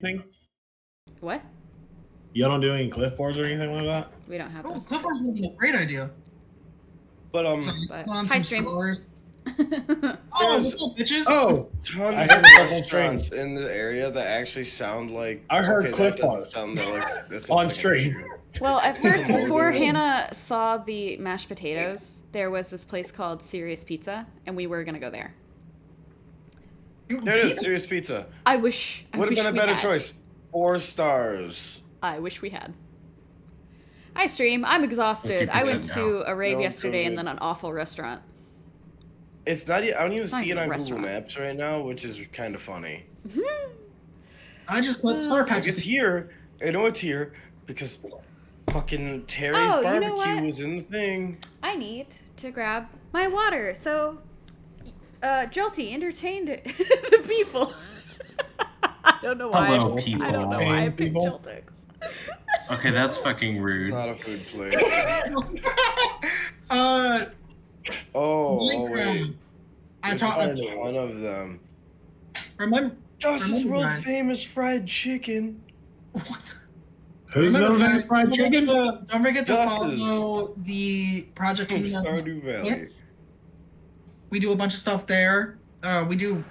Thing? What? You don't do any clipboards or anything like that? We don't have those. Clipboards would be a great idea. But But on hi, some stream. stars. There's what's up, bitches? Oh, tons I of heard a couple restaurants in the area that actually sound like. I heard that Cliff doesn't Bars sound like this on stream. Well, at first, before Hannah saw the mashed potatoes, there was this place called Serious Pizza, and we were gonna go there. There it is, Serious Pizza. I wish. Would have been a we better had. choice. 4 stars. I wish we had. Hi, stream. I'm exhausted. I went to a rave No, yesterday and totally. then an awful restaurant. It's not. I don't even It's not see it even a on restaurant. Google Maps right now, which is kind of funny. I just put star Like, patches. it's here. I know it's here because fucking Terry's Oh, you know barbecue what? was in the thing. I need to grab my water, so Jolty entertained the people. I don't know why. Hello, people. I don't know why I picked People. Joltix. Okay, that's fucking rude. Not a food place. Oh wait. I There's taught. a ton of them. Remember, Dustin's Remember, world guys. famous fried chicken. Who's remember, building guys, fried chicken? don't forget to Dustin's. follow the Project From Kingdom. Stardew Valley. We do a bunch of stuff there. We do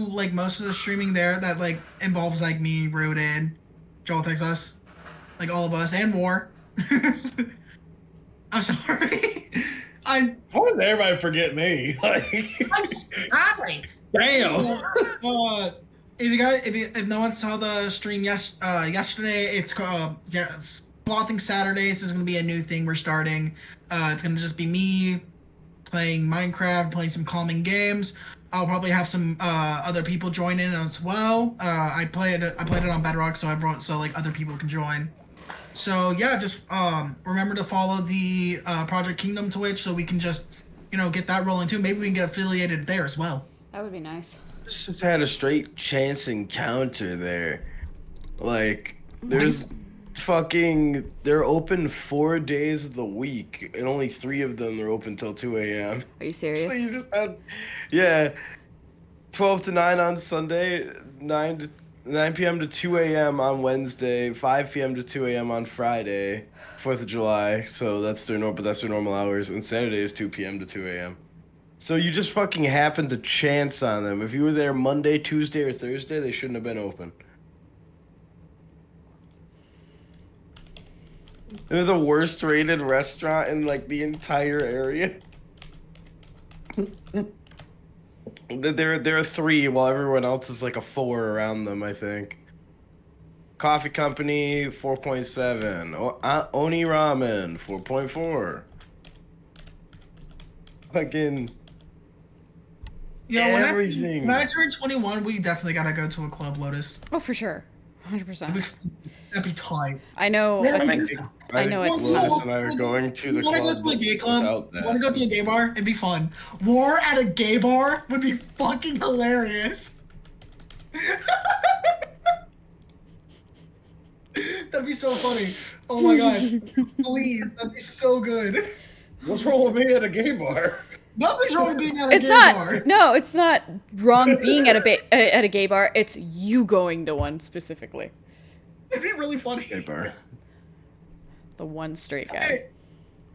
like most of the streaming there that like involves like me, Rodin, Joel Texas, like all of us and more. I'm sorry. Why does everybody forget me? Like, I'm sorry. damn. If no one saw the stream yesterday, it's called Slothing Saturdays is gonna be a new thing we're starting. It's gonna just be me playing Minecraft, playing some calming games. I'll probably have some other people join in as well. I played it on Bedrock, so like other people can join. So yeah, just remember to follow the Project Kingdom Twitch so we can just get that rolling too. Maybe we can get affiliated there as well. That would be nice. Just had a straight chance encounter there. Like, there's fucking. They're open 4 days of the week, and only 3 of them are open till 2 a.m. Are you So serious? you just had, yeah, 12 to 9 on Sunday, 9 p.m. to 2 a.m. on Wednesday, 5 p.m. to 2 a.m. on Friday, 4th of July. So that's their normal hours, and Saturday is 2 p.m. to 2 a.m. So you just fucking happened to chance on them. If you were there Monday, Tuesday, or Thursday, they shouldn't have been open. They're the worst rated restaurant in like the entire area. There are 3, while everyone else is like a 4 around them, I think. Coffee Company 4.7. Oni Ramen 4.4. Fucking everything. When I turn 21, we definitely gotta go to a Club Lotus. Oh, for sure. 100%. That'd be tight. I know. Yeah, I know think it's Lucas tough. and I are going to the You wanna go club to a gay club? without You wanna that. go to a gay bar? It'd be fun. War at a gay bar would be fucking hilarious. That'd be so funny. Oh my god. Please, that'd be so good. What's wrong with me at a gay bar? Nothing's wrong with being at a It's gay not. bar. No, it's not wrong being at a gay bar. It's you going to one specifically. It'd be really funny. Gay bar. The one straight guy.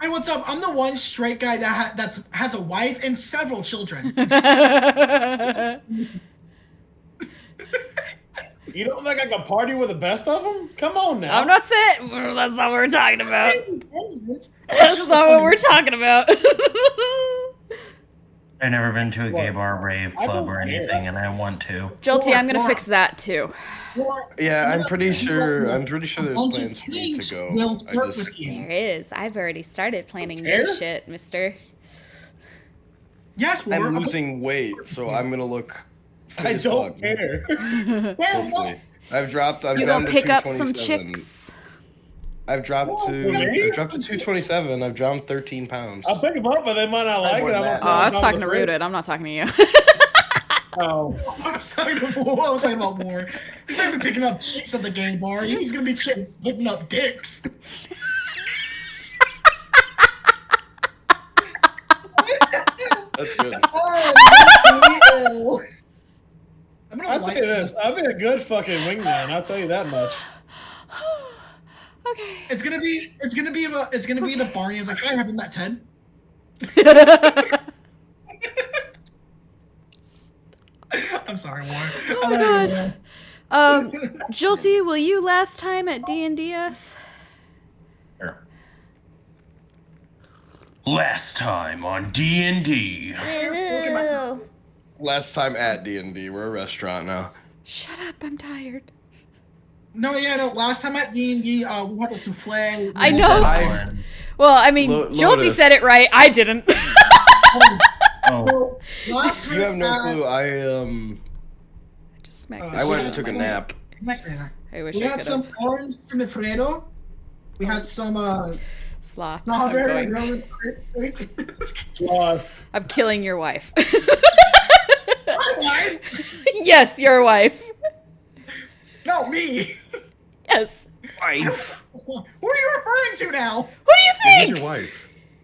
Hey, what's up? I'm the one straight guy that has a wife and several children. You don't think I can party with the best of them? Come on now. I'm not saying that's not what we're talking about. It's That's just not what funny. we're talking about. I've never been to a gay Well, bar, rave, I club, don't or care. anything, and I want to. Jolty, I'm gonna Laura. fix that too. Yeah, I'm pretty sure A there's bunch of plans for me things to go. will I flirt just- with you. There is. I've already started planning Care? your shit, mister. Yes, War. I'm losing weight, so I'm gonna look. fit I as don't fuck, care. Hopefully. I've dropped. You down gonna to pick up some 227. chicks? I've dropped Whoa, to really? 227. I've dropped 13 pounds. I'll pick them up, but they might not like more it. than that. Oh, I was I'm talking to afraid. Rooted. I'm not talking to you. Oh, I was talking about War. He's not even picking up chicks at the gay bar. He's gonna be picking up dicks. That's good. Oh, that's really ill. I'm gonna I'll tell you this. I'll be a good fucking wingman. I'll tell you that much. Okay. It's gonna be the Barney. It's like, I haven't met Ted. I'm sorry, Warren. Oh my god. Jolty, will you last time at D&DS? Sure. Last time on D&D. Last time at D&D, we're a restaurant now. Shut up, I'm tired. No. Last time at D&D, we had the souffle. I know. Well, I mean, Jolty Lotus. said it right. I didn't. Oh, Last time You have no clue. I Just smacked I went and took a nap. I wish We I had could some have. orange Simifredo. We had some Sloth. strawberry I'm, going rose crepe. Sloth. I'm killing your wife. My wife? Yes, your wife. No, me. Yes. Wife. Who are you referring to now? Who do you Who's think? your wife?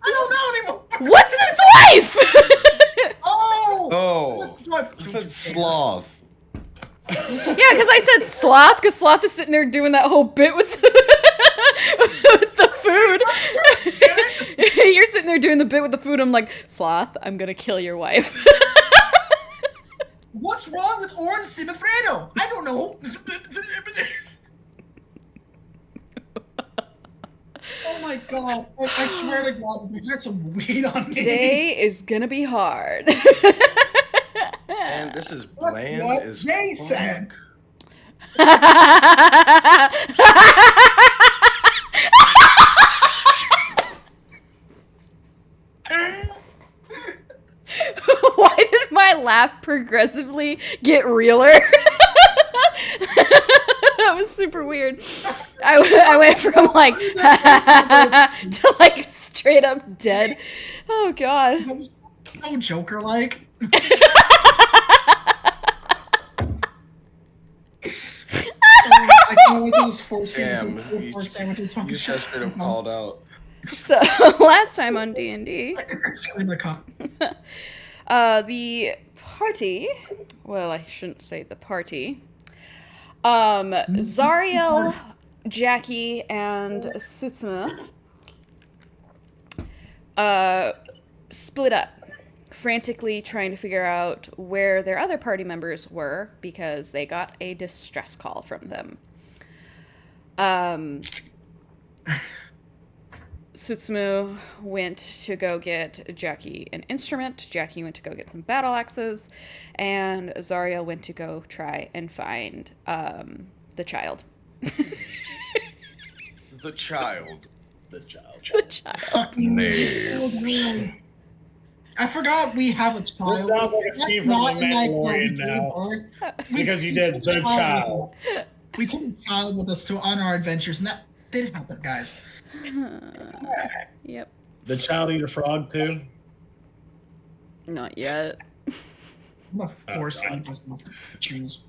I don't know anymore. Watson's wife! Oh. Oh. That's what. I said sloth. Yeah, because I said sloth, because sloth is sitting there doing that whole bit with with the food. You're sitting there doing the bit with the food. I'm like, sloth, I'm gonna kill your wife. What's wrong with orange Simifredo? I don't know. Oh my god. I swear to God, we had some weed on me. Today is gonna be hard. And this is That's bland what as they fuck. said. Why did my laugh progressively get realer? That was super weird. I went from like to like straight up dead. Oh god. That was so Joker-like. I can't wait to just force feed Damn, some you pork sandwiches. Fucking just shit. straight up called out. So last time on D&D, Scream the cup. the party. Well, I shouldn't say the party. Zariel, Jackie, and Sutsuna split up, frantically trying to figure out where their other party members were because they got a distress call from them. Sutsumu went to go get Jackie an instrument. Jackie went to go get some battle axes. And Zariel went to go try and find the child. The child. The child. The child. Fucking I forgot we have a child. This sounds like a scene from Not The in, like, Mandalorian we gave now. birth. Because you did the child. We took a child with us to on our adventures, and that did happen, guys. Yep. The child eat a frog too. Not yet. I'm gonna force feed this stuff to choose.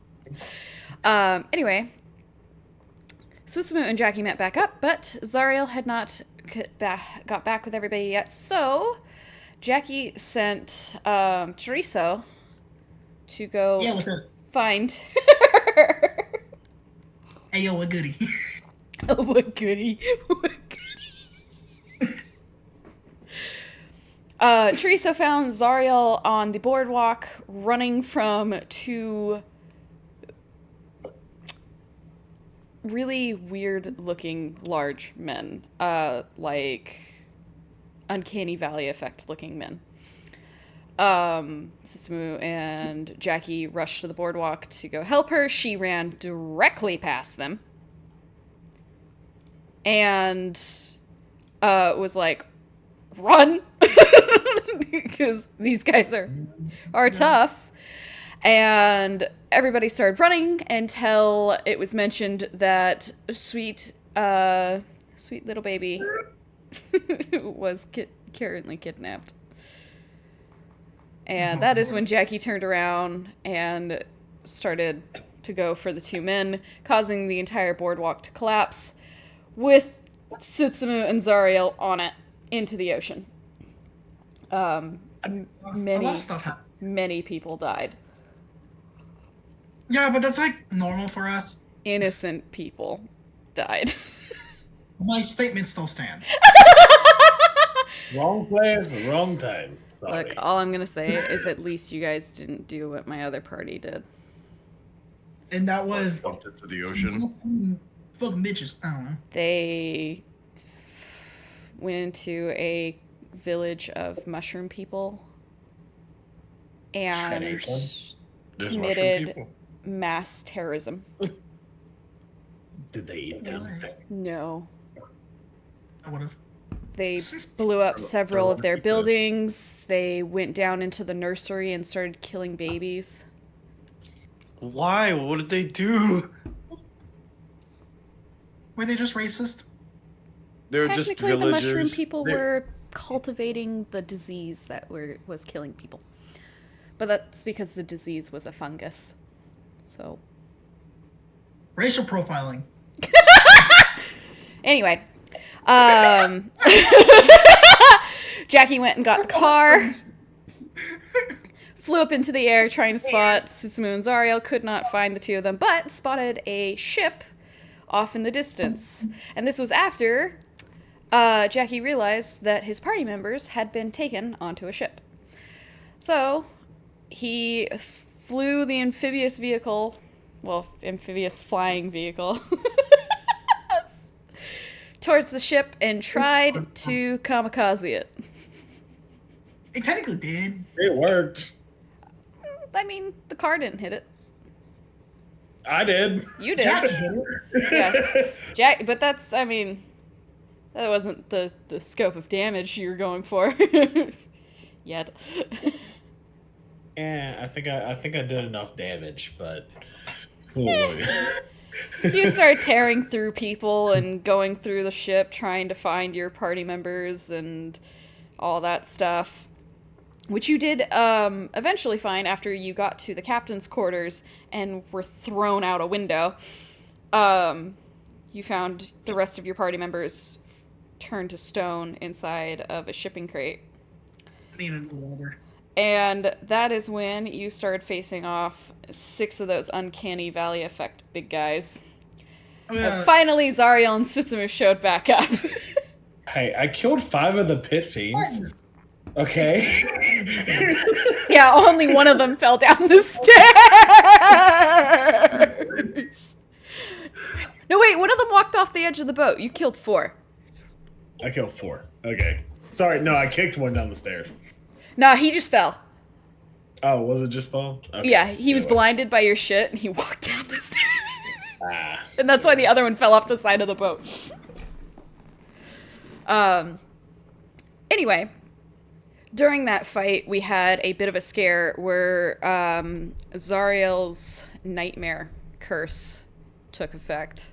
Anyway, Susumu and Jackie met back up, but Zariel had not got back with everybody yet. So Jackie sent Teresa to go Yeah, with her. find her. Ayo, what goody? Oh, what goody. What goody. Teresa found Zariel on the boardwalk running from two really weird looking large men. Like Uncanny Valley effect looking men. Susumu and Jackie rushed to the boardwalk to go help her. She ran directly past them. And was like, run! Because these guys are tough. And everybody started running until it was mentioned that sweet little baby was currently kidnapped. And that is when Jackie turned around and started to go for the two men, causing the entire boardwalk to collapse, with Sutsumu and Zariel on it into the ocean. A lot of stuff happened. Many people died. Yeah, but that's like normal for us. Innocent people died. My statement still stands. Wrong place, wrong time. Sorry. Look, all I'm gonna say is at least you guys didn't do what my other party did. And that was Dumped it to the ocean. fucking bitches. I don't know. They went into a village of mushroom people and There's There's committed mushroom people. mass terrorism. Did they eat them? No. I would have. They blew up several of their buildings. They went down into the nursery and started killing babies. Why? What did they do? Were they just racist? They were just Technically, the villagers. mushroom people They- were cultivating the disease that was killing people. But that's because the disease was a fungus. So, Racial profiling. anyway, Jackie went and got the car, flew up into the air trying to spot Susumu and Zariel, could not find the two of them, but spotted a ship off in the distance. And this was after Jackie realized that his party members had been taken onto a ship. So he flew the amphibious flying vehicle towards the ship and tried to kamikaze it. It technically did. It worked. I mean, the car didn't hit it. I did. You did. Jackie hit it. Yeah. Jack, but that's, I mean, that wasn't the scope of damage you were going for. Yet. Yeah, I think I did enough damage, but oh boy. You start tearing through people and going through the ship trying to find your party members and all that stuff. Which you did eventually find after you got to the captain's quarters and were thrown out a window. You found the rest of your party members turned to stone inside of a shipping crate. Needed water. And that is when you started facing off 6 of those uncanny valley effect big guys. And finally, Zariel and Susumu showed back up. Hey, I killed 5 of the pit fiends. Okay. Yeah, only one of them fell down the stairs. No, wait, one of them walked off the edge of the boat. You killed 4. I killed 4. Okay. Sorry, no, I kicked one down the stairs. Nah, he just fell. Oh, was it just fall? Okay. Yeah, he was Anyway. blinded by your shit, and he walked down the stairs. Ah. And that's why the other one fell off the side of the boat. Anyway, during that fight, we had a bit of a scare where Zariel's nightmare curse took effect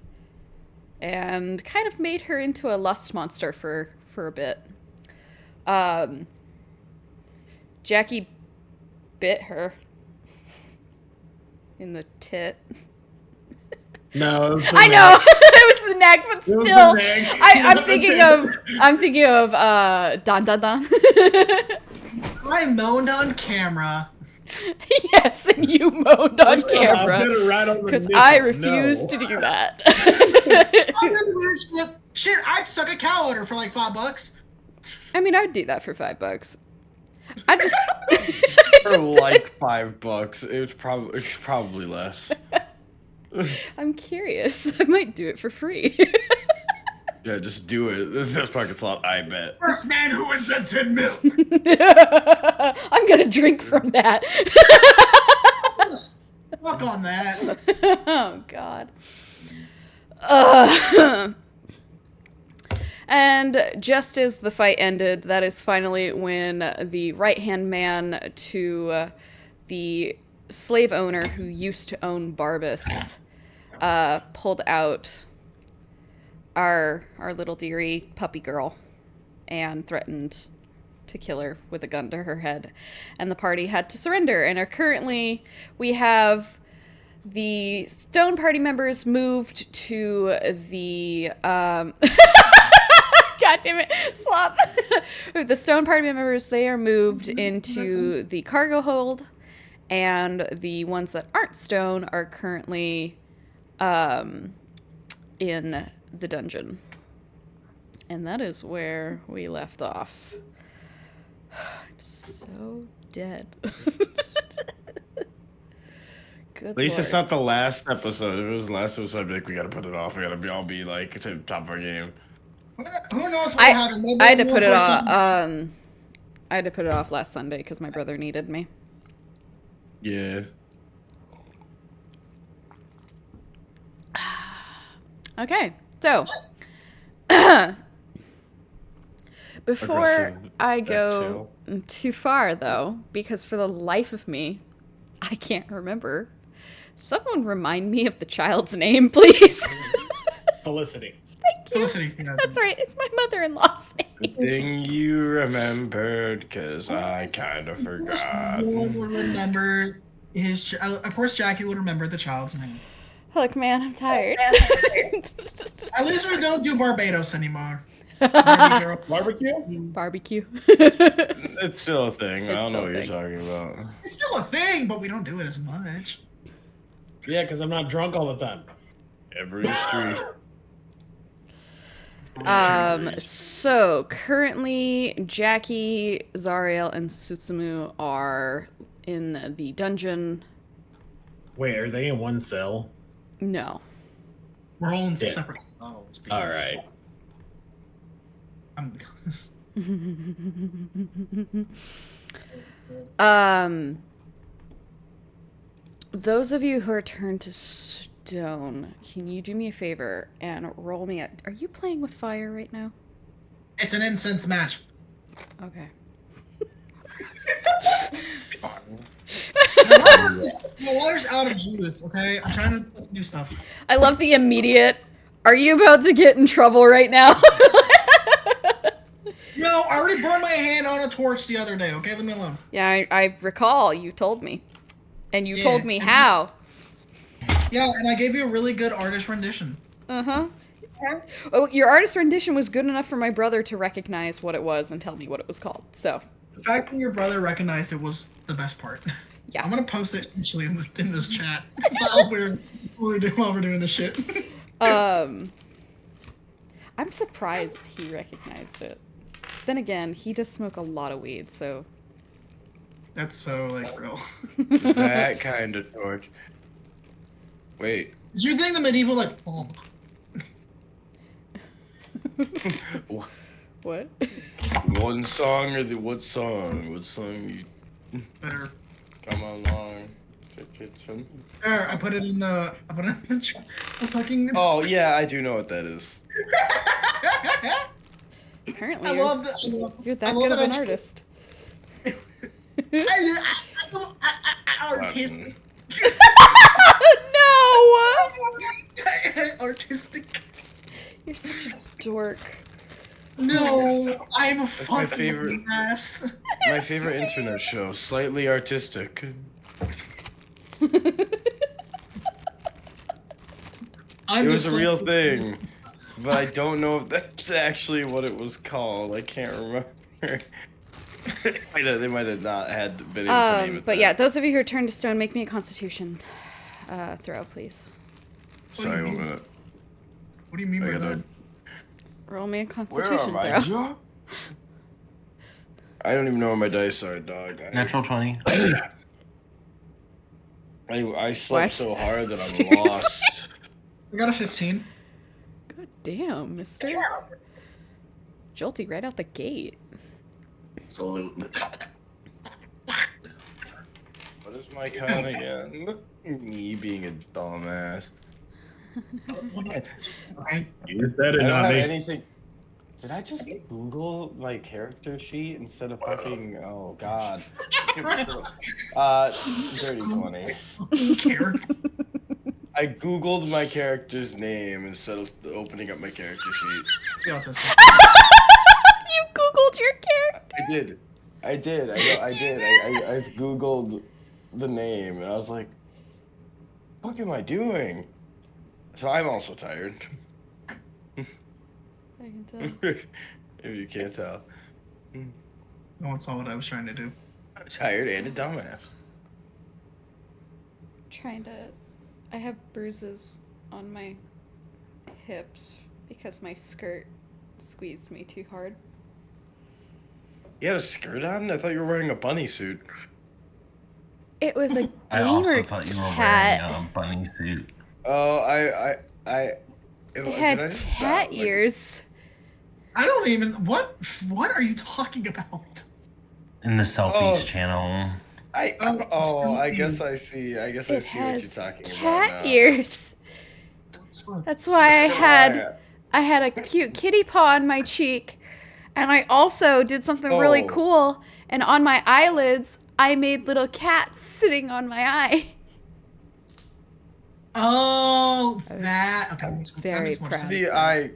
and kind of made her into a lust monster for a bit. Jackie bit her in the tit. No, it was the I know neck. it was the neck, but It was still, the neck. I'm thinking of Don Don Don. I moaned on camera. Yes, and you moaned on I bit camera it right on the because nipple. I refuse No. to do that. I did weird shit. Shit, I'd suck a cow udder for like $5. I mean, I'd do that for $5. I just, For like $5. It's probably less. I'm curious. I might do it for free. Yeah, just do it. It's just like it's not. I bet. First man who invented milk. I'm gonna drink from that. Fuck on that. Oh God. And just as the fight ended, that is finally when the right-hand man to the slave owner who used to own Barbas pulled out our little dearie puppy girl and threatened to kill her with a gun to her head. And the party had to surrender. And we have the Stone Party members moved to the God damn it, slop. The Stone Party members, they are moved into the cargo hold, and the ones that aren't stone are currently in the dungeon. And that is where we left off. I'm so dead. Good At least Lord. it's not the last episode. If it was the last episode, I'd be like, we gotta put it off. We gotta all be like to the top of our game. Who knows what happened? Maybe I had to we'll put it for off. something- I had to put it off last Sunday because my brother needed me. Yeah. Okay, so before Aggressive I back go too far, though, because for the life of me, I can't remember. Someone remind me of the child's name, please. Felicity. Thank you. Felicity. Yeah. That's right. It's my mother-in-law's name. Good thing you remembered, cause I kind of forgot. Will remember his. Of course, Jackie would remember the child's name. Look, man, I'm tired. At least we don't do Barbados anymore. Barbie girl. Barbecue? Barbecue. It's still a thing. I It's don't know still a what you're thing. talking about. It's still a thing, but we don't do it as much. Yeah, because I'm not drunk all the time. Every street. So currently Jackie, Zariel, and Sutsumu are in the dungeon. Wait, are they in one cell? No. We're all in Yeah. separate cells. All right. Those of you who are turned to stone, can you do me a favor and roll me a... Are you playing with fire right now? It's an incense match. Okay. My water's out of juice, okay? I'm trying to do stuff. I love the immediate... Are you about to get in trouble right now? No, I already burned my hand on a torch the other day, okay? Leave me alone. Yeah, I recall. You told me. And you Yeah, told me and- how. Yeah, and I gave you a really good artist rendition. Uh-huh. Oh, your artist rendition was good enough for my brother to recognize what it was and tell me what it was called. So, The fact that your brother recognized it was the best part. yeah. I'm gonna post it actually in this chat while we're doing this shit. I'm surprised he recognized it. Then again, he does smoke a lot of weed, so... That's so like real. That kind of torch. Wait. Did you think the medieval like oh, What? One song or the what song? What song you better? come along to kitchen? There, I put it in the chat. I'm fucking. Oh yeah, I do know what that is. Apparently, I love that. you're that good of an artist. Artistic. No! Artistic. You're such a dork. No, I'm a my fucking favorite. ass. My favorite internet show, Slightly Artistic. I'm It was a the real same- thing, but I don't know if that's actually what it was called. I can't remember. They might have not had been able to name it. But that. yeah, those of you who are turned to stone, make me a constitution throw, please. Sorry, 1 minute. What do you mean I by gotta. that? Roll me a Where constitution am I, throw. Joe? I don't even know where my dice are, dog. Natural 20. I slept What? so hard that I'm Seriously? lost. I got a 15. God damn, mister. Jolty right out the gate. Absolutely. What is my con again? Me being a dumbass. Okay. You said I it, don't not have me. anything. Did I just Google my character sheet instead of fucking? Oh God. Dirty 20. Character. I googled my character's name instead of opening up my character sheet. The autistic. You googled your character. I did. I googled the name and I was like, "What am I doing?" So I'm also tired. I can tell. If you can't tell, No one saw what I was trying to do. I'm tired and a dumbass. trying to. I have bruises on my hips because my skirt squeezed me too hard. You had a skirt on? I thought you were wearing a bunny suit. It was a I also gamer thought you were cat. wearing a bunny suit. Oh, It had cat ears. I don't even. What are you talking about? In the selfies channel. I guess I see. I guess I It see what you're has talking about cat now. ears. That's why I had a cute kitty paw on my cheek, and I also did something really Oh. cool. And on my eyelids, I made little cats sitting on my eye. Oh, I was that. Okay, that very makes more proud. sense. See, I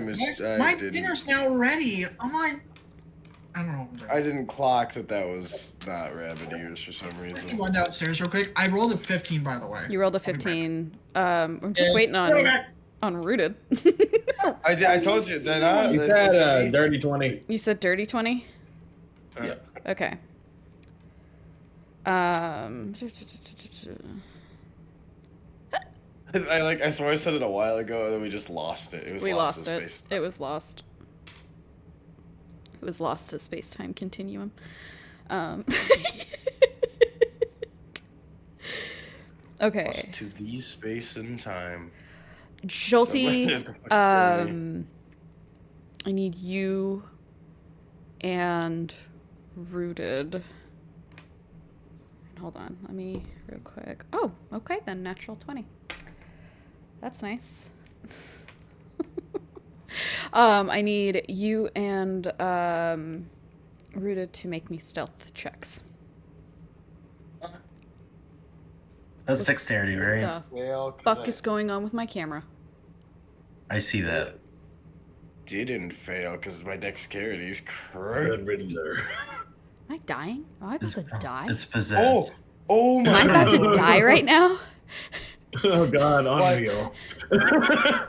missed. My didn't. dinner's now ready. I'm like, I don't know. I didn't clock that was not rabbit ears for some Let me reason. run downstairs real quick. I rolled a 15, by the way. You rolled a 15. I'm just waiting on Rooted. I told you that. You said dirty 20. You said dirty 20? Yeah. Okay. I swear I said it a while ago, and then we just lost it. It was We lost in it. space. It was lost. It was lost to space-time continuum. Okay. Lost to the space and time. Jolty, Somewhere- I need you and Rooted. Hold on, let me real quick. Oh, okay then, natural 20. That's nice. I need you and Rooted to make me stealth checks. That's dexterity, right? The Well, 'cause fuck I is going on with my camera? I see that. didn't fail because my dexterity's correct. Riddler. Am I dying? Am I about to die? It's possessed. Oh Am my! I about to die right now? Oh God, unreal.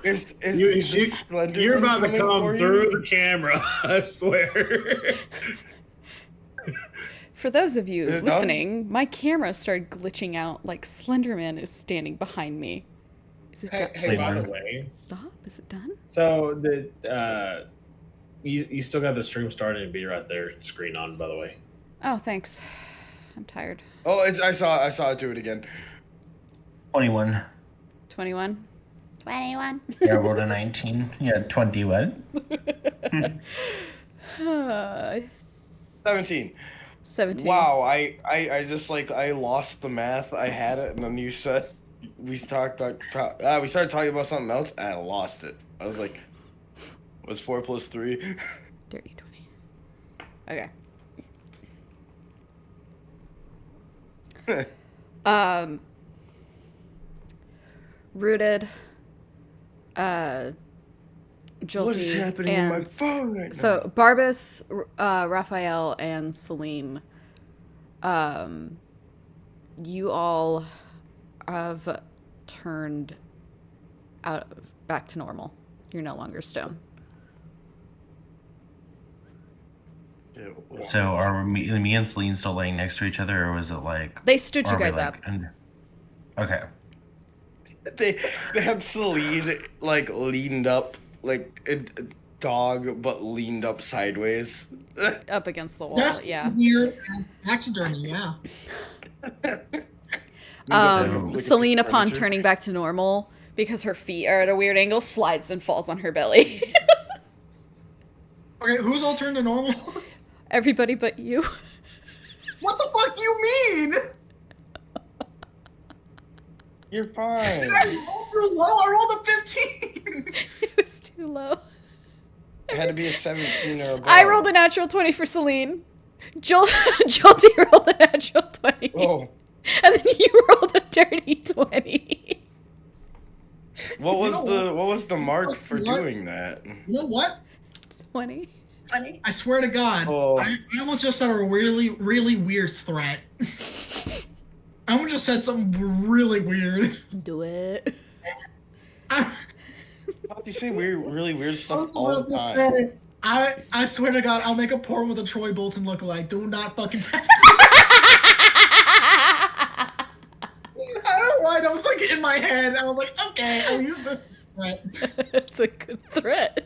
Is You're about to come through the camera. I swear. For those of you Is it done? listening, my camera started glitching out like Slenderman is standing behind me. Is it done? Hey, by the way, Stop. Is it done? so you still got the stream started and be right there, screen on. By the way. Oh, thanks. I'm tired. Oh, I saw it do it again. 21. 21? 21. Yeah, I rolled a 19. Yeah, 21. 17. 17. Wow, I just I lost the math. I had it, and then you said we started talking about something else, and I lost it. I was like, what's 4 plus 3? Dirty 20. Okay. Rooted, Jolty, What is happening in my and phone right now? so Barbas, Raphael, and Celine, you all have turned back to normal. You're no longer stone. So are me and Celine still laying next to each other, or was it like... They stood you are we, guys like, up. Okay. They had Celine leaned up like a dog, but leaned up sideways. Up against the wall, That's yeah. weird taxidermy, yeah. Celine, upon turning back to normal, because her feet are at a weird angle, slides and falls on her belly. Okay, who's all turned to normal? Everybody but you. What the fuck do you mean? You're fine. I rolled low. I rolled a 15. It was too low. It had to be a 17 or above. I rolled a natural 20 for Celine. Jolty rolled a natural 20. Oh, And then you rolled a dirty 20. what was know what was the mark what- for what? doing that? You know what? 20. I swear to God, Oh. I almost just said a really, really weird threat. I almost just said something really weird. Do it. I, How do you say really weird I stuff was all about the to time? say, I swear to God, I'll make a porn with a Troy Bolton lookalike. Do not fucking text me. was like in my head. I was like, okay, I'll use this threat. It's a good threat.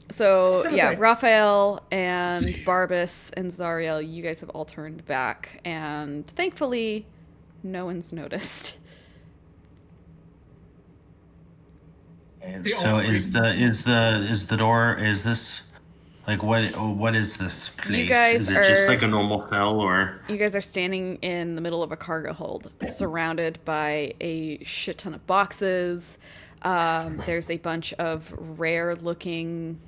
So Have a yeah, day. Raphael and Barbas and Zariel, you guys have all turned back, and thankfully, no one's noticed. They all So freeze. is the door, is this like what is this place? guys is it just are- like a normal cell, or You guys are standing in the middle of a cargo hold, surrounded by a shit ton of boxes. There's a bunch of rare-looking,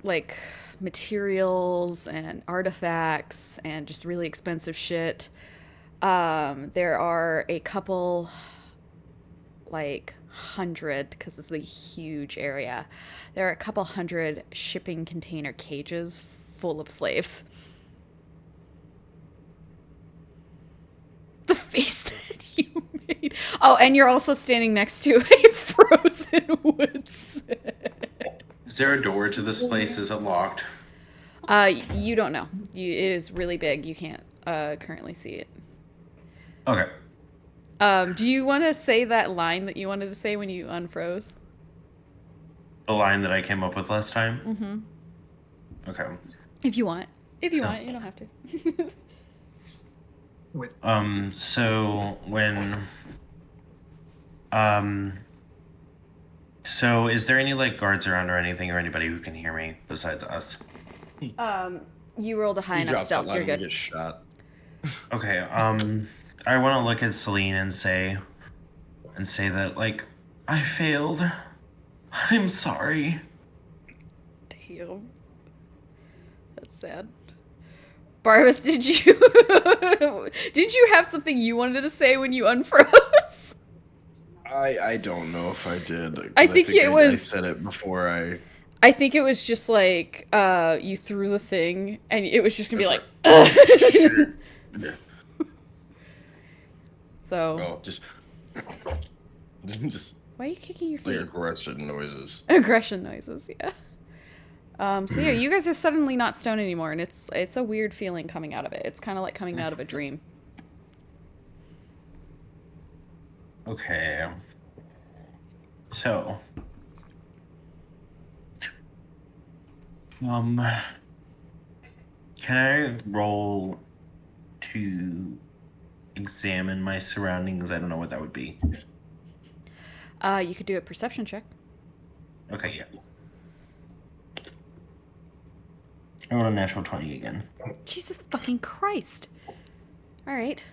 like materials and artifacts and just really expensive shit. There are a couple, like 100, because it's a huge area. There are a couple 100 shipping container cages full of slaves. The face that you made. Oh, and you're also standing next to a frozen woods. is there a door to this place? Is it locked? You don't know. It is really big. You can't currently see it. Okay. Do you want to say that line that you wanted to say when you unfroze? The line that I came up with last time? Mm-hmm. Okay. If you want. If you So- want, you don't have to. Wait, So when so is there any like guards around or anything, or anybody who can hear me besides us? You rolled a high You enough drop that stealth. line You're and you good. get shot. Okay, I want to look at Celine and say that, like, I failed. I'm sorry. Damn. That's sad. Barbas, did you did you have something you wanted to say when you unfroze? I don't know if I did. 'Cause I think it I was- said it before I. I think it was just like you threw the thing and it was just gonna be like Yeah. so Oh, just why are you kicking your like feet? aggressive noises. Aggression noises, yeah. So yeah, you guys are suddenly not stoned anymore, and it's a weird feeling coming out of it. It's kind of like coming out of a dream. Okay. So, can I roll to examine my surroundings? I don't know what that would be. You could do a perception check. Okay, yeah. I rolled a natural 20 again. Jesus fucking Christ! All right.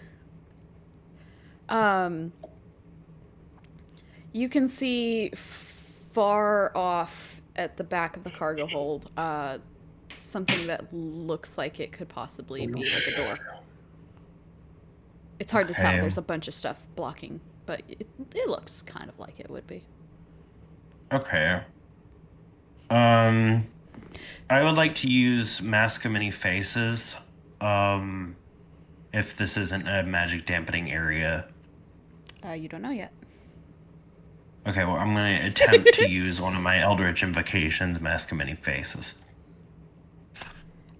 You can see far off at the back of the cargo hold, something that looks like it could possibly be like a door. It's hard to tell. Okay. There's a bunch of stuff blocking, but it looks kind of like it would be. Okay. I would like to use Mask of Many Faces. If this isn't a magic dampening area. You don't know yet. Okay, well, I'm going to attempt to use one of my Eldritch Invocations, Mask of Many Faces.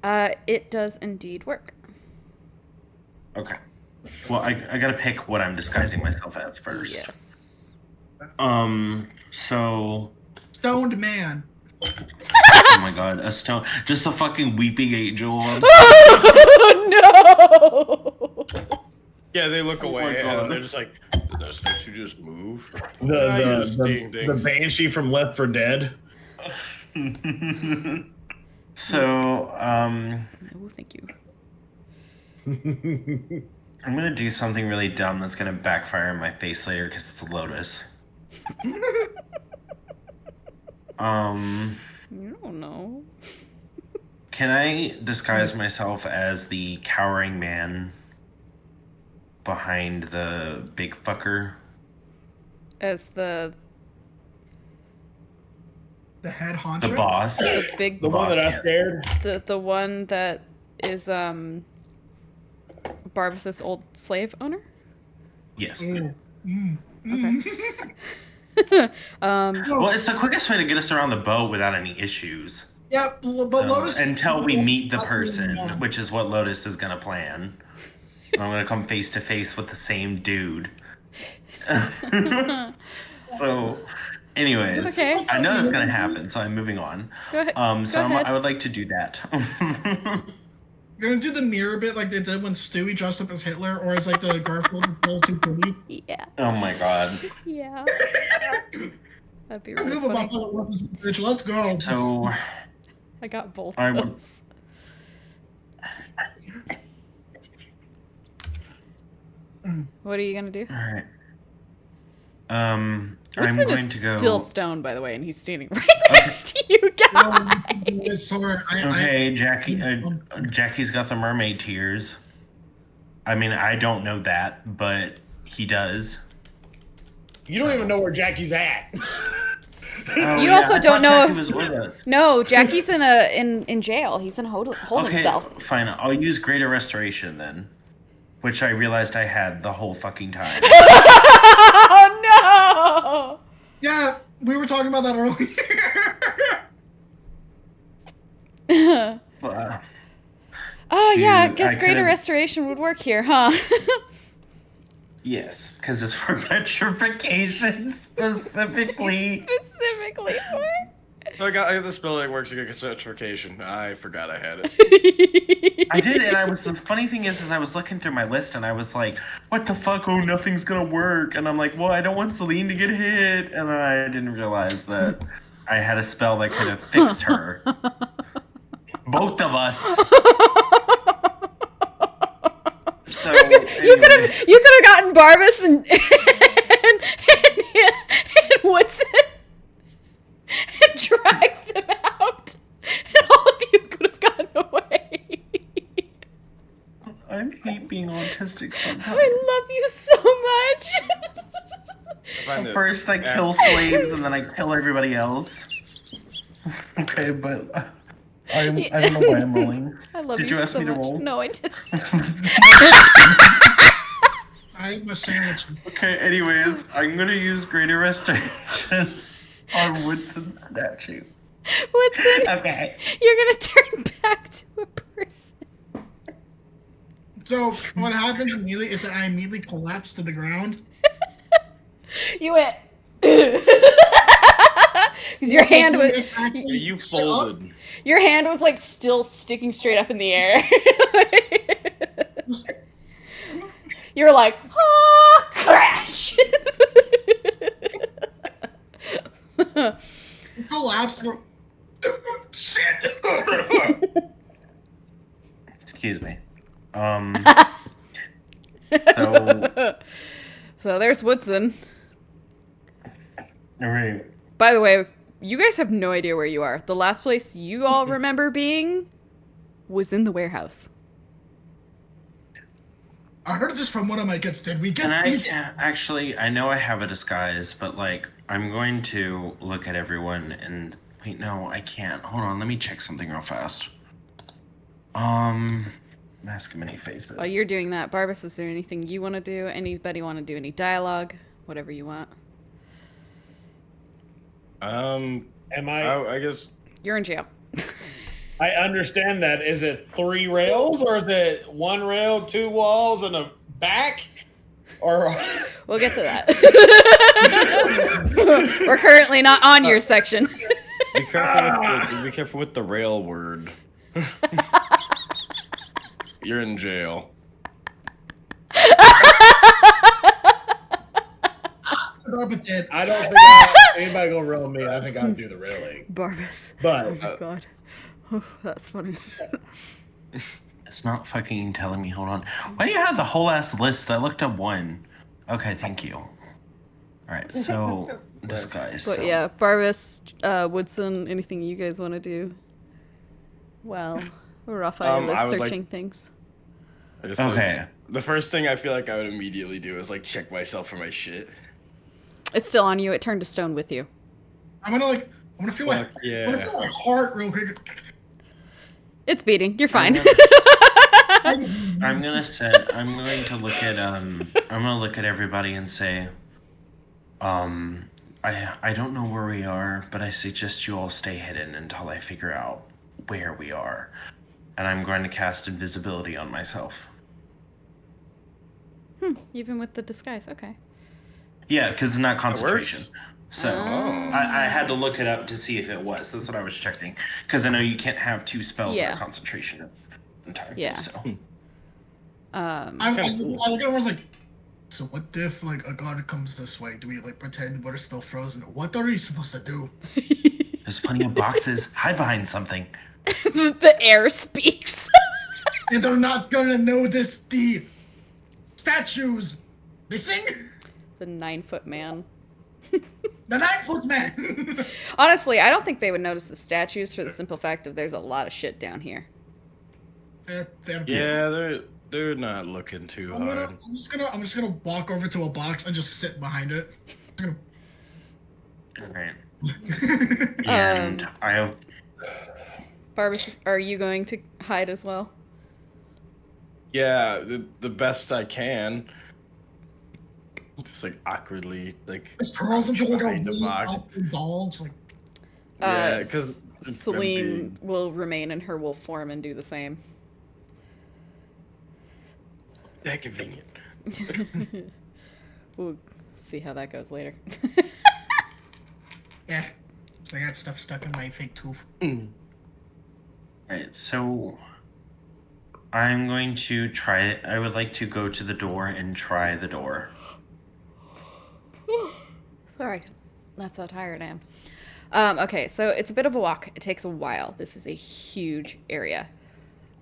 It does indeed work. Okay. Well, I gotta pick what I'm disguising myself as first. Yes. So... stoned man. Oh my god, a stone... Just a fucking weeping angel. Oh no! Yeah, they look Oh my away God. and they're just like, did those things you just move? The Banshee from Left 4 Dead. So, No, thank you. I'm gonna do something really dumb that's gonna backfire in my face later because it's a lotus. You don't know. Can I disguise myself as the cowering man behind the big fucker? As the head honcho. The boss? the big The one that I Boss, yeah. scared. the one that is Barbas's old slave owner. Yes. Okay. Well, it's the quickest way to get us around the boat without any issues. Yeah, but Lotus until we meet the person, Yeah. which is what Lotus is gonna plan. I'm gonna come face to face with the same dude. So, anyways, Okay. I know that's gonna happen, so I'm moving on. Go ahead. So Go ahead. I would like to do that. You're gonna do the mirror bit like they did when Stewie dressed up as Hitler, or as like the Garfield Bill 2 Penny. Yeah. Oh my god. Yeah. That'd be Move really about funny. public weapons, bitch. Let's go. So I got both I of would- those. What are you gonna do? all right. I'm Woodson going is to go. still stoned, by the way, and he's standing right next to you guys. Sorry, Okay, Jackie's got the mermaid tears. I mean, I don't know that, but he does. You don't even know where Jackie's at. Oh, You also I don't thought know Jackie if- was with us. No, Jackie's in jail. He's in holding Okay, cell. fine. I'll use greater restoration then, which I realized I had the whole fucking time. Oh Yeah, we were talking about that earlier. no! Uh, Oh yeah, I Shoot, guess I greater could've- restoration would work here, huh? yes, because it's for petrification specifically. Specifically for. I got the spell that works against petrification. I forgot I had it. I did, and the funny thing is I was looking through my list and I was like, what the fuck? Oh, nothing's gonna work. And I'm like, well, I don't want Celine to get hit. And I didn't realize that I had a spell that could have fixed her. Both of us. So, You could anyway. have gotten Barbas and Woodson and dragged them out, and all of you could have gotten away. I hate being autistic sometimes. I love you so much. Find it. First I kill slaves and then I kill everybody else. Okay, but I don't know why I'm rolling. I love Did you you ask so me to much. roll? No, I didn't. I was sandwich. Okay, anyways, I'm gonna use greater restoration on Woodson statue. Woodson, Okay. you're gonna turn back to a person. So what happened immediately is that I immediately collapsed to the ground. You went. Because your hand was. It's actually You set up. folded. Your hand was like still sticking straight up in the air. You were like, oh, crash. Collapsed. Shit. Excuse me. So there's Woodson. Alright. By the way, you guys have no idea where you are. The last place you all remember being was in the warehouse. I heard this from one of my kids. Did we get Can these? actually, I know I have a disguise, but like, I'm going to look at everyone and wait, no, I can't. Hold on, let me check something real fast. Mask of many faces. While you're doing that, Barbas, is there anything you want to do? Anybody want to do any dialogue? Whatever you want. Am I? I guess You're in jail. I understand that. Is it 3 rails or is it 1 rail, 2 walls, and a back? Or We'll get to that. We're currently not on your section. be careful with the rail word. You're in jail. Carpeted. I don't think anybody gonna rail me. I think I'll do the railing. Barbas. But Oh my god. Oh, that's funny. It's not fucking telling me. Hold on. Why do you have the whole ass list? I looked up one. Okay, thank you. All right, so disguise. But so- yeah, Barbas, Woodson, anything you guys want to do? Well, Raphael I is would like- searching things. I just, Okay. the first thing I feel like I would immediately do is like check myself for my shit. It's still on you. It turned to stone with you. I'm gonna feel Fuck I'm yeah. gonna feel my heart real quick. It's beating. You're fine. I'm going to look at everybody and say, I I don't know where we are, but I suggest you all stay hidden until I figure out where we are. And I'm going to cast invisibility on myself. Even with the disguise, okay. Yeah, because it's not That concentration. works. So Oh. I had to look it up to see if it was. That's what I was checking. Because I know you can't have 2 spells Yeah. in concentration at the time. Yeah. So. I look at him, I was like, so what if like a god comes this way? Do we like pretend we're still frozen? What are we supposed to do? There's plenty of boxes. Hide behind something. The air speaks. And they're not gonna notice the statues missing? The 9-foot man. The 9-foot man! Honestly, I don't think they would notice the statues for the simple fact of there's a lot of shit down here. they're Yeah, they're not looking too hard. I'm just gonna walk over to a box and just sit behind it. I'm Alright. gonna... And I Barbara, are you going to hide as well? Yeah, the best I can. Just like awkwardly, like. This curls into like a behind the really box. awkward ball. It's like, Yeah, because Celine will remain in her wolf form and do the same. that convenient. We'll see how that goes later. yeah. I got stuff stuck in my fake tooth. Alright, so I'm going to try it. I would like to go to the door and try the door. Sorry, that's how tired I am. Okay, so it's a bit of a walk. It takes a while. This is a huge area.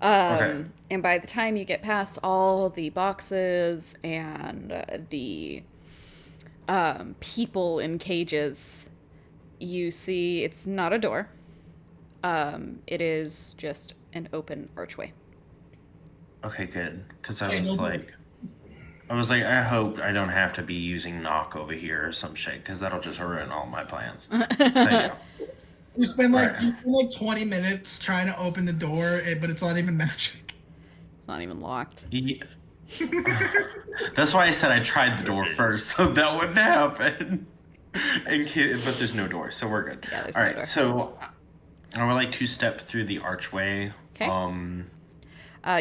Okay. And by the time you get past all the boxes and the people in cages, you see it's not a door. It is just an open archway. Okay, good. Because Hey, no I was like, I hope I don't have to be using knock over here or some shit, because that'll just ruin all my plans. So, yeah. You spend Right. 20 minutes trying to open the door, but it's not even magic. It's not even locked. Yeah. That's why I said I tried the door first, so that wouldn't happen. But there's no door, so we're good. Yeah, there's all no right, door. so I would like to step through the archway. Okay.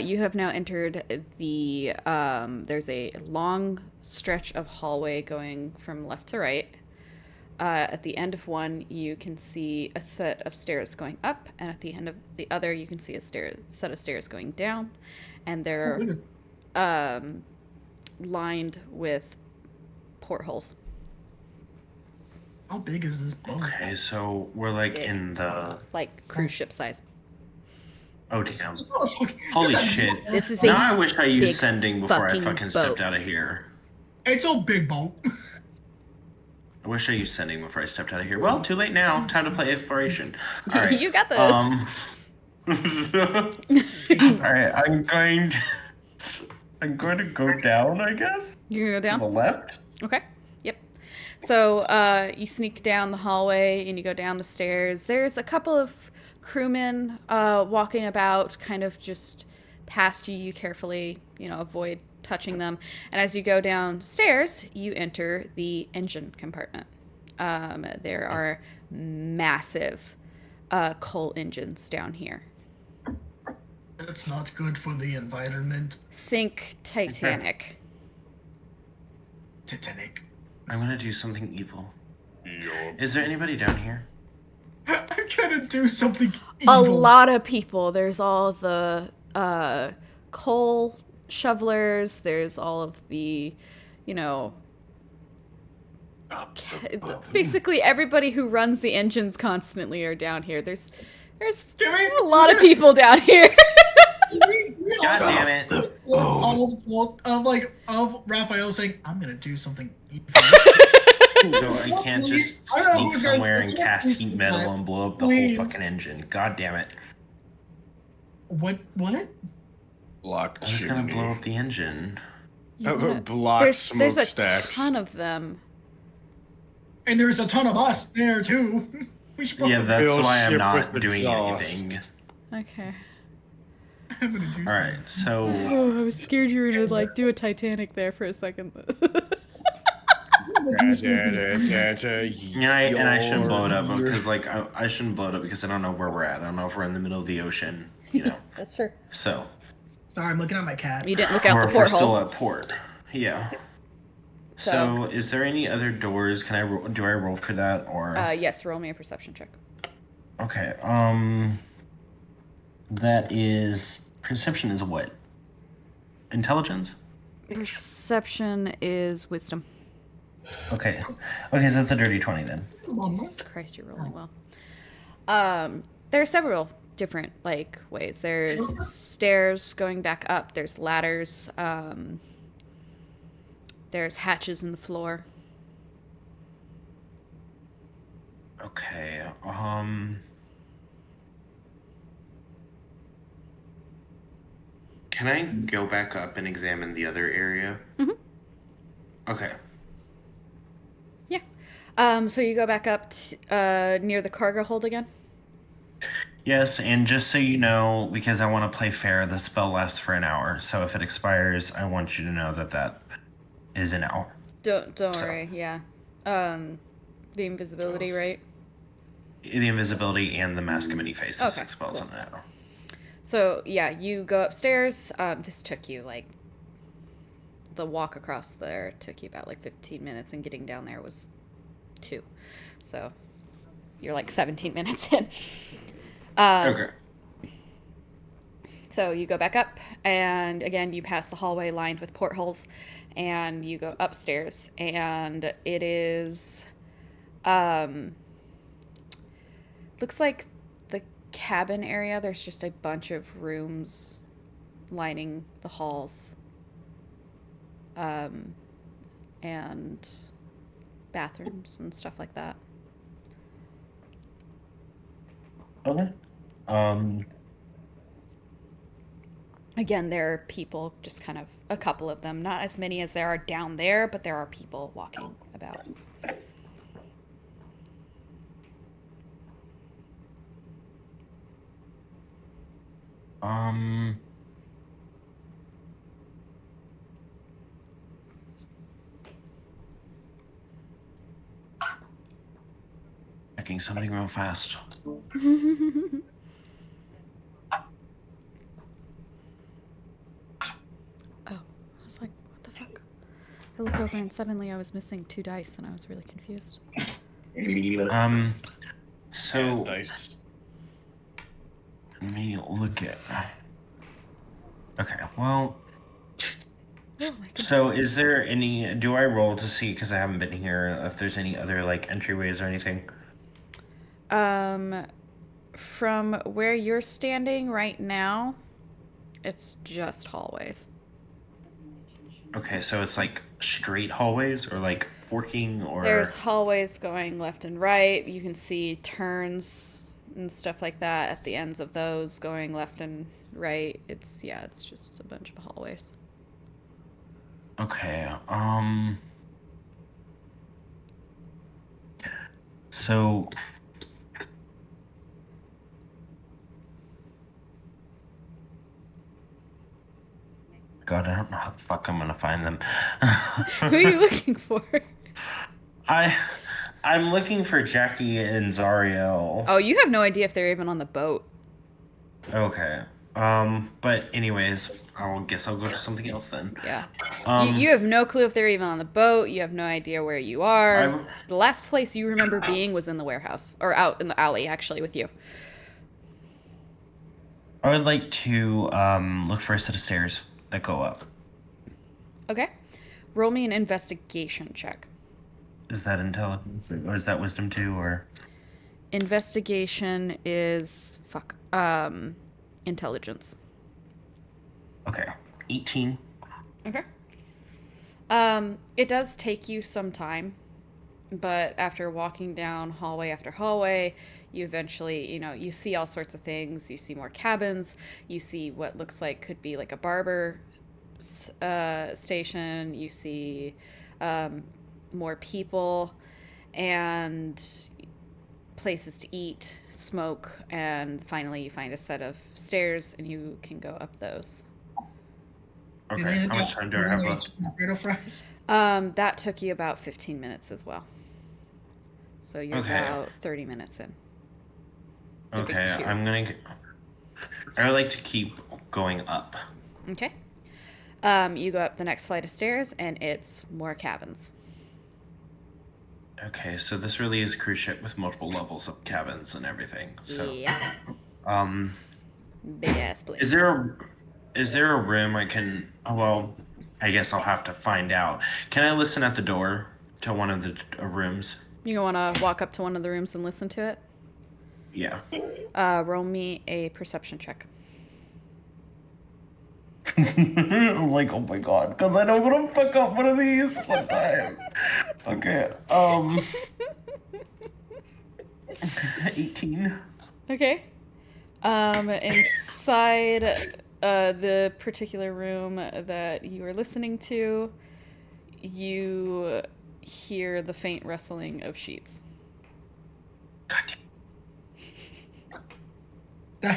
You have now entered the, there's a long stretch of hallway going from left to right. At the end of one, you can see a set of stairs going up, and at the end of the other, you can see a set of stairs going down. And they're lined with portholes. How big is this boat? Okay, so we're like Big. in the. Like cruise ship size. Oh, damn. Oh, fuck. Holy This is- shit. This is Now a I wish I used big sending before I fucking fucking boat. stepped out of here. It's a big boat. I wish I used sending before I stepped out of here. Well, too late now. Time to play exploration. All right. You got this. All right. I'm going to go down, I guess. You're gonna go To the down? left. Okay. Yep. So you sneak down the hallway and you go down the stairs. There's a couple of crewmen walking about, kind of just past you. You carefully, avoid touching them. And as you go downstairs, you enter the engine compartment. There are massive coal engines down here. That's not good for the environment. Think Titanic. Titanic. I'm going to do something evil. Is there anybody down here? I'm gonna do something A evil. lot of people. There's all the coal shovelers. There's all of the, basically everybody who runs the engines constantly are down here. There's Can we- a lot of people down here. we God also- damn it. of Raphael saying, I'm gonna do something evil. So I can't just I don't know sneak who's somewhere gonna- and cast please, heat metal and blow up the please. whole fucking engine. God damn it. What? Block I'm just going to blow up the engine. Block there's a smokestacks. ton of them. And there's a ton of us there too. We should Yeah, probably that's Fill why I'm ship not with doing exhaust. anything. Okay. I'm gonna do All right, so Oh, I was scared you were gonna do a Titanic there for a second. Yeah, and I shouldn't blow it up because, like, I shouldn't blow it up because I don't know where we're at. I don't know if we're in the middle of the ocean, you know. That's true. So, Sorry, I'm looking at my cat. You didn't look out or the if we're still porthole. at port. Yeah. So- So, is there any other doors? Do I roll for that or? Yes, roll me a perception check. Okay. That is perception is what? Intelligence. Perception is wisdom. Okay. Okay, so that's a dirty 20 then. Jesus Christ, you're rolling well. There are several different like ways. There's stairs going back up. There's ladders. There's hatches in the floor. Okay. Can I go back up and examine the other area? Mhm. Okay. Yeah. So you go back up near the cargo hold again. Yes, and just so you know, because I want to play fair, the spell lasts for an hour. So if it expires, I want you to know that is an hour. Don't worry. Yeah. The invisibility, right? The invisibility and the mask of many faces Okay, expels cool. on an hour. So yeah, you go upstairs. This took you like the walk across there took you about like 15 minutes, and getting down there was 2. So you're like 17 minutes in. Okay. So you go back up, and again you pass the hallway lined with portholes, and you go upstairs, and it is looks like the cabin area. There's just a bunch of rooms lining the halls, and bathrooms and stuff like that. Okay. Again, there are people, just kind of a couple of them, not as many as there are down there, but there are people walking about. Checking something real fast. Oh, I was like, what the fuck? I look over and suddenly I was missing 2 dice and I was really confused. So Nice. let me look at. Okay, well, Oh my goodness. so is there any? Do I roll to see because I haven't been here? If there's any other like entryways or anything? From where you're standing right now, it's just hallways. Okay, so it's like straight hallways or like forking or. There's hallways going left and right. You can see turns and stuff like that at the ends of those going left and right. It's just a bunch of hallways. Okay. So. God, I don't know how the fuck I'm gonna find them. Who are you looking for? I'm looking for Jackie and Zariel. Oh, you have no idea if they're even on the boat. Okay. But anyways, guess I'll go to something else then. Yeah. Um, You have no clue if they're even on the boat. You have no idea where you are. I'm- The last place you remember being was in the warehouse. Or out in the alley, actually, with you. I would like to look for a set of stairs that go up. Okay. Roll me an investigation check. Is that intelligence or is that wisdom too? Or Investigation is... intelligence. okay, 18. Okay. It does take you some time, but after walking down hallway after hallway, you eventually, you see all sorts of things. You see more cabins. You see what looks like could be like a barber station. You see more people and places to eat, smoke, and finally you find a set of stairs and you can go up those. Okay, how much time do I have left? Alfredo fries. That took you about 15 minutes as well. So you're Okay. about 30 minutes in. There'll be Okay, two. I would like to keep going up. Okay. You go up the next flight of stairs, and it's more cabins. Okay, so this really is a cruise ship with multiple levels of cabins and everything. So, Yeah. Big ass place. is there a room I can? Oh, well, I guess I'll have to find out. Can I listen at the door to one of the rooms? You want to walk up to one of the rooms and listen to it? Yeah. Roll me a perception check. I'm like, oh my god, because I don't want to fuck up one of these one time. Okay. 18. Okay. Inside the particular room that you are listening to, you hear the faint rustling of sheets. God damn.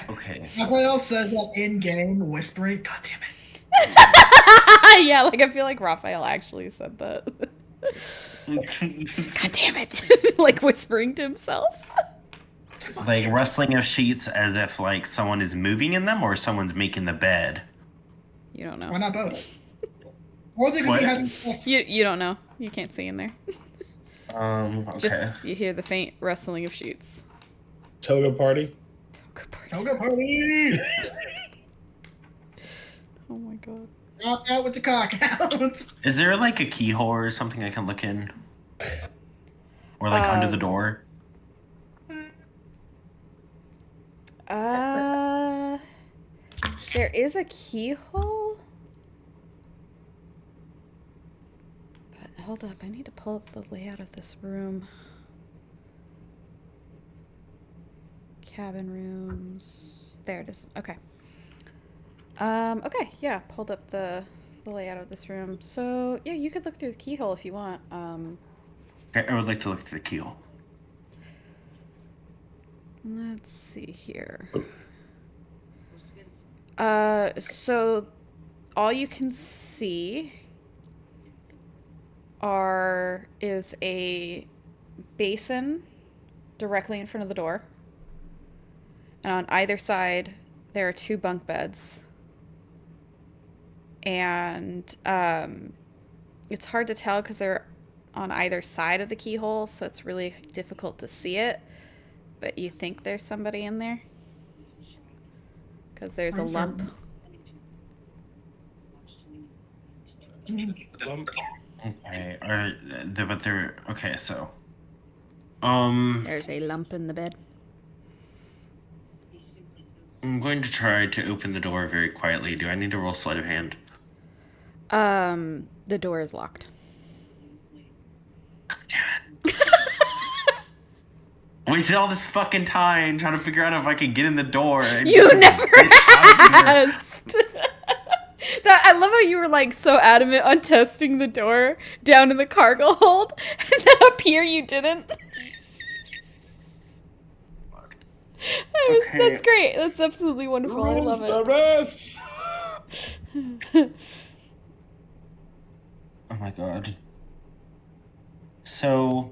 Okay. Everyone else says that in game whispering. God damn it. Yeah, like I feel like Raphael actually said that. God damn it. Like whispering to himself. Like rustling of sheets as if like someone is moving in them or someone's making the bed. You don't Why know. not both? Or they could What? be having sex. You don't know. You can't see in there. Okay. Just you hear the faint rustling of sheets. Toga party. Toga party! Oh my god. Knock out with the cock out. Is there like a keyhole or something I can look in? Or like under the door? There is a keyhole. But hold up, I need to pull up the layout of this room. Cabin rooms. There it is. Okay. Okay, yeah, pulled up the layout of this room. So, yeah, you could look through the keyhole if you want. Okay, I would like to look through the keyhole. Let's see here. So all you can see is a basin directly in front of the door. And on either side, there are 2 bunk beds. And it's hard to tell because they're on either side of the keyhole, so it's really difficult to see it. But you think there's somebody in there? Because there's a lump. Okay, but they're okay. So, There's a lump in the bed. I'm going to try to open the door very quietly. Do I need to roll sleight of hand? The door is locked. God damn it! Wasted all this fucking time trying to figure out if I could get in the door. And You never get asked. I love how you were like so adamant on testing the door down in the cargo hold, and then up here you didn't. Okay. That's great. That's absolutely wonderful. I love The it. rest. Oh my god. So,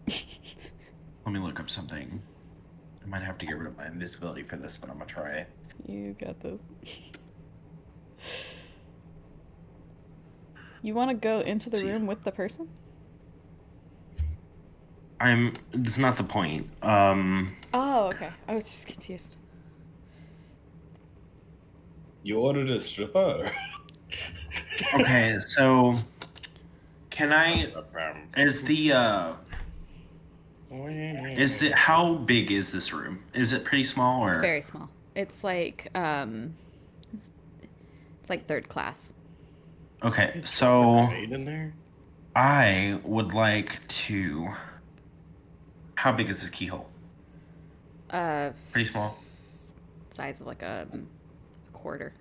let me look up something. I might have to get rid of my invisibility for this, but I'm gonna try. You got this. You want to go into the room with the person? It's not the point. Oh, okay. I was just confused. You ordered a stripper. Okay, so can I? How big is this room? Is it pretty small or? It's very small. It's like it's like 3rd class. Okay, so Maid in there? I would like to. How big is this keyhole? Pretty small. Size of like a quarter.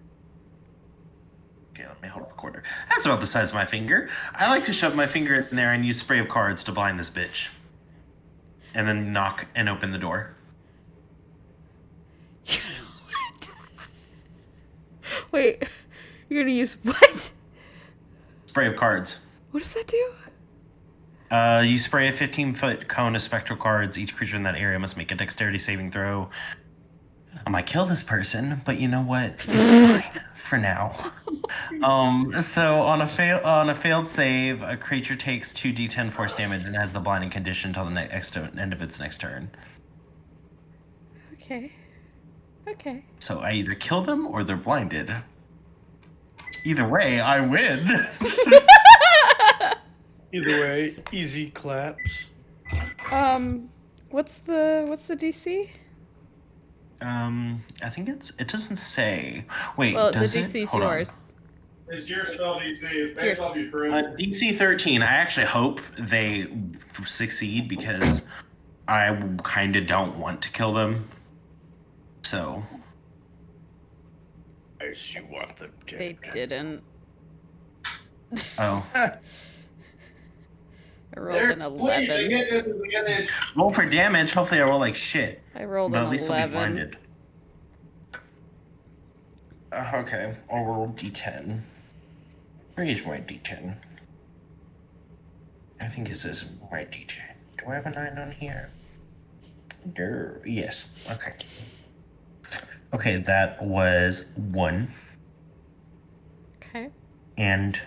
Okay, let me hold up a quarter. That's about the size of my finger. I like to shove my finger in there and use spray of cards to blind this bitch. And then knock and open the door. What? Wait, You're gonna use what? Spray of cards. What does that do? You spray a 15-foot cone of spectral cards. Each creature in that area must make a dexterity saving throw. I might kill this person, but you know what? It's fine for now. So on a failed save, a creature takes 2d10 force damage and has the blinding condition until the end of its next turn. Okay. Okay. So I either kill them or they're blinded. Either way, I win. Either way, easy claps. What's the DC? I think it doesn't say. Wait, Well, the does it? DC is Hold on. yours. It's your spell DC. It's yours. based off your charisma. DC 13. I actually hope they succeed because I kind of don't want to kill them. So. As you want them to. They didn't. Oh. I rolled an 11. Roll for damage. Hopefully I roll like shit. I rolled But an at least I'll be 11. blinded. Okay, I'll roll D10. Where is my D10? I think it says my D10. Do I have a 9 on here? Yes. Okay. Okay, that was 1 Okay. and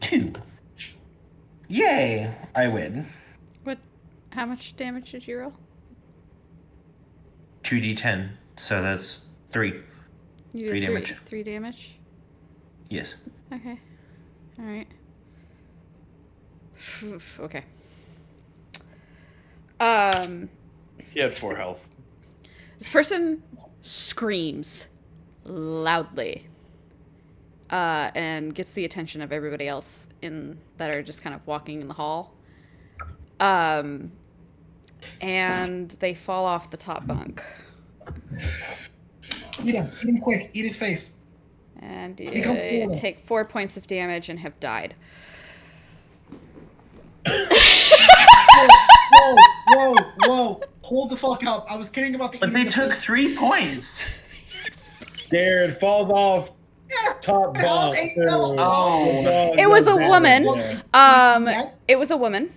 2. Yay! I win. How much damage did you roll? 2d10, so that's 3. You did 3 damage. 3 damage? Yes. Okay. Alright. Okay. He had 4 health. This person screams loudly. And gets the attention of everybody else that are just kind of walking in the hall. And they fall off the top bunk. Eat him quick. Eat his face. And Become full. take 4 points of damage and have died. Whoa. Hold the fuck up. I was kidding about the But eating they the took face. 3 points. Jared falls off top bunk. Oh. It was a woman. Yeah. It was a woman.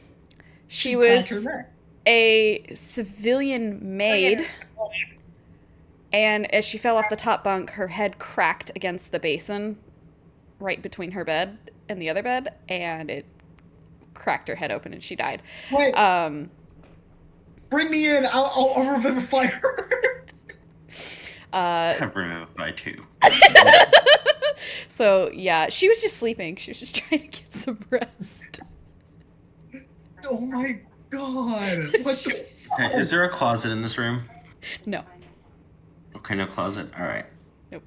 She Cracked her was neck. a civilian maid. And as she fell off the top bunk, her head cracked against the basin right between her bed and the other bed, and it cracked her head open and she died. Wait, bring me in. I'll revivify her. By 2. So, yeah, she was just sleeping. She was just trying to get some rest. Oh my god. What the Okay, is there a closet in this room? No. Okay, no closet. All right. Nope.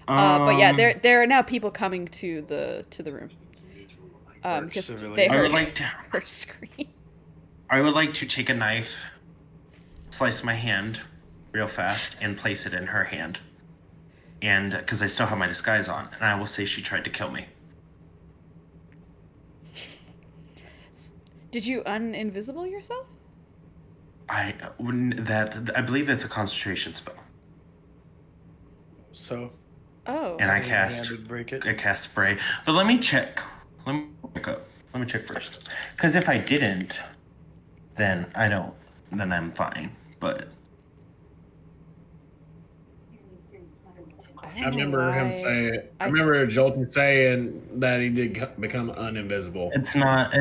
But yeah, Um, there are now people coming to the room. Because civilian. they I heard would like to. her scream. I would like to take a knife, slice my hand, real fast, and place it in her hand. And because I still have my disguise on, and I will say she tried to kill me. Did you uninvisible yourself? I believe it's a concentration spell, So, Oh. and I handed break it. cast spray. But let me check. Let me check first. Because if I didn't, then then I'm fine. But I remember him saying. I remember Jolton saying that he did become uninvisible. it's not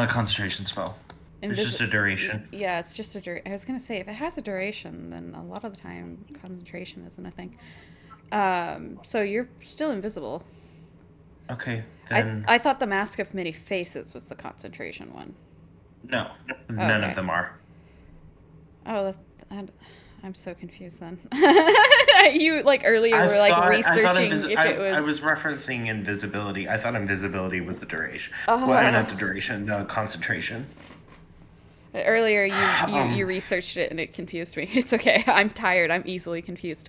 a concentration spell. It's just a duration. Yeah, it's just a duration. I was going to say, if it has a duration, then a lot of the time concentration isn't a thing. So you're still invisible. Okay, then I thought the Mask of Many Faces was the concentration one. no, none Okay. of them are. Oh, I'm so confused then. You, earlier were, researching if it was... I was referencing invisibility. I thought invisibility was the duration. Oh. Well, not the duration, the concentration. Earlier, you researched it and it confused me. It's okay. I'm tired. I'm easily confused.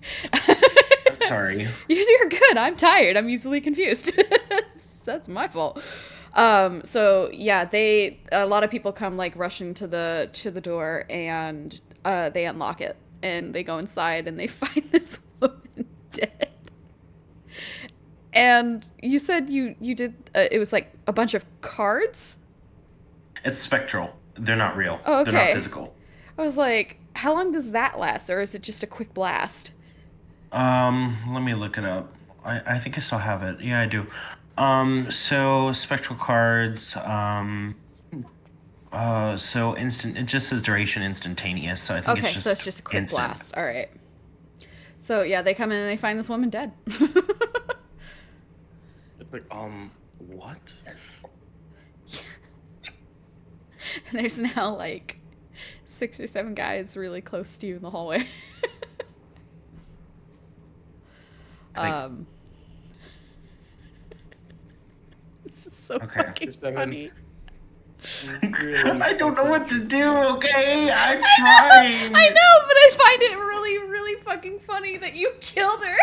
Sorry. You're good. I'm tired. I'm easily confused. That's my fault. So yeah, a lot of people come like rushing to the door, and they unlock it, and they go inside, and they find this woman dead. And you said you did it was like a bunch of cards? It's spectral. They're not real. Oh, okay. They're not physical. I was like, how long does that last, or is it just a quick blast? Let me look it up. I think I still have it. Yeah, I do. So spectral cards, so instant, it just says duration instantaneous, so I think Okay, it's just so it's just a quick instant. blast. All right. So yeah, they come in and they find this woman dead. It's like, what? And there's now like 6 or 7 guys really close to you in the hallway. Like- This is so Okay. fucking Just, I mean, funny. Really I don't know what to do, okay? I'm I trying. know, but I find it really, really fucking funny that you killed her.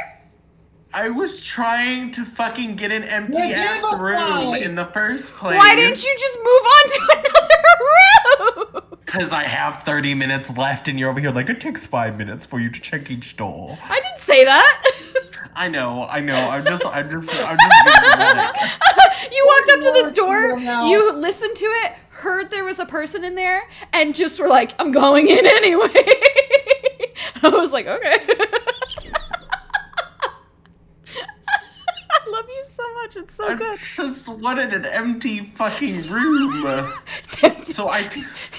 I was trying to fucking get an empty Yeah, ass give a room fight. in the first place. Why didn't you just move on to another room? Because I have 30 minutes left and you're over here like, it takes 5 minutes for you to check each door. I didn't say that. I know. I'm just being dramatic. You walked up to this door, More now. you listened to it, heard there was a person in there, and just were like, I'm going in anyway. I was like, okay. I love you so much. It's so I good. just wanted an empty fucking room. It's empty. So I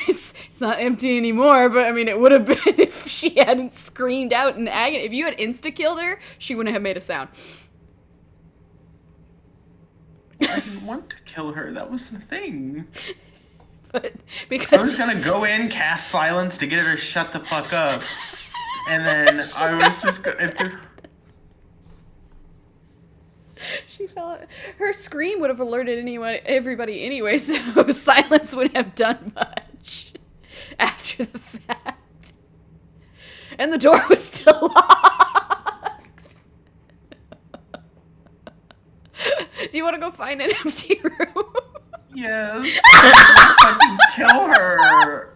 It's not empty anymore, but I mean, it would have been if she hadn't screamed out in agony. If you had insta-killed her, she wouldn't have made a sound. didn't want to kill her. That was the thing. But I was because gonna go in, cast silence to get her to shut the fuck up. And then I was just gonna... she felt her scream would have alerted everybody anyway, so silence wouldn't have done much after the fact. And the door was still locked. Do you want to go find an empty room? Yes. I fucking kill her.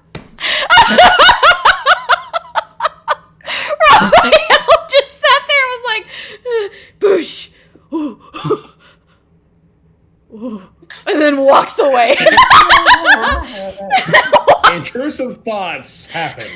Raphael just sat there and was like, boosh. Ooh. Ooh. And then walks away. Intrusive thoughts happen.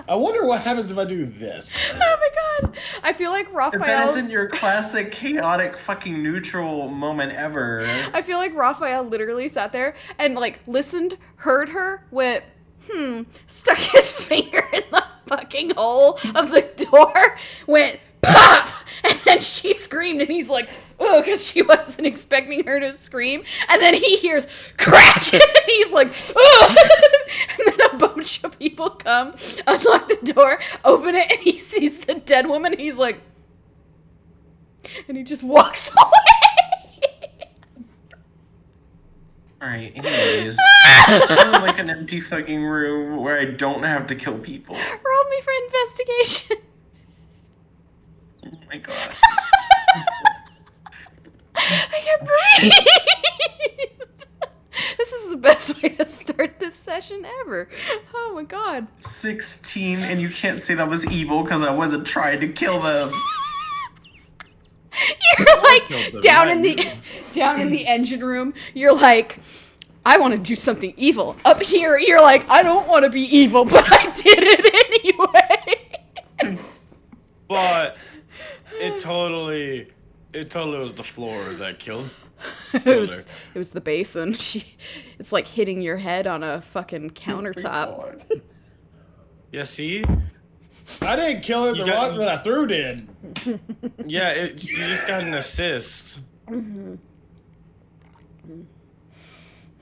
I wonder what happens if I do this. Oh my god. I feel like If that Raphael's... isn't your classic chaotic fucking neutral moment ever. I feel like Raphael literally sat there and like listened, heard her, went, stuck his finger in the fucking hole of the door, went, pop! And then she screamed and he's like, oh, because she wasn't expecting her to scream. And then he hears crack! And he's like, oh! And then a bunch of people come, unlock the door, open it, and he sees the dead woman. And he's like, and he just walks away. Alright, anyways. I would like an empty fucking room where I don't have to kill people. Roll me for investigation. Oh my god. I can't breathe. This is the best way to start this session ever. Oh my god. 16, and you can't say that was evil because I wasn't trying to kill them. You're killed like them, down not in the you. down in the engine room. You're like, I want to do something evil. Up here, you're like, I don't want to be evil, but I did it anyway. But it totally was the floor that killed. It was the basin. It's like hitting your head on a fucking countertop. God. Yeah, see? I didn't kill her. The You got- rock that I threw did. Yeah, you just got an assist.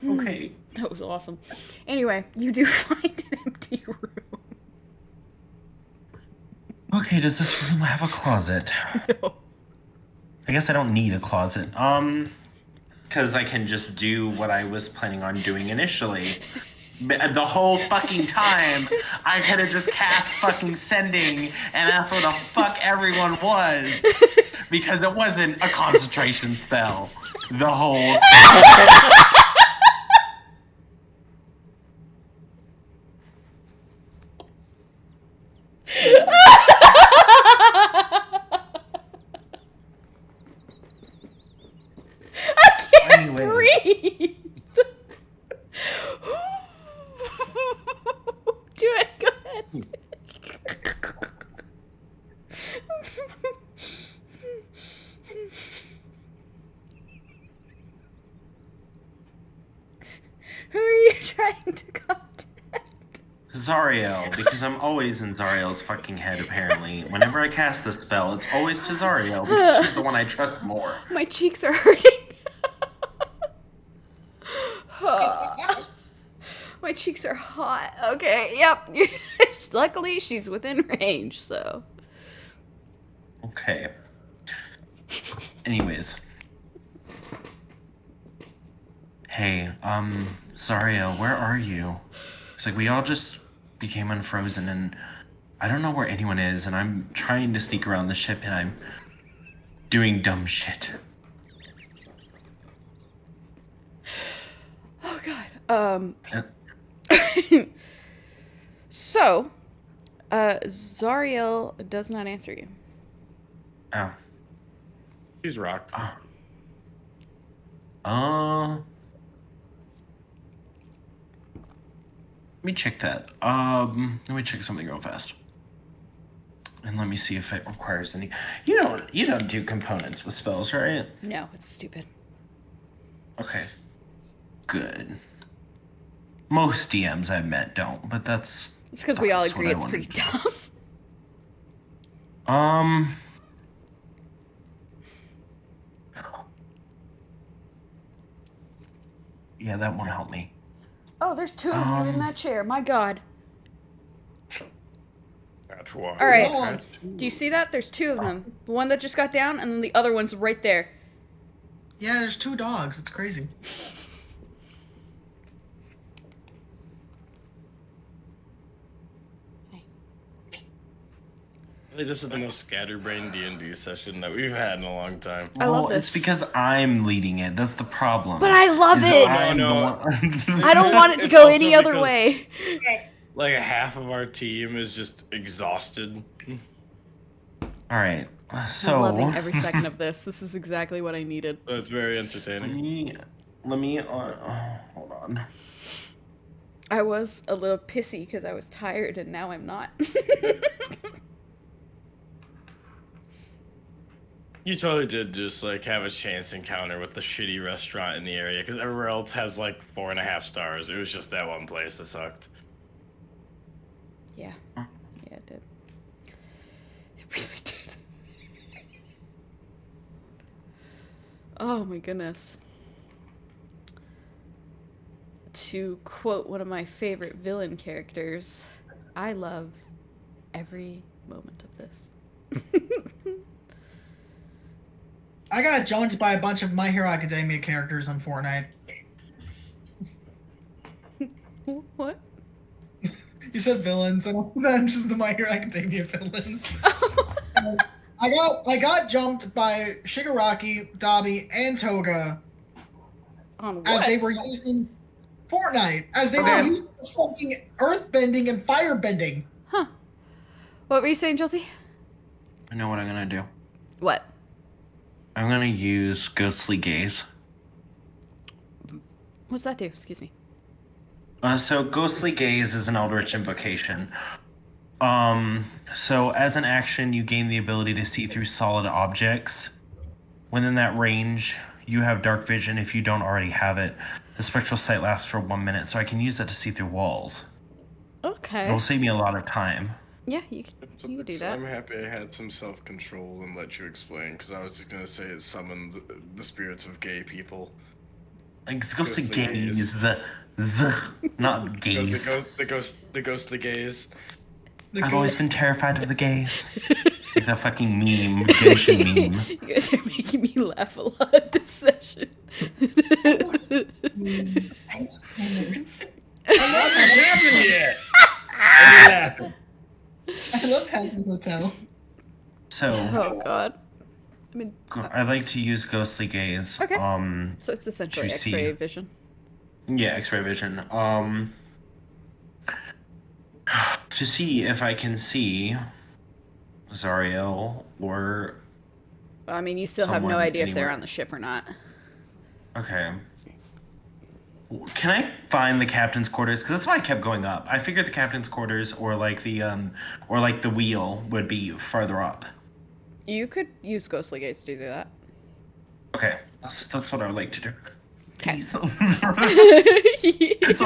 Okay. That was awesome. Anyway, you do find an empty room. Okay, does this room have a closet? No. I guess I don't need a closet. Because I can just do what I was planning on doing initially. The whole fucking time, I could have just cast fucking sending, and that's what the fuck everyone was. because it wasn't a concentration spell. The whole. Anyway. Breathe. Do it. Go ahead. Who are you trying to contact? Zariel, because I'm always in Zariel's fucking head, apparently. Whenever I cast the spell, it's always to Zariel, because she's the one I trust more. My cheeks are hurting. My cheeks are hot. Okay, yep. Luckily, she's within range, so. Okay. Anyways. Hey, Zariel, where are you? It's like we all just became unfrozen and I don't know where anyone is and I'm trying to sneak around the ship and I'm doing dumb shit. Oh, God. Uh, So, Zariel does not answer you. Oh. She's rocked. Let me check that. Let me check something real fast. And let me see if it requires any. You don't do components with spells, right? No, it's stupid. Okay. Good. Most DMs I've met don't, but that's. It's because we all That's what agree I it's wanted pretty to dumb. Yeah, that won't help me. Oh, there's two of you in that chair. My God. That's why. All right. Dog. Do you see that? There's two of them. The one that just got down, and then the other one's right there. Yeah, there's 2 dogs. It's crazy. This is the most scatterbrained D&D session that we've had in a long time. I love Well, this. It's because I'm leading it. That's the problem. But I love Is it. I'm the No. one- I don't want it to It's go also any other because- way. Like half of our team is just exhausted. All right. So I'm loving every second of this. This is exactly what I needed. So it's very entertaining. let me hold on. I was a little pissy because I was tired, and now I'm not. You totally did just like have a chance encounter with the shitty restaurant in the area because everywhere else has like 4.5 stars. It was just that one place that sucked. Yeah. Yeah, it did. It really did. Oh my goodness. To quote one of my favorite villain characters, I love every moment of this. I got jumped by a bunch of My Hero Academia characters on Fortnite. What? You said villains, and I'm just the My Hero Academia villains. I got jumped by Shigaraki, Dabi, and Toga On what? as they were using Fortnite, as they were Okay. using fucking earthbending and firebending. Huh. What were you saying, Jolty? I know what I'm gonna do. What? I'm gonna use Ghostly Gaze. What's that do? Excuse me. So Ghostly Gaze is an Eldritch invocation. So as an action, you gain the ability to see through solid objects. Within that range, you have dark vision if you don't already have it. The spectral sight lasts for 1 minute, so I can use that to see through walls. Okay. It'll save me a lot of time. Yeah, you can do that. I'm happy I had some self-control and let you explain because I was just gonna say it summoned the spirits of gay people. Like, it's Ghostly Ghostly Gaze, Gaze. not gaze. The ghostly gaze. The I've go- always been terrified of the gaze. Like the fucking meme, Genshin meme. You guys are making me laugh a lot this session. I'm standards. Nothing's happened yet. It didn't happen. I love Hazard Hotel. So, Oh God. I mean, I like to use ghostly gaze. Okay. So it's essentially to X-ray see. vision. Yeah, X-ray vision. To see if I can see Zariel or I mean, you still have no someone idea if they're anywhere. on the ship or not. Okay. Can I find the captain's quarters? Because that's why I kept going up. I figured the captain's quarters or like the wheel would be farther up. You could use ghostly gaze to do that. Okay, that's what I would like to do. Okay. Please. So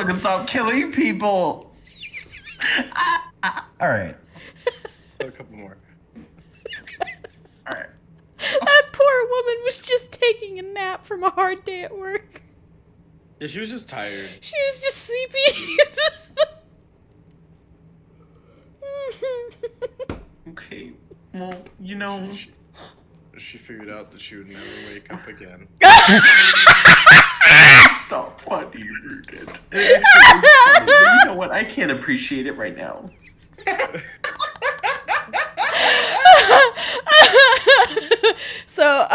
I can stop killing people. All right. A couple more. All right. That poor woman was just taking a nap from a hard day at work. Yeah, she was just tired. She was just sleepy. Okay. Well, you know. She figured out that she would never wake up again. It's not funny, Ruben. It actually is funny, but you know what? I can't appreciate it right now. So,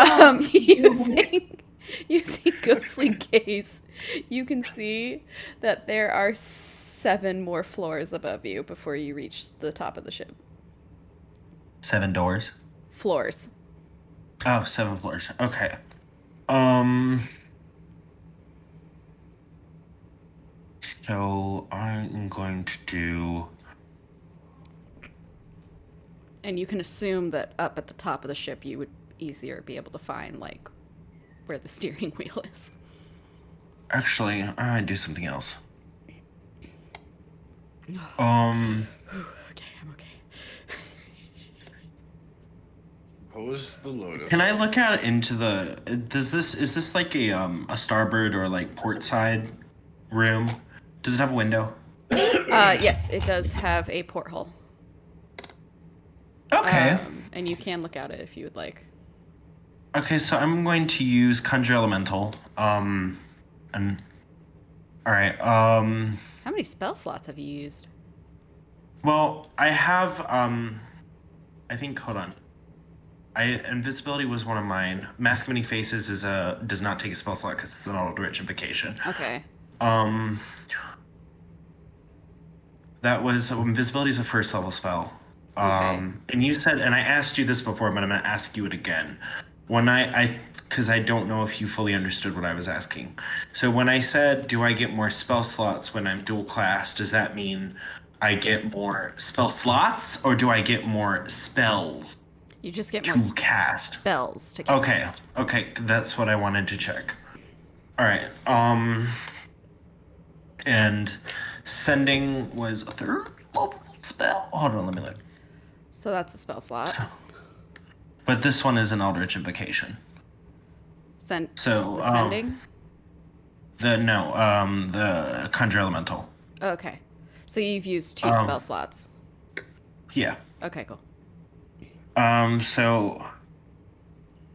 using ghostly gaze, you can see that there are 7 more floors above you before you reach the top of the ship. 7 doors. Floors. Oh, 7 floors. Okay. So I'm going to do. And you can assume that up at the top of the ship you would easier be able to find, like, where the steering wheel is. Actually, I might do something else. Okay, I'm okay. Pose the lotus. Can I look out into the? Is this like a starboard or like port side room? Does it have a window? Yes, it does have a porthole. Okay. And you can look at it if you would like. Okay, so I'm going to use Conjure Elemental. And all right. How many spell slots have you used? Well, I have. I think. Hold on. Invisibility was one of mine. Mask of Many Faces does not take a spell slot because it's an auto-rich invocation. Okay. That was invisibility is a first level spell. Okay. And you said, and I asked you this before, but I'm gonna ask you it again. When because I don't know if you fully understood what I was asking. So when I said, do I get more spell slots when I'm dual class? Does that mean I get more spell slots, or do I get more spells You just get more to cast? spells to cast. Okay, that's what I wanted to check. All right. And sending was a 3rd level spell. Hold on, let me look. So that's a spell slot. But this one is an Eldritch Invocation. Descending? The Conjure Elemental. Okay. So you've used 2 spell slots. Yeah. Okay, cool. So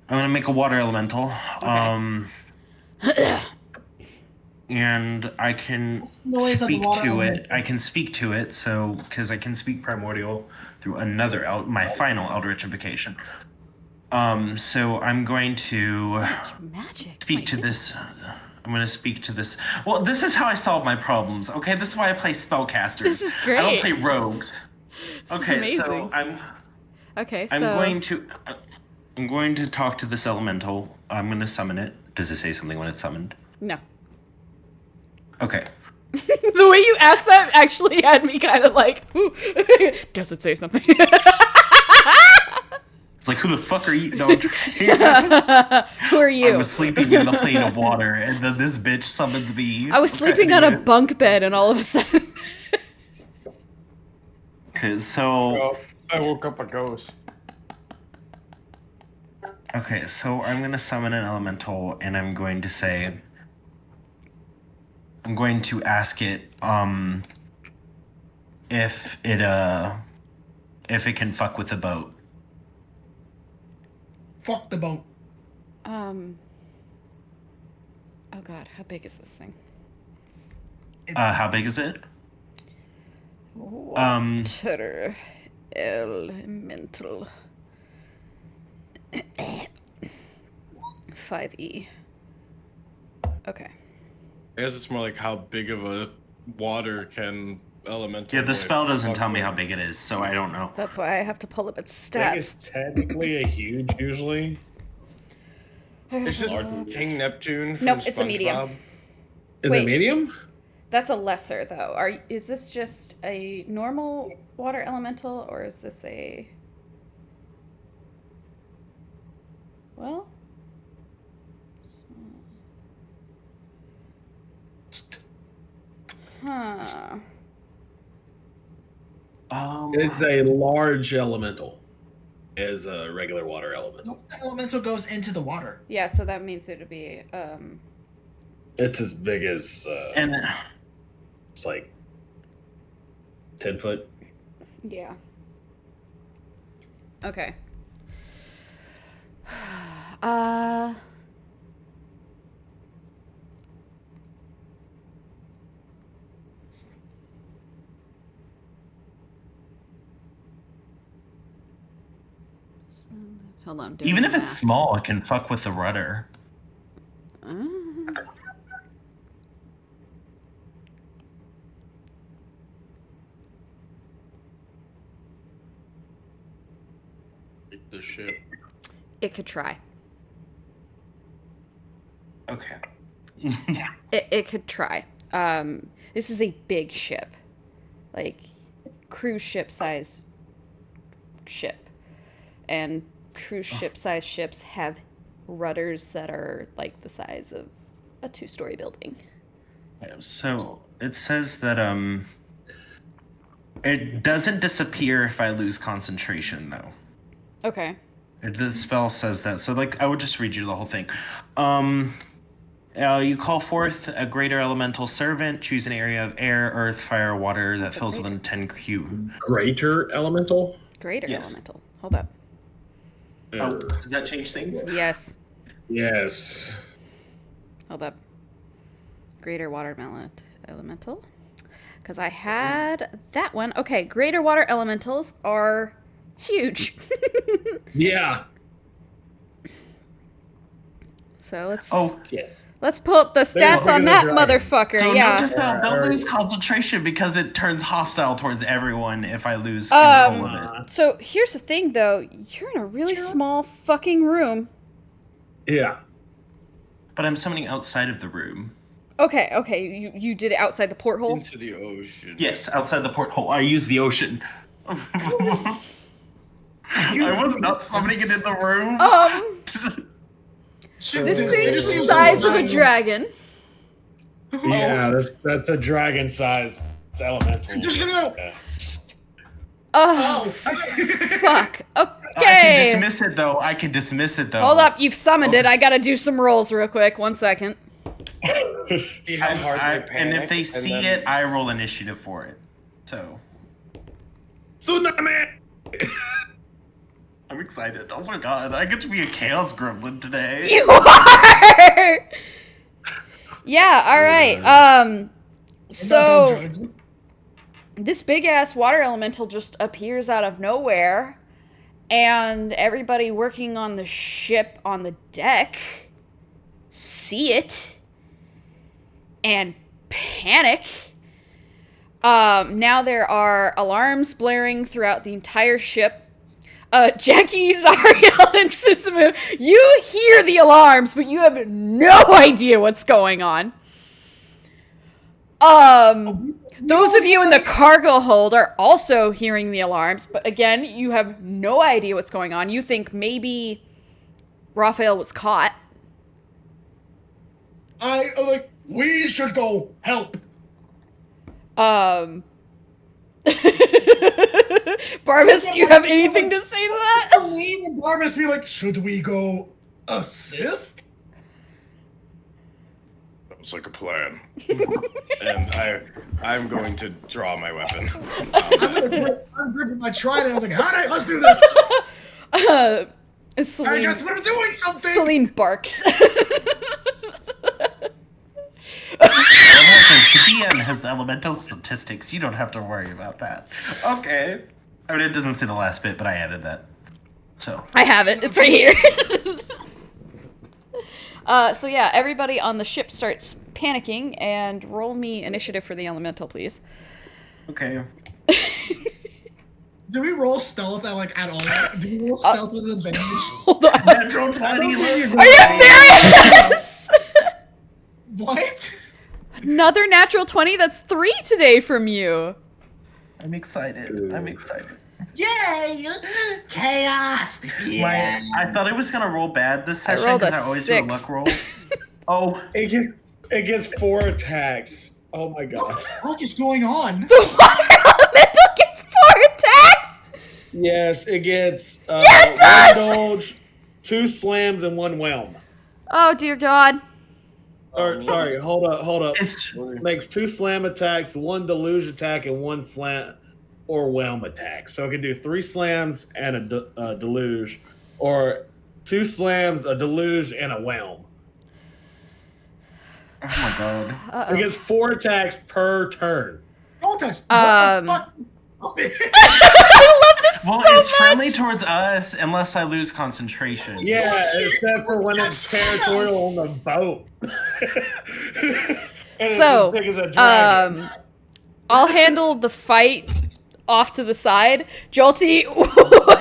I'm gonna make a Water Elemental. Okay. And I can Noise of the speak water to it. elemental. I can speak to it, so because I can speak Primordial through another my final Eldritch Invocation. So I'm going to Magic. speak to this. I'm going to speak to this. Well, this is how I solve my problems. Okay, this is why I play spellcasters. This is I don't great. play rogues. This is Okay, so amazing. I'm going to talk to this elemental. I'm going to summon it. Does it say something when it's summoned? No. Okay. The way you asked that actually had me kind of like, ooh, does it say something? It's like, who the fuck are you? No, Who are you? I was sleeping in the plane of water, and then this bitch summons me. I was sleeping on a bunk bed, and all of a sudden. Oh, I woke up a ghost. Okay, so I'm going to summon an elemental, and I'm going to say. I'm going to ask it if it can fuck with the boat. Fuck the boat. Oh god, how big is this thing? How big is it? Water elemental. 5E. Okay. I guess it's more like how big of a water can elemental. Yeah, the boy spell doesn't fuck tell me with. how big it is, so I don't know. That's why I have to pull up its I think it's stats. technically a huge usually. It's just King Neptune from Nope, it's a medium. SpongeBob. Is Wait. it medium? That's a lesser, though. Is this just a normal water elemental, or is this a... Well... Huh. It's a large elemental. As a regular water elemental. The elemental goes into the water. Yeah, so that means it would be, It's as big as And it's like 10 foot. yeah. Okay. Hold on. doing even the if it's math. small, it can fuck with the rudder. The ship. It could try. Okay. It could try. This is a big ship, like cruise ship size ship, and cruise ship size ships have rudders that are like the size of a 2-story building. So it says that it doesn't disappear if I lose concentration, though. Okay. The spell says that. So, like, I would just read you the whole thing. You call forth a greater elemental servant. Choose an area of air, earth, fire, water that fills within 10 cube. Greater elemental? Greater Yes. elemental. Hold up. Oh, does that change things? Yes. Yes. Hold up. Greater water elemental. Because I had that one. Okay, greater water elementals are huge. Yeah. So let's Yeah. let's pull up the stats on bigger that than dragons. motherfucker. So yeah. notice how don't lose concentration because it turns hostile towards everyone if I lose control of it. So here's the thing, though. You're in a really small fucking room. Yeah. But I'm summoning outside of the room. Okay. You did it outside the porthole. Into the ocean. Yes, outside the porthole. I use the ocean. I was not summoning it in the room. This thing's the size of a dragon. Yeah, that's a dragon sized elemental. Just gonna go. Yeah. Oh, fuck. I Okay. can dismiss it though. Hold up, you've summoned it. I gotta do some rolls real quick. 1 second. See how hard they And panic, if they see then- it, I roll initiative for it. So Tsunami! I'm excited. Oh my god, I get to be a chaos gremlin today. You are. Yeah. All right. So this big ass water elemental just appears out of nowhere, and everybody working on the ship on the deck see it and panic. Now there are alarms blaring throughout the entire ship. Jackie, Zariel, and Susumu, you hear the alarms, but you have no idea what's going on. Those of you in the cargo hold are also hearing the alarms, but again, you have no idea what's going on. You think maybe Raphael was caught. We should go help. Barbas, do you have anything to say to that? Lean and Barbas be like, should we go assist? That was like a plan. And I'm going to draw my weapon. I'm gripping my trident. I was like, all right, let's do this. I Celine, guess we're doing something. Celine barks. The DM has the elemental statistics. You don't have to worry about that. Okay. I mean, it doesn't say the last bit, but I added that. So. I have it. It's right here. So yeah, everybody on the ship starts panicking, and roll me initiative for the elemental, please. Okay. Do we roll stealth at all? Do we roll stealth with advantage? Hold on. Natural 20. Are you serious? What? Another natural 20? That's 3 today from you. I'm excited. I'm excited. Yay! Chaos! Yeah. I thought I was gonna roll bad this session rolled a because I always do a 6. luck roll. Oh, It gets 4 attacks. Oh my What god. the fuck is going on? The water elemental gets 4 attacks! Yes, it gets Yeah, it does! 1 dodge, 2 slams, and 1 whelm. Oh, dear God. Or sorry, hold up. it's Makes 2 slam attacks, 1 deluge attack, and 1 slam or whelm attack. So it can do 3 slams and a deluge, or 2 slams, a deluge, and a whelm. oh my god. Uh-oh. It gets 4 attacks per turn. Don't touch. Um, What the fuck? I love this Well, so it's much. friendly towards us unless I lose concentration. Yeah, except for when it's territorial on the boat. And So, it's as big as a dragon. I'll handle the fight off to the side. Jolty, what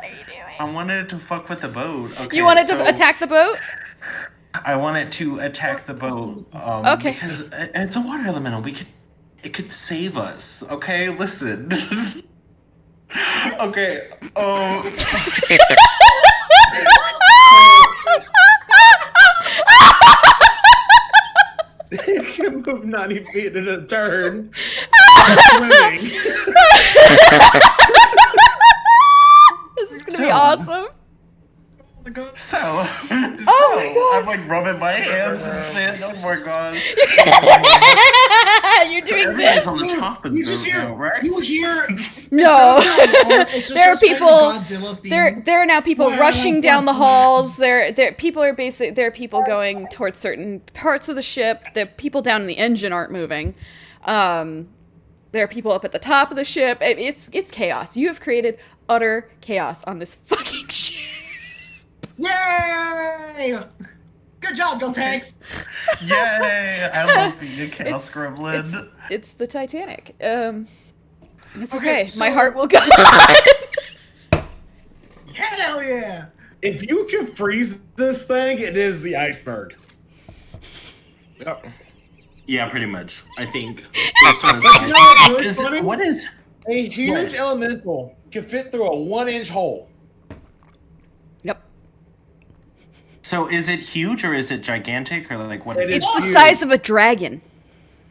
are you doing? I wanted it to fuck with the boat. Okay, You wanted so to attack the boat? I wanted to attack the boat. Okay. Because it's a water elemental. It could save us. Okay, listen. Okay. It can move 90 feet in a turn. Swimming. This is gonna be awesome. So, Oh my God. I'm like rubbing my hands and shit. Oh my god. You're doing Everything's this. on the top of You the just boat hear. now, right? You hear. No. It's just There are us playing the people. Godzilla theme. There are now people Wow, rushing down the wow. halls. There are people going towards certain parts of the ship. The people down in the engine aren't moving. There are people up at the top of the ship. It's chaos. You have created utter chaos on this fucking ship. Yay! Good job, Go Tanks. Yay! I love being a chaos gremlin. It's the Titanic. It's Okay, okay. My so- heart will go on. Hell yeah! If you can freeze this thing, it is the iceberg. Yep. Yeah, pretty much. I think. Funny? What is? A huge What? elemental can fit through a 1-inch hole. Yep. So is it huge or is it gigantic or like what It is is it? It's the huge. size of a dragon.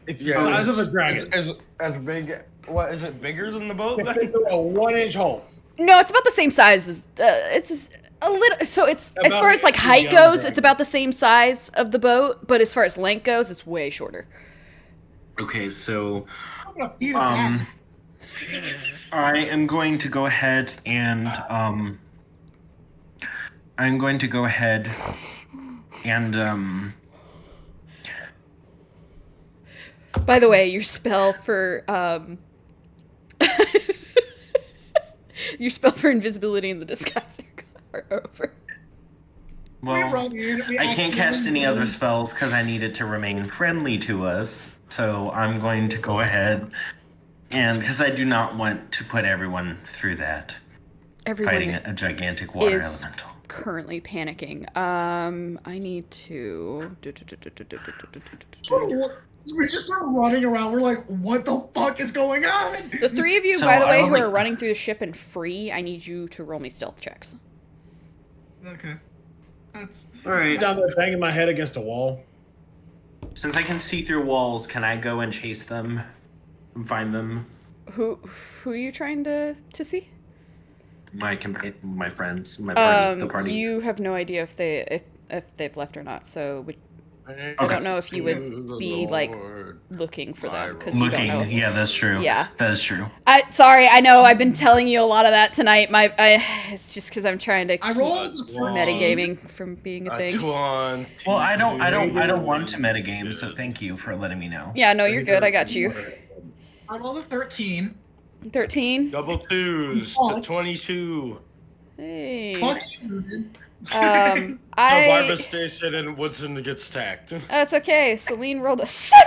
It's the size of a dragon. As big. What is it? Bigger than the boat? It can fit through a 1-inch hole. No, it's about the same size as. It's a little. So it's as About far as like a height young goes, dragon. it's about the same size of the boat. But as far as length goes, it's way shorter. Okay, so I'm gonna beat its ass. I am going to go ahead and I'm going to go ahead and By the way, your spell for your spell for invisibility and the disguise are over. well, run in, we I can't cast actively any other lose. spells because I need it to remain friendly to us. So I'm going to go ahead and because I do not want to put everyone through that Everyone fighting a gigantic water is elemental. currently panicking. I need to. We just start running around. We're like, what the fuck is going on? The three of you, So by the I way, will who make- are running through the ship and free, I need you to roll me stealth checks. Okay. That's. All right. Down there banging my head against a wall. Since I can see through walls, can I go and chase them and find them? Who are you trying to see? My friends, my party, the party. You have no idea if they've left or not. So I Okay. don't know if you would be like looking for them because you don't know. Looking, yeah, that's true. Yeah. that is true. Sorry, I know I've been telling you a lot of that tonight. It's just because I'm trying to I keep rolled metagaming from being a thing. Well, Well, I don't want to metagame, so thank you for letting me know. Yeah, no, you're good. I got you. I rolled a 13. 13. Double twos Oh. to 22. Hey. Fuck you, dude. No, I. Barbara Station and Woodson gets stacked. That's okay. Celine rolled a 7,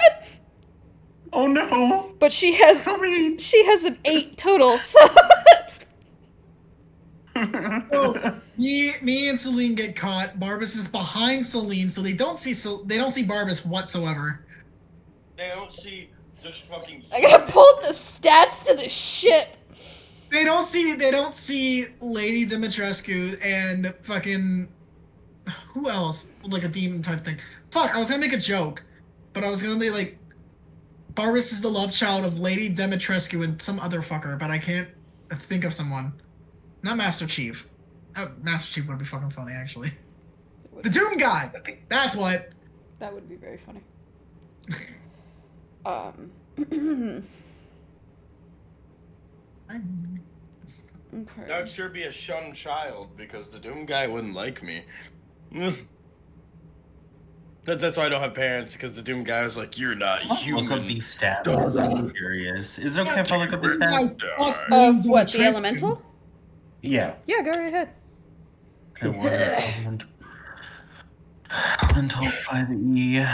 Oh no! but she has Celine! an 8 total. So. So me and Celine get caught. Barbas is behind Celine, so they don't see Barbas whatsoever. They don't see just fucking. I gotta pull the stats to the ship. They don't see Lady Dimitrescu and fucking who else? Like a demon type thing. Fuck, I was gonna make a joke, but I was gonna be like Barbas is the love child of Lady Dimitrescu and some other fucker, but I can't think of someone. Not Master Chief. Master Chief would be fucking funny, actually. The Doom guy. That's what. That would be very funny. Okay. That would sure be a shunned child because the Doom guy wouldn't like me. That's why I don't have parents, because the Doom guy was like, "You're not human." Look up these stats. I'm curious. Is it okay if I look up the stats? Of what, the elemental? Yeah. Yeah, go right ahead. Okay, water element. Elemental 5E.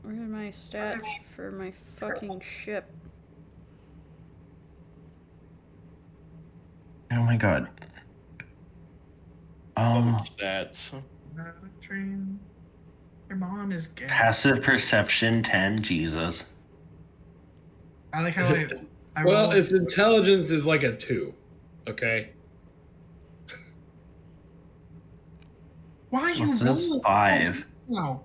Where are my stats for my fucking ship? Oh my god. Stats. Your mom is gay. Passive perception 10. Jesus. I like how I Well, rolled- its intelligence is like a 2. Okay. Why are you What's this? rolling? 5. No.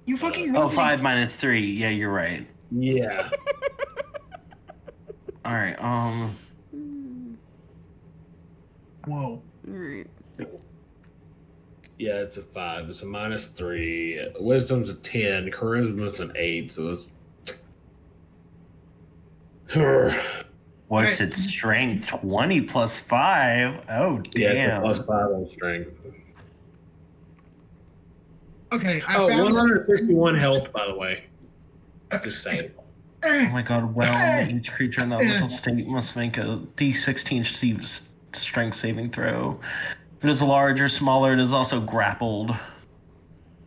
You fucking Oh, rolled 5 minus 3. Yeah, you're right. Yeah. Alright, Whoa. Alright. Yeah, it's a 5. It's a -3. Wisdom's a 10. Charisma's an 8. So it's. what's Alright. its strength? 20 plus 5? Oh, Yeah, damn. it's a +5 on strength. Okay, I Oh, found 161 health, by the way. Just saying. Oh my god, well, each creature in that little state must make a d16 strength saving throw. If it is large or smaller, it is also grappled.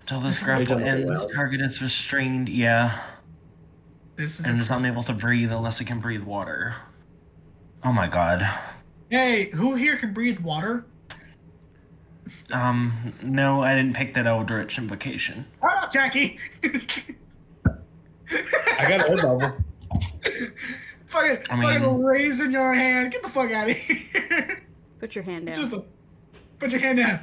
Until this grapple ends, the target is restrained, This is and a is unable to breathe unless it can breathe water. Oh my god. Hey, who here can breathe water? No, I didn't pick that Eldritch invocation. Shut up, Jackie! I got a bubble. Fucking raising your hand. Get the fuck out of here. Put your hand down. Put your hand down.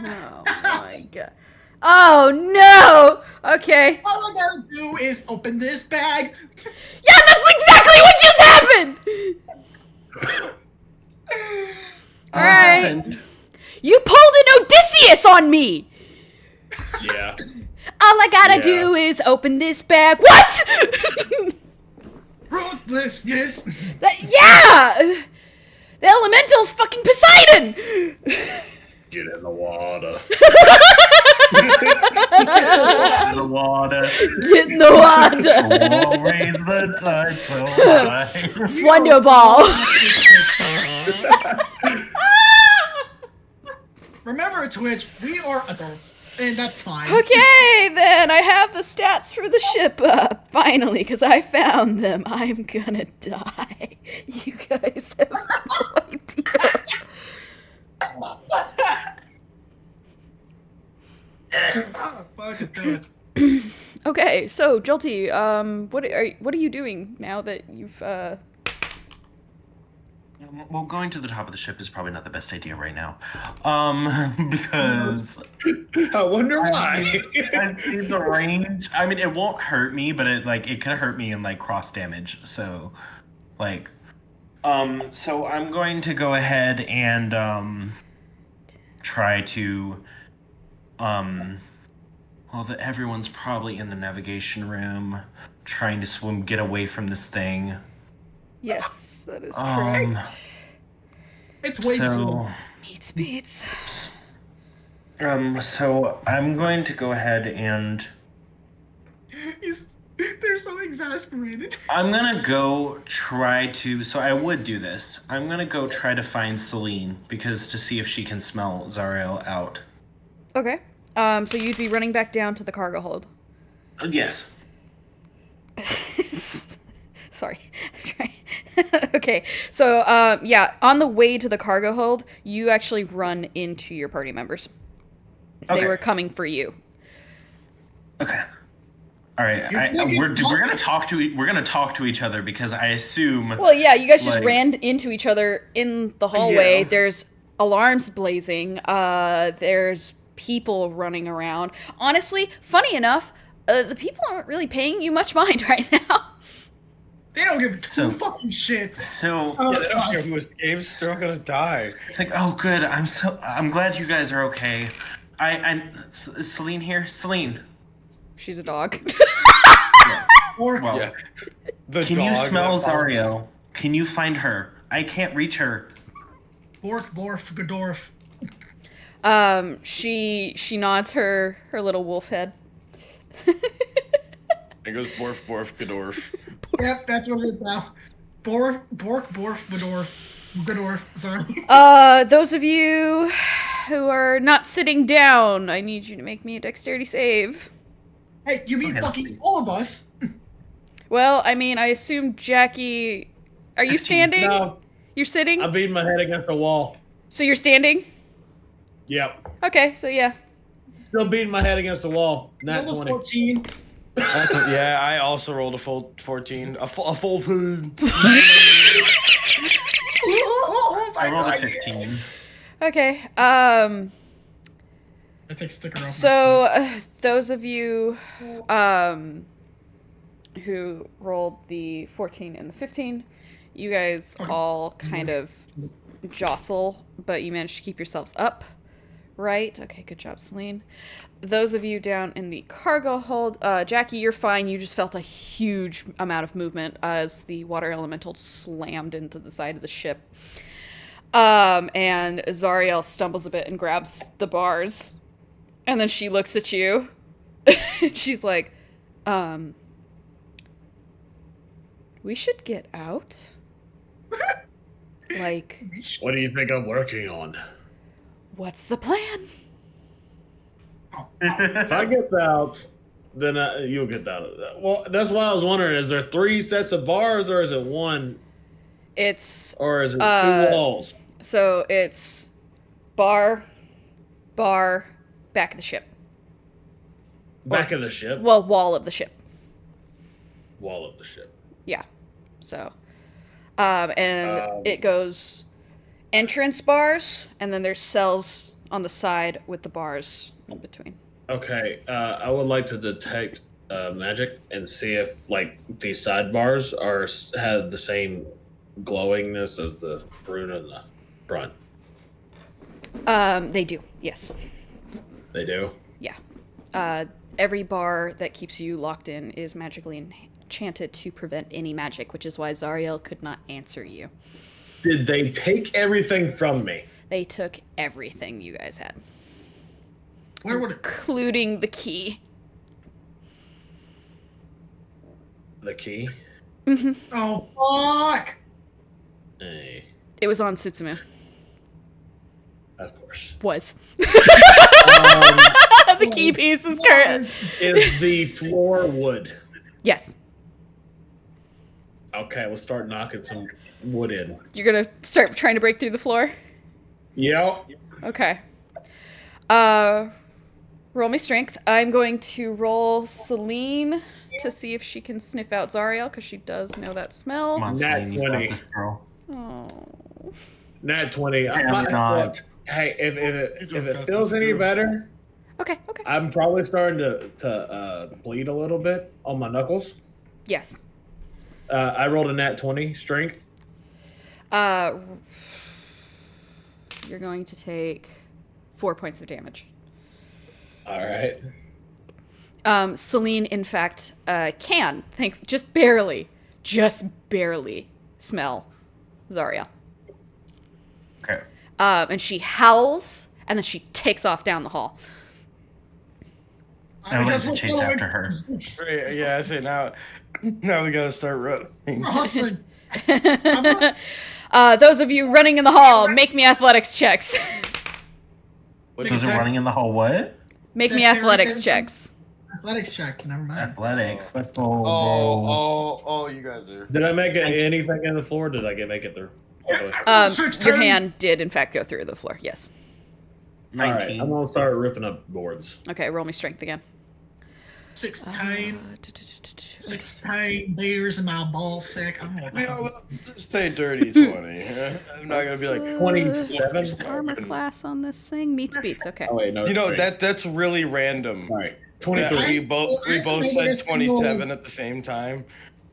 Oh my god. Oh no! Okay. All I gotta do is open this bag. Yeah, that's exactly what just happened! Alright. You pulled an Odysseus on me! Yeah. All I gotta Yeah. do is open this bag. What? Ruthlessness. Yeah! The elemental's fucking Poseidon! Get in the water. The water. Get in the water! We'll raise the tide so high. Wonderball! Remember, Twitch, we are adults, and that's fine. Okay, then I have the stats for the ship up, finally, because I found them. I'm gonna die. You guys have no idea. Oh, fuck it, do it. Okay, so Jolty, what are you doing now that you've Well, going to the top of the ship is probably not the best idea right now. Because I wonder why. I see the range. I mean, it won't hurt me, but it could hurt me in like cross damage. So, so I'm going to go ahead and try to that everyone's probably in the navigation room trying to get away from this thing. Yes, that is correct. It's way too. So, Beats. so I'm going to go ahead and They're so exasperated. I'm gonna go try to. So I would do this. I'm gonna go try to find Celine because to see if she can smell Zariel out. Okay. So you'd be running back down to the cargo hold. Yes. Sorry. I'm trying. Okay. So, yeah, on the way to the cargo hold, you actually run into your party members. They Okay. were coming for you. Okay. All right. We're gonna talk to each other because I assume. Well, yeah, you guys just Like- ran into each other in the hallway. Yeah. There's alarms blazing. There's people running around. Honestly, funny enough, the people aren't really paying you much mind right now. They don't give two So- fucking shits. So Oh, Yeah, they don't care God. who escapes. They're all gonna die. it's like, oh, good. I'm glad you guys are okay. Is Celine here? Celine. She's a dog. Or Well, Yeah. The can you dog smell that followed- Zariel? Can you find her? I can't reach her. Bork, Borf, Godorf. She nods her little wolf head. It goes Borf, Borf, Godorf. Yep, that's what it is now. Bork, Borf, Godorf. Godorf, sorry. Those of you who are not sitting down, I need you to make me a dexterity save. Hey, you mean Okay, let's fucking see. all of us? Well, I mean, I assume Jackie. Are you 15. standing? No, You're sitting? I'm beating my head against the wall. So you're standing? Yep. Okay, so yeah. Still beating my head against the wall. Nat Level 20. 14. Yeah, I also rolled a full 14. A full 14. Oh my I rolled a God. 15. Okay. I take sticker off. So those of you who rolled the 14 and the 15, you guys Okay. all kind of jostle, but you managed to keep yourselves up, right? Okay, good job, Celine. Those of you down in the cargo hold, Jackie, you're fine. You just felt a huge amount of movement as the water elemental slammed into the side of the ship. And Zariel stumbles a bit and grabs the bars. And then she looks at you. She's like, we should get out. Like, What do you think I'm working on? what's the plan? If I get out, then you'll get out. Well, that's why I was wondering: is there 3 sets of bars, or is it one, It's or is it 2 walls? so it's bar, back of the ship. Back of the ship, Well, wall of the ship. wall of the ship. Yeah. So, and it goes entrance bars, and then there's cells on the side with the bars in between. Okay, I would like to detect magic and see if like these sidebars have the same glowingness as the rune in the front. They do. Yes. They do. Yeah. Every bar that keeps you locked in is magically enchanted to prevent any magic, which is why Zariel could not answer you. Did they take everything from me? They took everything you guys had, Where would it? including the key. The key? Oh, fuck! Hey, It was on Sutsumu. of course. Was. Um, The key piece is current. is the floor wood? Yes. Okay, let's start knocking some wood in. You're gonna start trying to break through the floor? Yep. Okay. Roll me strength. I'm going to roll Celine to see if she can sniff out Zariel, because she does know that smell. Come on, Nat Celine, you got 20. this girl. Oh. Nat 20. I Damn might, not. look, hey, if it feels any better, Okay, okay. I'm probably starting to bleed a little bit on my knuckles. Yes. I rolled a nat 20 strength. You're going to take 4 points of damage. All right. Celine, in fact, can, just barely smell Zariel. Okay. And she howls, and then she takes off down the hall. I would like Because to we're chase following- after her. Right, yeah, I say now we gotta start running. We're hustling. Those of you running in the hall, make me athletics checks. What Those are running in the hall. What? Make me Dexterity athletics saving checks. Athletics check. Never mind. Athletics. Let's go. Oh, you guys are. Did I make anything in the floor? Did I make it through? Okay. Your hand did, in fact, go through the floor. Yes. All right, 19. I'm gonna start ripping up boards. Okay, roll me strength again. 16. Okay. 16 beers in my ball sack. I don't know what You that know, just stay dirty 20. I'm not gonna be like 27? Armor class on this thing meets beats. Okay. Oh wait, no. You know it's that's really random. all right. Yeah, 23. we both said 27 at the same time.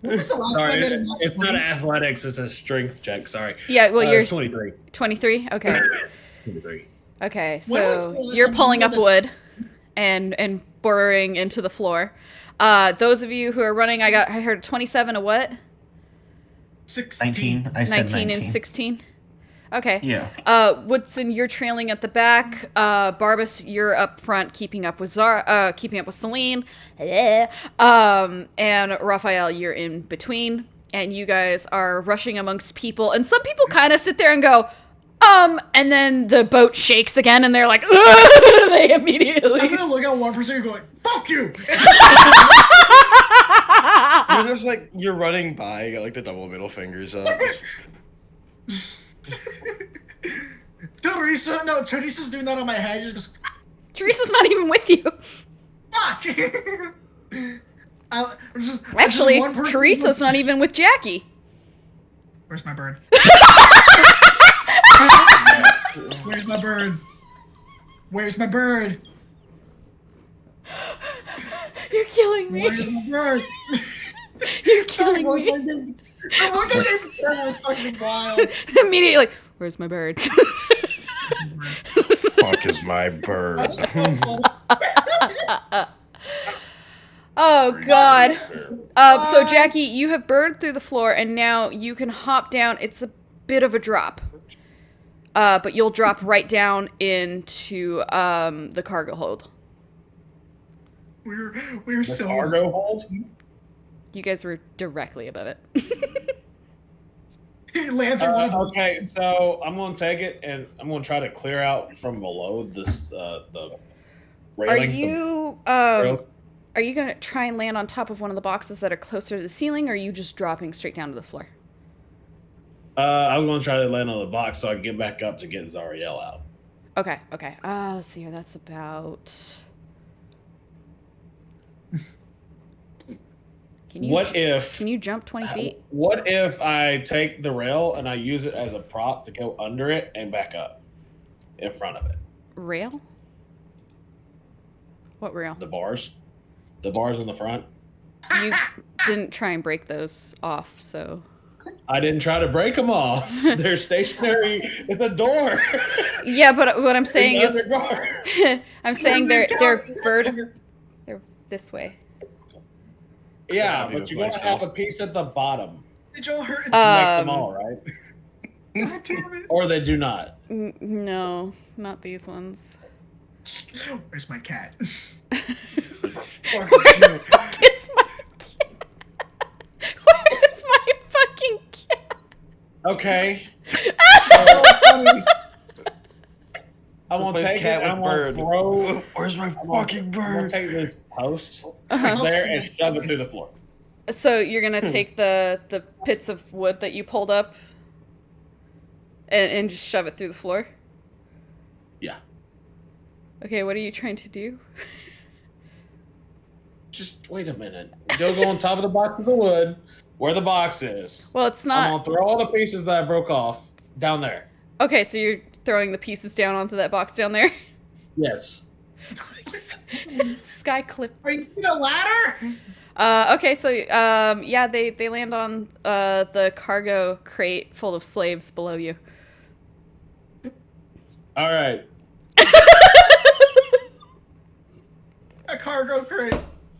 When was the last Sorry, time I did it's not athletics. It's a strength check. Sorry. Yeah, well, you're it's 23. 23? Okay. 23. Okay, When was so the last you're time pulling you up did that? wood and burrowing into the floor. Those of you who are running, I heard 27 a what? 16. 19. I said 19 19. and 16. Okay. Yeah. Woodson, you're trailing at the back. Barbas, you're up front, keeping up with keeping up with Celine. And Raphael, you're in between. And you guys are rushing amongst people. And some people kind of sit there and go, and then the boat shakes again, and they're like, they immediately. I'm gonna look at one person and go like, "Fuck you!" You're just like you're running by, you got like the double middle fingers up. Teresa's doing that on my head. You're just Teresa's not even with you. fuck. Actually, Teresa's not even with Jackie. Where's my bird? Where's my bird? Where's my bird? You're killing me. Where's my bird? You're killing me. Look at this camera, it's fucking wild. Immediately, like, where's my bird? Fuck is my bird. Oh God. So Jackie, you have burned through the floor, and now you can hop down. It's a bit of a drop, but you'll drop right down into the cargo hold. We're so Cargo hold? You guys were directly above it. He lands in one of them. Okay, so I'm gonna take it and I'm gonna try to clear out from below this the railing. Are you gonna try and land on top of one of the boxes that are closer to the ceiling, or are you just dropping straight down to the floor? I was gonna try to land on the box so I can get back up to get Zariel out. Okay. Let's see here. That's about. Can you jump 20 feet? What if I take the rail and I use it as a prop to go under it and back up in front of it? Rail? What rail? The bars in the front. You didn't try and break those off, so. I didn't try to break them off. They're stationary. It's a door. Yeah, but what I'm saying is, underguard. I'm saying they're this way. Yeah, I'll do but it you're gonna myself. have a piece at the bottom. Did y'all hurt? To make them all, right? God damn it. Or they do not. No, not these ones. Where's my cat? Where the fuck is my cat? Where is my fucking cat? Okay. I'm gonna Replace take it. cat And I'm with gonna bird. throw. Where's my I'm gonna fucking I'm gonna bird? take this post Uh-huh. there and shove it through the floor. So you're gonna take the bits of wood that you pulled up and just shove it through the floor? Yeah. Okay, what are you trying to do? Just wait a minute. Go on top of the box of the wood, where the box is. Well, it's I'm not. gonna throw all the pieces that I broke off down there. Okay, so you're throwing the pieces down onto that box down there? Yes. Sky clip. Are you in a ladder? Okay, so yeah, they land on the cargo crate full of slaves below you. All right. A cargo crate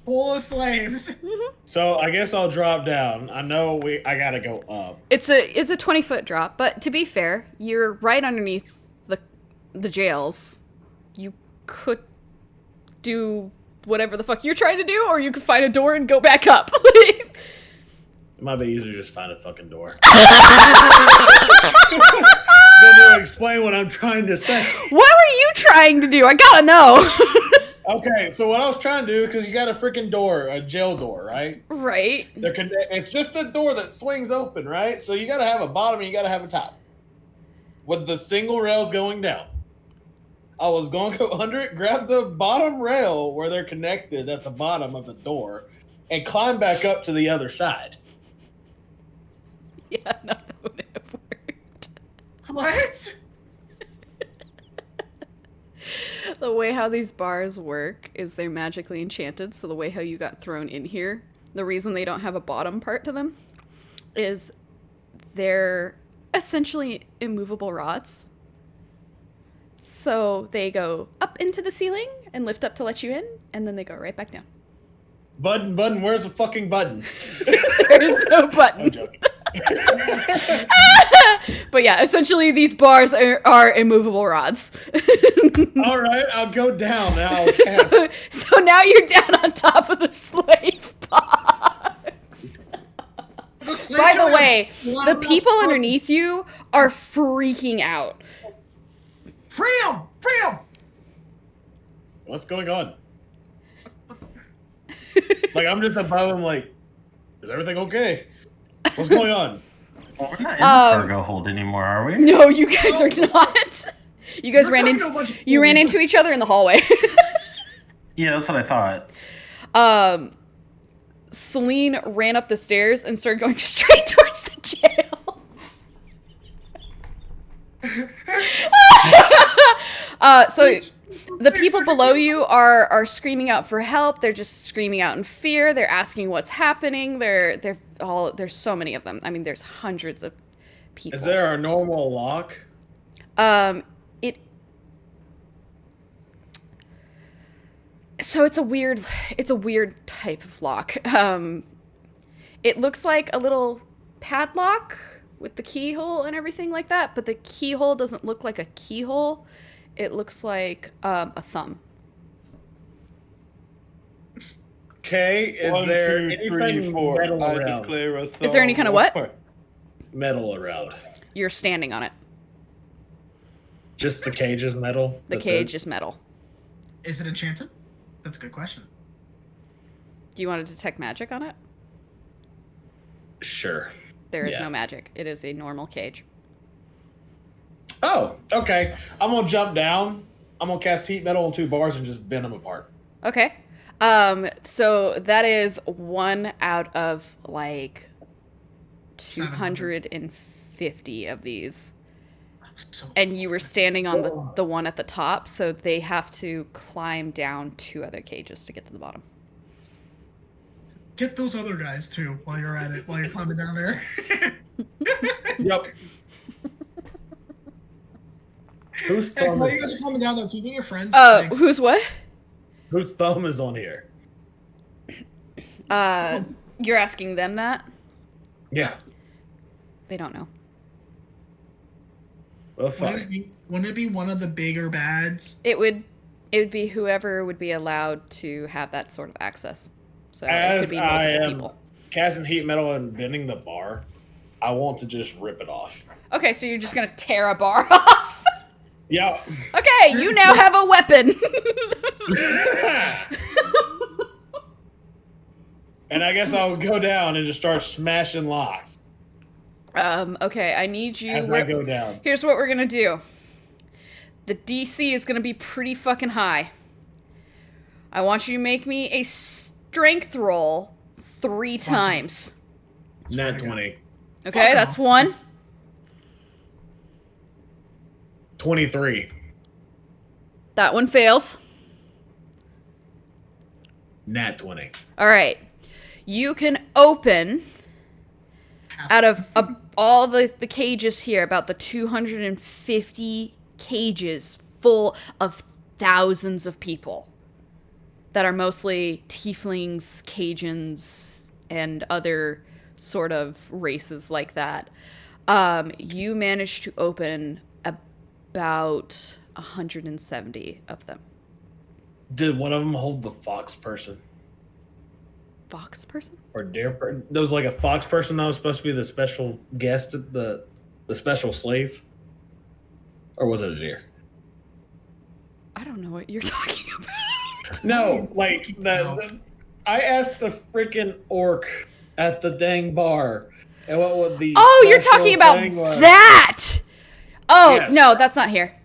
full of slaves. So I guess I'll drop down. I know I gotta go up. It's a 20-foot drop, but to be fair, you're right underneath the jails. You could do whatever the fuck you're trying to do, or you can find a door and go back up. It might be easier to just find a fucking door. Then to explain what I'm trying to say. What were you trying to do? I gotta know. Okay, so what I was trying to do, because you got a freaking door, a jail door, right? Right. It's just a door that swings open, right? So you got to have a bottom and you got to have a top. With the single rails going down. I was going to go under it, grab the bottom rail where they're connected at the bottom of the door, and climb back up to the other side. Yeah, no, that would have worked. What? The way how these bars work is they're magically enchanted, so the way how you got thrown in here, the reason they don't have a bottom part to them is they're essentially immovable rods. So they go up into the ceiling and lift up to let you in, and then they go right back down. Button, where's the fucking button? There's no I'm button. joking. But yeah, essentially these bars are immovable rods. All right, I'll go down now. So now you're down on top of the slave box. By the way, the people underneath you are freaking out. Free him! Free him! What's going on? Like, I'm just above him, like, is everything okay? What's going on? Well, we're not in the cargo hold anymore, are we? No, you guys are not. You guys ran You're ran into each other in the hallway. Yeah, that's what I thought. Celine ran up the stairs and started going straight towards the jail. So the people below you are screaming out for help. They're just screaming out in fear. They're asking what's happening. There's so many of them. I mean, there's hundreds of people. Is there a normal lock? So it's a weird type of lock. It looks like a little padlock with the keyhole and everything like that, but the keyhole doesn't look like a keyhole. It looks like a thumb. Okay, is One, there two, anything three, four. metal I around? declare a Is there any kind of what? war. Metal around. You're standing on it. Just the cage is metal? The That's cage it? is metal. Is it enchanted? That's a good question. Do you want to detect magic on it? Sure. There is Yeah. no magic. It is a normal cage. Oh, okay. I'm gonna jump down. I'm gonna cast heat metal on 2 bars and just bend them apart. Okay. So that is 1 out of like 250 of these. So And you were standing on the one at the top, so they have to climb down 2 other cages to get to the bottom. get those other guys too while you're at it, while you're climbing down there. Yep. Whose Hey, thumb while you guys is are climbing down there, can you get your friends? Thanks. Who's what? whose thumb is on here? You're asking them that? Yeah. They don't know. Well, fuck. Wouldn't it be one of the bigger bads? It would be whoever would be allowed to have that sort of access. So it As could be I multiple am people. casting heat metal and bending the bar, I want to just rip it off. Okay, so you're just gonna tear a bar off. Yeah. Okay, you now have a weapon. And I guess I'll go down and just start smashing locks Okay, I need you. as I go down. Here's what we're gonna do. The DC is gonna be pretty fucking high. I want you to make me a strength roll 3 times. Nat 20. Okay, that's 1. 23. That one fails. Nat 20. All right. You can open out of all the cages here, about the 250 cages full of thousands of people that are mostly tieflings, Cajuns, and other sort of races like that. You managed to open about 170 of them. Did one of them hold the fox person Fox person? or deer person? There was like a fox person that was supposed to be the special guest, the special slave, or was it a deer? I don't know what you're talking about. No, like I asked the freaking orc at the dang bar, and what would the Oh, you're special talking about thing was. that! Oh, Yes. no, that's not here.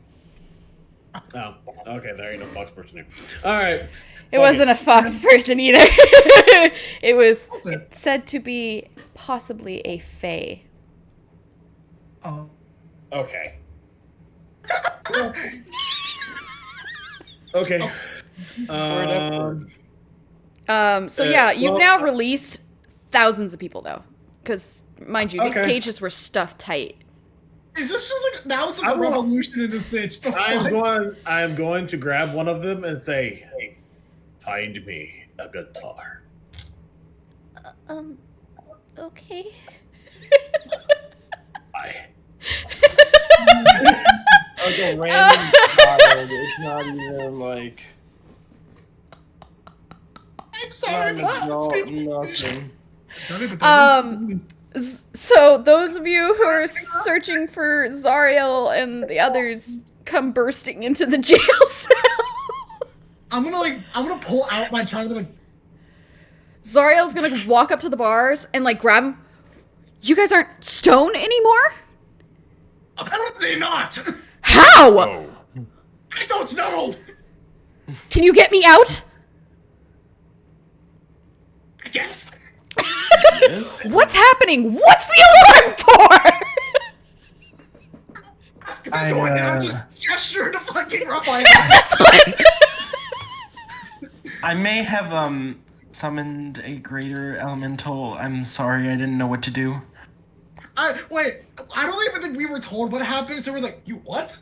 Oh, okay, there ain't no fox person here. All right. It wasn't a fox person either. It was said to be possibly a fae. Oh. Okay. Okay. So yeah, you've well- now released thousands of people though. Because, mind you, these Okay. cages were stuffed tight. Is this just like now it's I like a will- revolution in this bitch? The fuck? I am going to grab one of them and say, "Hey, find me a guitar." Okay. Bye. Like a random child. It's not even like. I'm sorry, Not but an adult, speaking nothing. Sorry, but that So those of you who are searching for Zariel and the others come bursting into the jail cell. I'm gonna pull out my child and be like, Zariel's gonna walk up to the bars and like grab him. You guys aren't stone anymore? apparently not. How? Oh. I don't know. Can you get me out? I guess. What's happening? What's the alarm for? I'm just gesturing to fucking Raphael. This one. I may have summoned a greater elemental. I'm sorry, I didn't know what to do. Wait, I don't even think we were told what happened, so we're like, you what?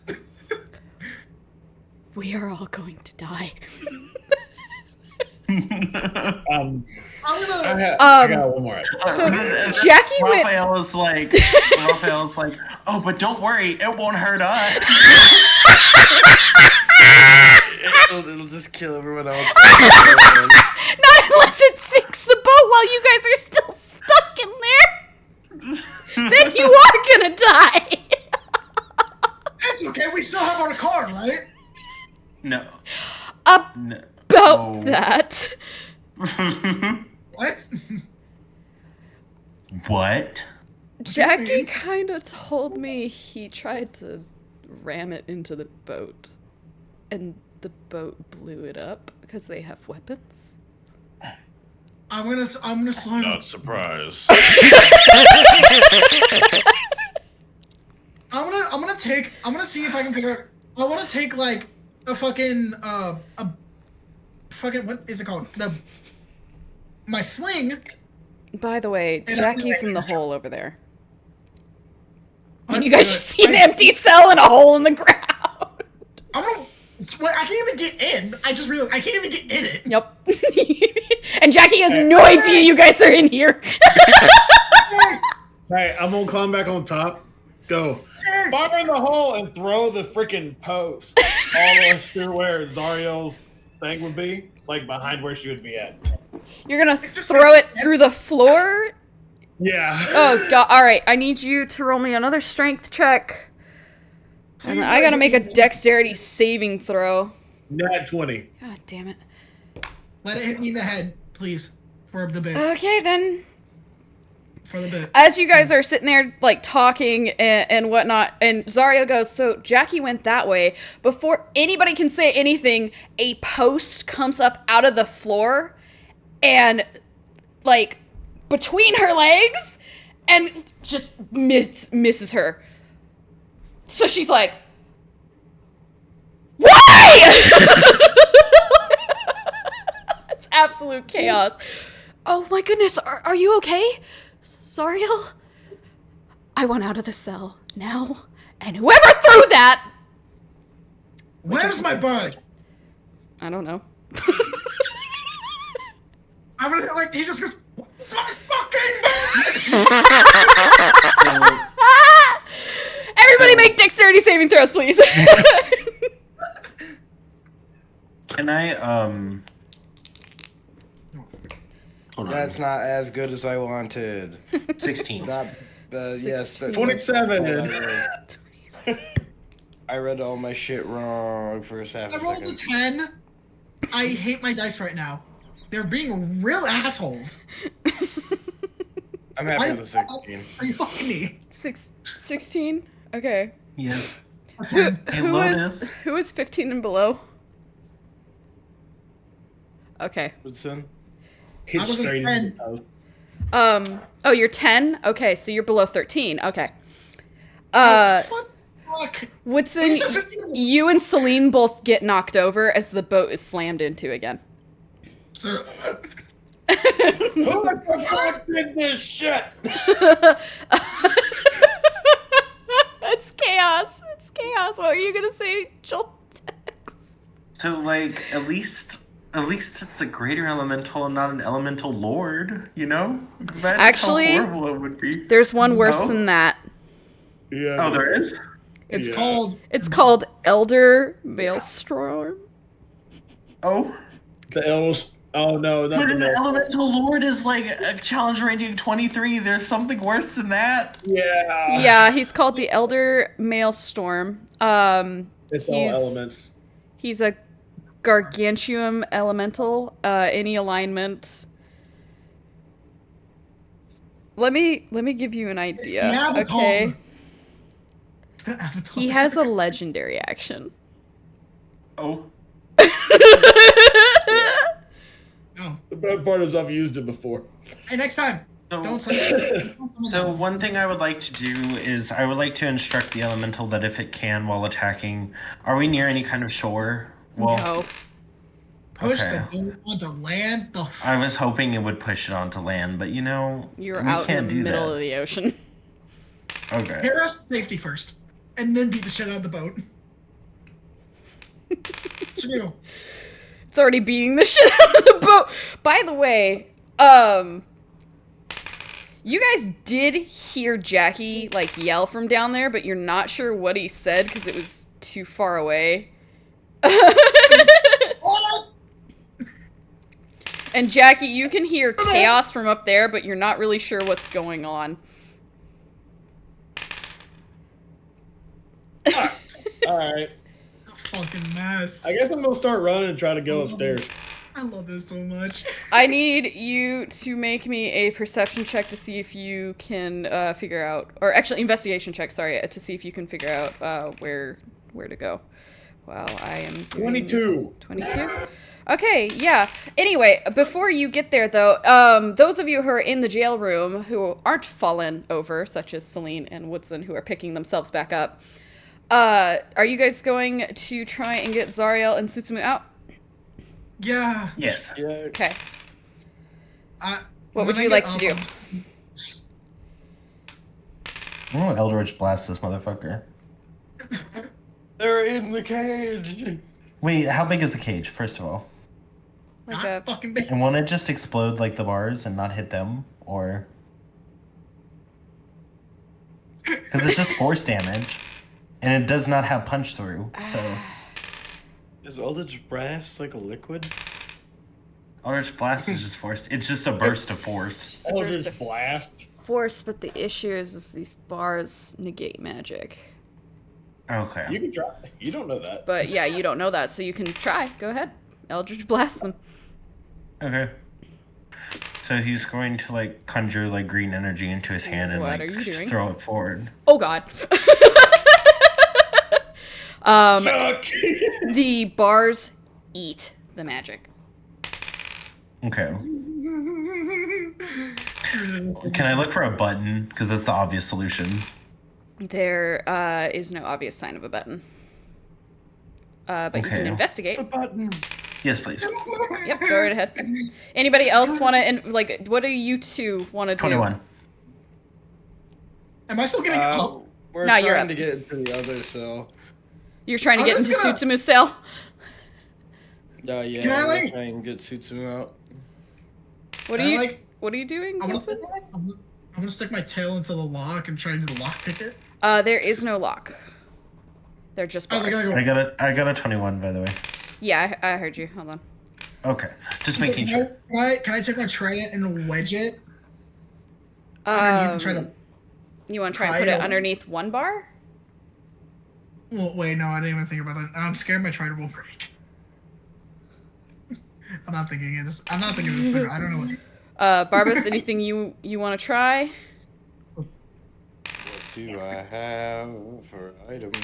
We are all going to die. I'm gonna. I got one more. So Jackie went. Raphael's like, oh, but don't worry, it won't hurt us. It'll just kill everyone else. Not unless it sinks the boat while you guys are still stuck in there. Then you are gonna die. It's okay. We still have our car, right? No. About No. that. What? What? Jackie kind of told me he tried to ram it into the boat, and the boat blew it up because they have weapons. I'm gonna slow. Not surprised. I'm gonna see if I can figure out. I want to take like a fucking what is it called? My sling. By the way, And Jackie's in the hole over there. I'm And you guys gonna- just see an empty cell and a hole in the ground. I'm gonna. Wait, I can't even get in. I just realized I can't even get in it. Yep. And Jackie has no idea you guys are in here. Right, I'm gonna climb back on top. Go. Fire in the hole and throw the freaking post all the way through where Zariel's thing would be, like behind where she would be at. You're gonna throw it through the floor? Yeah. Oh god, alright, I need you to roll me another strength check. And I gotta make a dexterity saving throw. Nat 20. God damn it. Let it hit me in the head, please, for the bit. Okay then. For the bit. As you guys are sitting there, like, talking and whatnot, and Zariel goes, so Jackie went that way. Before anybody can say anything, a post comes up out of the floor and, like, between her legs and just misses her. So she's like, why? It's absolute chaos. Oh my goodness, are you okay? Zariel? I want out of the cell now, and whoever threw that! Where's my bird? I don't know. I'm gonna like. He just goes. "Where's my fucking bird?" Everybody make dexterity saving throws, please. Can I hold on. That's not as good as I wanted. 16. Not. Yes. 27. I read all my shit wrong for a half I a rolled a second. 10. I hate my dice right now. They're being real assholes. I'm happy with a 16. Are you fucking me? 16? Okay. Yes. A 10. Hey, Who is 15 and below? Okay. Woodson? Hit I was a straight into 10. the post. Oh, you're 10? Okay, so you're below 13. Okay. What the fuck? Woodson, You said 15. you and Celine both get knocked over as the boat is slammed into again. Sir, Who the fuck did this shit? It's chaos. It's chaos. What are you gonna say, Joltex? So like at least it's a greater elemental and not an elemental lord, you know? Imagine Actually, how horrible it would be. There's one worse No? than that. Yeah. Oh, there is? it's Yeah. called. It's called Elder Maelstrom. Oh. The elves. Oh no, not But the an elves. elemental lord is like a challenge rating 23. There's something worse than that. Yeah. Yeah, he's called the Elder Maelstrom. It's all he's- elements. He's a gargantuan elemental. Any alignment. Let me give you an idea. the Avatar. Okay. It's the Avatar. He has a legendary action. Oh. No. The bad part is I've used it before. Hey, next time. So, Don't say. so one thing I would like to do is I would like to instruct the elemental that if it can while attacking, are we near any kind of shore? Well, No. Push okay. the boat onto land. The I was hoping it would push it onto land, but you know, You're we out can't in the do middle that. of the ocean. Okay. Paris safety first, and then beat the shit out of the boat. What you do? It's already beating the shit out of the boat. By the way, you guys did hear Jackie like yell from down there, but you're not sure what he said because it was too far away. Oh, And Jackie, you can hear chaos from up there, but you're not really sure what's going on. All right. fucking mess. I guess I'm gonna start running and try to go upstairs. I love this so much. I need you to make me a perception check to see if you can figure out, or actually investigation check, sorry, to see if you can figure out where to go. Well, I am doing 22. 22? Okay, yeah. Anyway, before you get there, though, those of you who are in the jail room who aren't fallen over, such as Celine and Woodson, who are picking themselves back up, are you guys going to try and get Zariel and Sutsumu out? Yeah. Yes. Yeah. Okay. What when would I you get like to up, do? Oh, Eldritch blast this motherfucker. They're in the cage. Wait, how big is the cage, first of all? Like Not a fucking big. And won't it just explode like the bars and not hit them? Or. Because it's just force damage. And it does not have punch through, so. Is Eldritch Brass like a liquid? Eldritch blast is just force. It's just a burst of force. Just a burst Eldritch of blast. force, but the issue is these bars negate magic. Okay. You can try. You don't know that. But yeah, you don't know that, so you can try. Go ahead. Eldritch blast them. Okay. So he's going to like conjure like green energy into his hand and What like are you doing? throw it forward. Oh god. Chuck! The bars eat the magic. Okay. Can I look for a button? Because that's the obvious solution. There is no obvious sign of a button. But you can Okay. investigate. The button. Yes, please. Yep, go right ahead. Anybody else want to, like, what do you two want to do? 21. Am I still getting up? We're No, you're trying up. to get into the other cell. You're trying to I'm get into just gonna- Sutsumu's cell? Yeah, Can I, we're like- trying to get Sutsumu out. What are I you, like- what are you doing? I'm Wilson? gonna stick my tail into the lock and try to do the lock pick it. There is no lock. They're just Oh, they're bars. gonna go- I got a 21, by the way. Yeah, I heard you. Hold on. Okay, just making sure. Can I take my trident and wedge it underneath and try to? You want to try and pry put it it away? underneath one bar? Well, wait, no, I didn't even think about that. I'm scared my trident will break. I'm not thinking of this. I'm not thinking of this. Through. I don't know what. Barbas, anything you want to try? What do I have for items?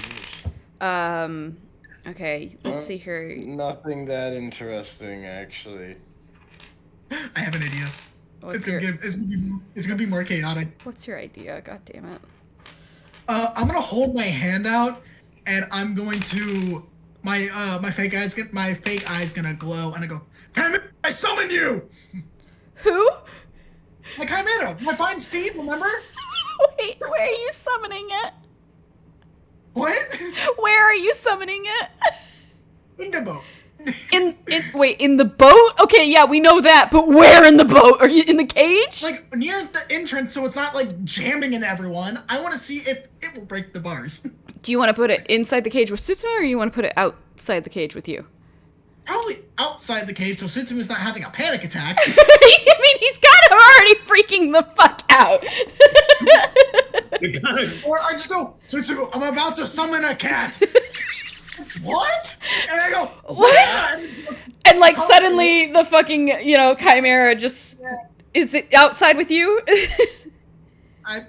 Okay, let's see here. Nothing that interesting, actually. I have an idea. What's It's gonna be more chaotic. What's your idea? God damn it. I'm gonna hold my hand out, and I'm going to my fake eyes gonna glow, and I go, Chimera, I summon you. Who? My Chimera, my fine steed. Remember? Wait, where are you summoning it? What? Where are you summoning it? In the boat. In the boat? Okay, yeah, we know that, but where in the boat? Are you in the cage? Like near the entrance, so it's not like jamming in everyone. I want to see if it will break the bars. Do you want to put it inside the cage with Sutsuma, or you want to put it outside the cage with you? Probably outside the cage, so Sutsuma's not having a panic attack. I mean, he's kind of already freaking the fuck out. Or I just go, Sutsuma, I'm about to summon a cat. What? And I go, What? And like suddenly the fucking, Chimera just is it outside with you?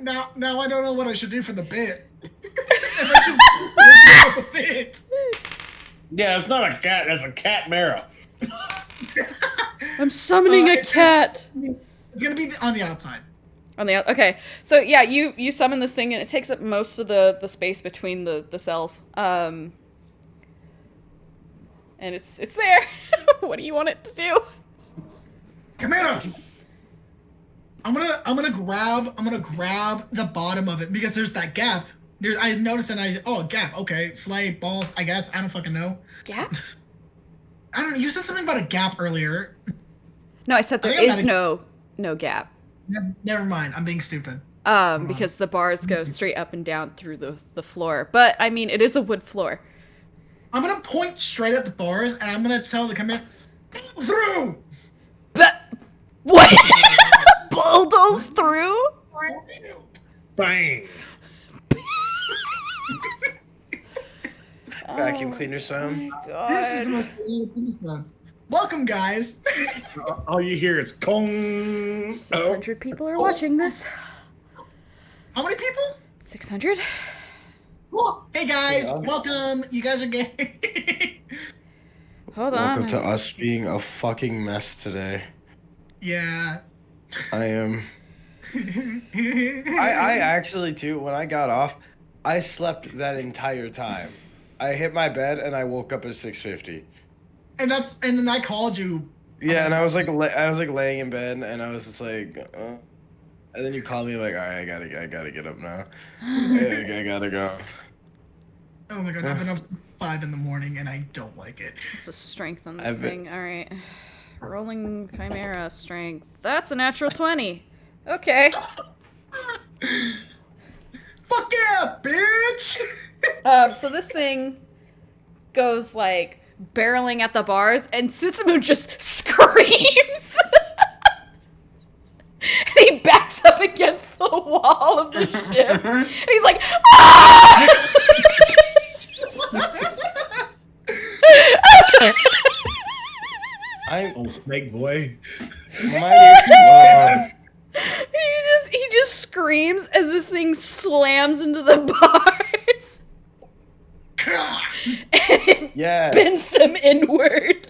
Now I don't know what I should do for the bit. If I should do the bit. Yeah, it's not a cat. It's a cat mara. I'm summoning a cat. It's gonna be on the outside. Okay, so yeah, you summon this thing and it takes up most of the space between the cells. And it's there. What do you want it to do? Chimera! I'm gonna grab the bottom of it because there's that gap. I noticed a gap. Okay, slay balls. I guess I don't fucking know. Gap? I don't know. You said something about a gap earlier. No, I said there think I'm is no gap. Never mind. I'm being stupid. Because the bars go straight up and down through the floor. But I mean, it is a wood floor. I'm gonna point straight at the bars and I'm gonna tell the Chimera through. But what? Bulldoze through? Bang. Vacuum cleaner sound. This is the most creative stuff. Welcome, guys. All you hear is Kong. 600 people are watching this. How many people? 600? Cool. Hey guys, Yeah. welcome. You guys are gay. Hold on. Welcome to us being a fucking mess today. Yeah. I am. I actually too. When I got off, I slept that entire time. I hit my bed and I woke up at 6:50. And then I called you. Yeah, and I was like laying in bed and I was just like, and then you called me like, all right, I gotta get up now. I gotta go. Oh my god, I've been up 5 in the morning and I don't like it. What's the strength on this thing? All right. Rolling Chimera strength. That's a natural 20. Okay. Fuck yeah, bitch! So this thing goes like barreling at the bars, and Sutsuma just screams. And he backs up against the wall of the ship. And he's like, ah! Oh, snake boy. He just screams as this thing slams into the bars. And it Yeah. bends them inward.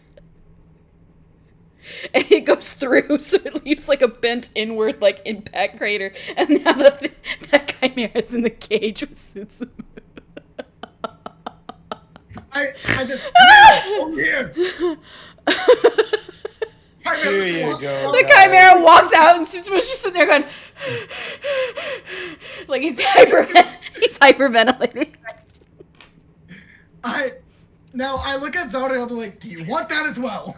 And it goes through, so it leaves like a bent inward like impact crater. And now that Chimera's in the cage with Sutsuma. I just Chimera, over here. Here you go. The guys. Chimera walks out and Sutsuma's just sitting there going like he's hyperventilating. I look at Zelda and I'm like, do you want that as well?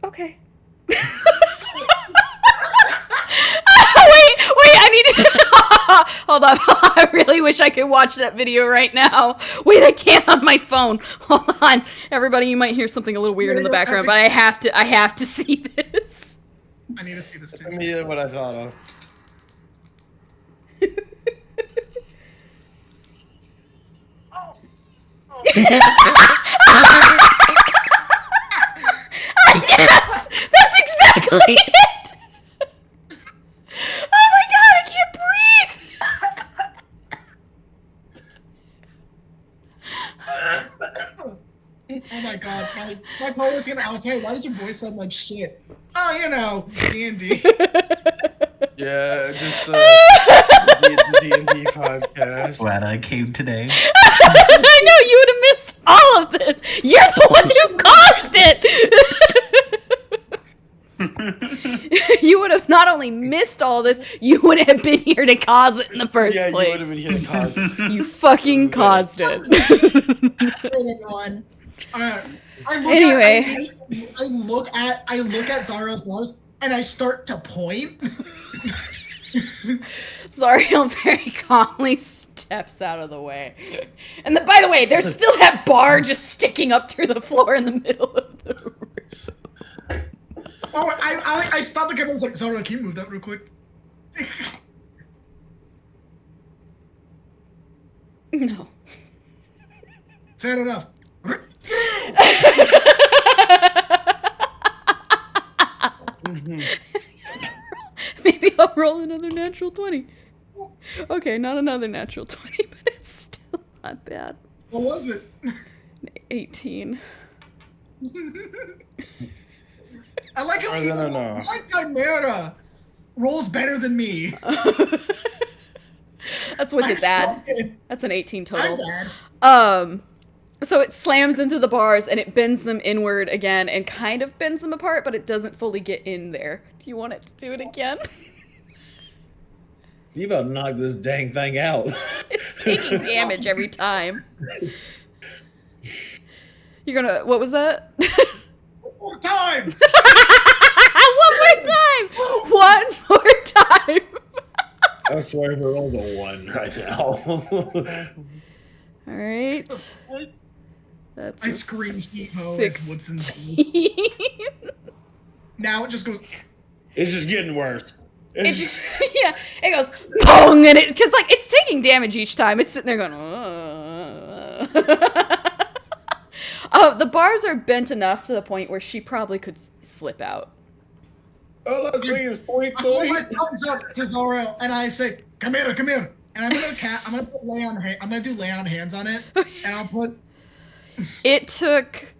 Okay. Wait, I need to Hold on. I really wish I could watch that video right now. Wait, I can't on my phone. Hold on. Everybody, you might hear something a little weird in the background, but I have to see this. I need to see this too. Let me hear what I thought of. Yes! That's exactly it! Oh my god, I can't breathe! Oh my god, my co-host gonna ask, hey, why does your voice sound like shit? Oh, you know, D&D. Yeah, just D&D podcast. Glad I came today. I know, you would have missed all of this! You're the one who caused it! You would have not only missed all this, you would have been here to cause it in the first Yeah, place. you would have been here to cause it. You fucking caused it. Anyway. I look at Zara's bars and I start to point. Zariel very calmly steps out of the way. And by the way, there's still that bar just sticking up through the floor in the middle of the room. Oh, I stopped the camera. I was like, Zara, can you move that real quick? No. Fair enough. Maybe I'll roll another natural 20. Okay, not another natural 20, but it's still not bad. What was it? 18. I like how Or even no. my Chimera rolls better than me. That's wicked bad. So pissed. That's an 18 I'm total. bad. So it slams into the bars and it bends them inward again and kind of bends them apart, but it doesn't fully get in there. Do you want it to do it again? You about to knock this dang thing out. It's taking damage every time. You're gonna, what was that? One more time! One more time! I swear he rolls a 1 right now. Alright. That's I a scream heave-ho as Woodson goes. 16. Now it just goes. It's just getting worse. It just, yeah, it goes pong, and it, cause like it's taking damage each time. It's sitting there going. The bars are bent enough to the point where she probably could slip out. Oh, that's me is point I hold my 3. thumbs up to Zara and I say, "Come here, come here." And I'm gonna put I'm gonna do lay on hands on it, and I'll put. It took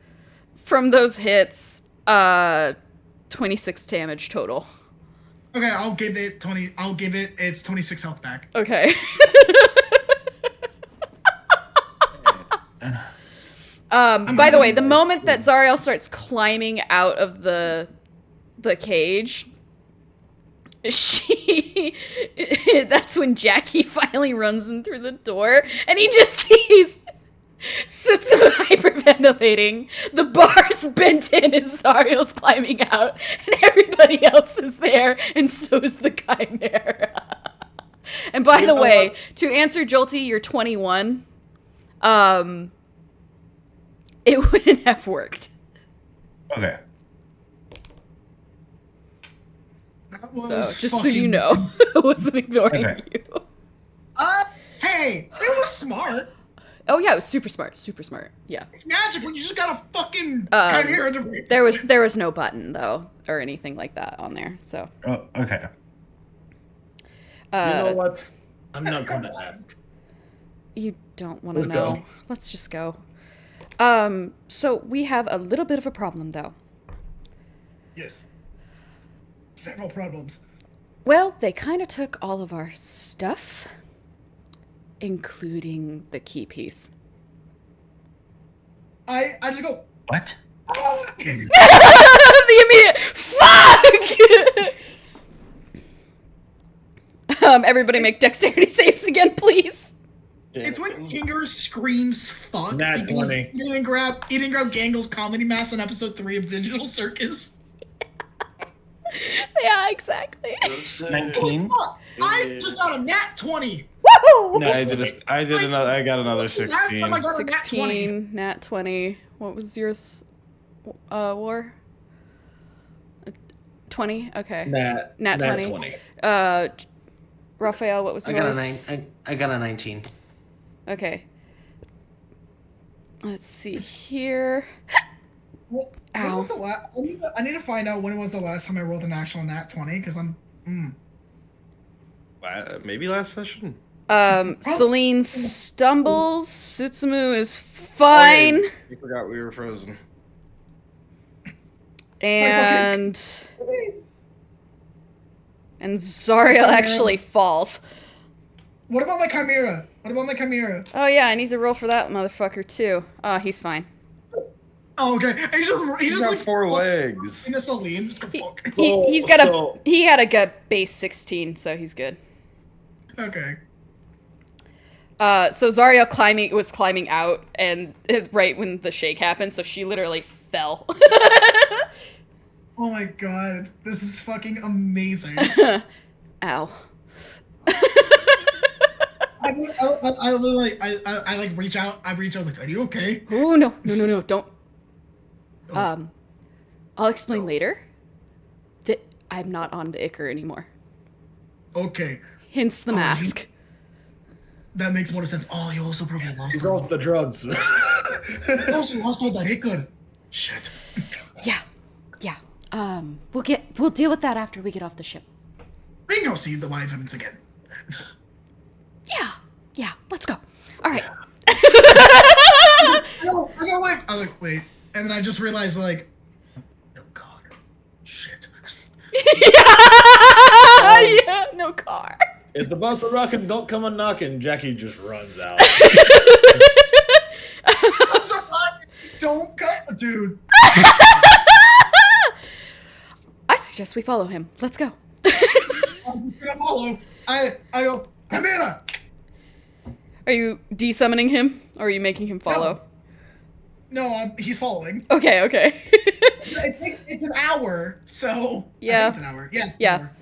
from those hits 26 damage total. Okay, I'll give it 20. I'll give it its 26 health back. Okay. By the way, the moment that Zariel starts climbing out of the cage, that's when Jackie finally runs in through the door, and he just sees Sutsuma hyperventilating, the bars bent in as Zariel's climbing out, and everybody else is there, and so's the Chimera. And by the way, to answer Jolty, you're 21. It wouldn't have worked. Okay. That So, was just so you fucking know, I wasn't ignoring Okay. you. Hey, it was smart. Oh yeah, it was super smart, super smart. Yeah. It's magic when you just got a fucking Chimera to breathe. There was no button though, or anything like that on there. So. Oh, okay. You know what? I'm not going to ask. You don't want to Let's know. go. Let's just go. So we have a little bit of a problem though. Yes. Several problems. Well, they kind of took all of our stuff, including the key piece. I just go. What? The immediate fuck. Everybody make dexterity saves again, please. It's when Kinger screams "fuck" Nat because 20. he didn't grab Gangle's comedy mask on episode 3 of Digital Circus. Yeah, exactly. 19. Fuck! I just got a nat 20. Woohoo! No. I got another Last time I 16. got a nat 20. 16, nat 20. What was yours? War? 20? Okay. Nat 20. Raphael, what was I got yours? I got a 19. Okay. Let's see here. When Ow. was the last? I need to find out when was the last time I rolled an actual nat 20 because I'm. Maybe last session. Celine stumbles. Sutsumu is fine. Oh, yeah, we forgot we were frozen. And Zariel actually falls. What about my chimera? Oh yeah, I need to roll for that motherfucker too. He's fine. Oh, okay. He's He's just got like 4 legs. in a Celine. Just go fuck. He had a gut base 16, so he's good. Okay. So Zariel was climbing out, and right when the shake happened, so she literally fell. Oh my god, this is fucking amazing. Ow. I literally, I like reach out. I was like, "Are you okay?" Oh no, don't. I'll explain later. That I'm not on the Icar anymore. Okay, Hence the mask. that makes more sense. Oh, you also probably lost. He's off the drugs. You also lost all that Icar. Shit. Yeah. We'll deal with that after we get off the ship. We can go see the Wyverns again. Yeah, let's go. All right. I go wait. I was like, wait, and then I just realized like, no god, shit. Yeah, no car. If the boats are rocking, don't come a knocking. Jackie just runs out. I'm sorry, don't cut, dude. I suggest we follow him. Let's go. I'm gonna follow. I go, Chimera. Are you desummoning him, or are you making him follow? No, he's following. Okay. It's an hour, so Yeah. I think it's an hour. Yeah. Yeah. An hour.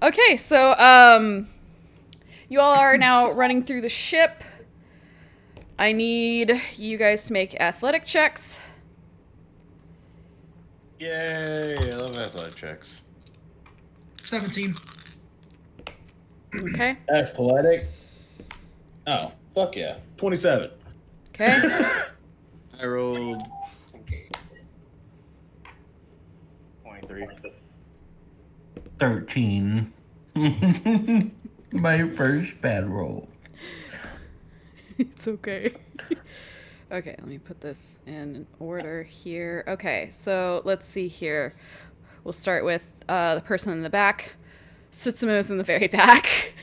Okay, so you all are now running through the ship. I need you guys to make athletic checks. Yay! I love athletic checks. 17. Okay. Athletic. Oh, fuck yeah. 27. Okay. I rolled 23. 13. My first bad roll. It's okay. Okay, let me put this in order here. Okay, so let's see here. We'll start with the person in the back. Sutsumo's in the very back.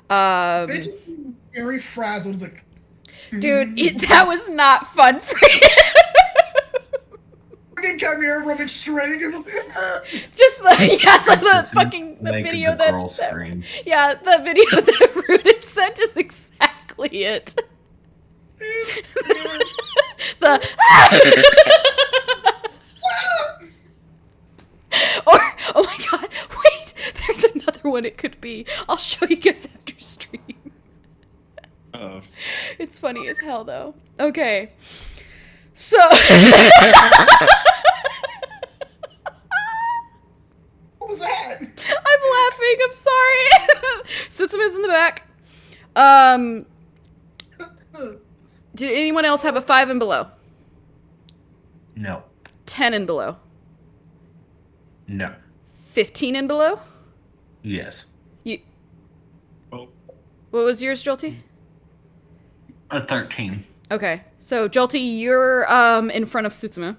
They just seem very frazzled. It's like, Dude, that was not fun for you. fucking Chimera rubbing straight. Just the fucking the Make video the that, girl scream. yeah, the video that Rooted sent is exactly it. the or oh my god, wait, there's another one it could be. I'll show you guys after stream. Oh. It's funny as hell though. Okay. So What was that? I'm laughing. I'm sorry. Sutsuma's in the back. Did anyone else have a 5 and below? No. 10 and below? No. 15 and below? Yes. You. Oh. What was yours, Jolty? A 13. Okay, so Jolty, you're in front of Sutsuma.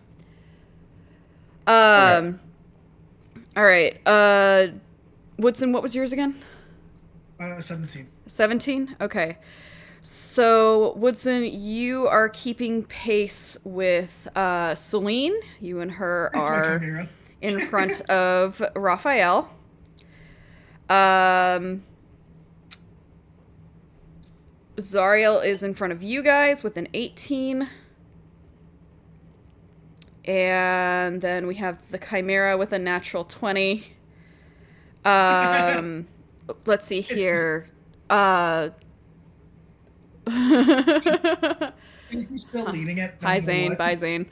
Okay. All right. Woodson, what was yours again? 17. 17? Okay. So, Woodson, you are keeping pace with Celine. You and her It's my are Chimera. in front of Raphael. Zariel is in front of you guys with an 18. And then we have the Chimera with a natural 20. Let's see here. He's still leading it. Hi, no matter Zane. what. Bye, Zane.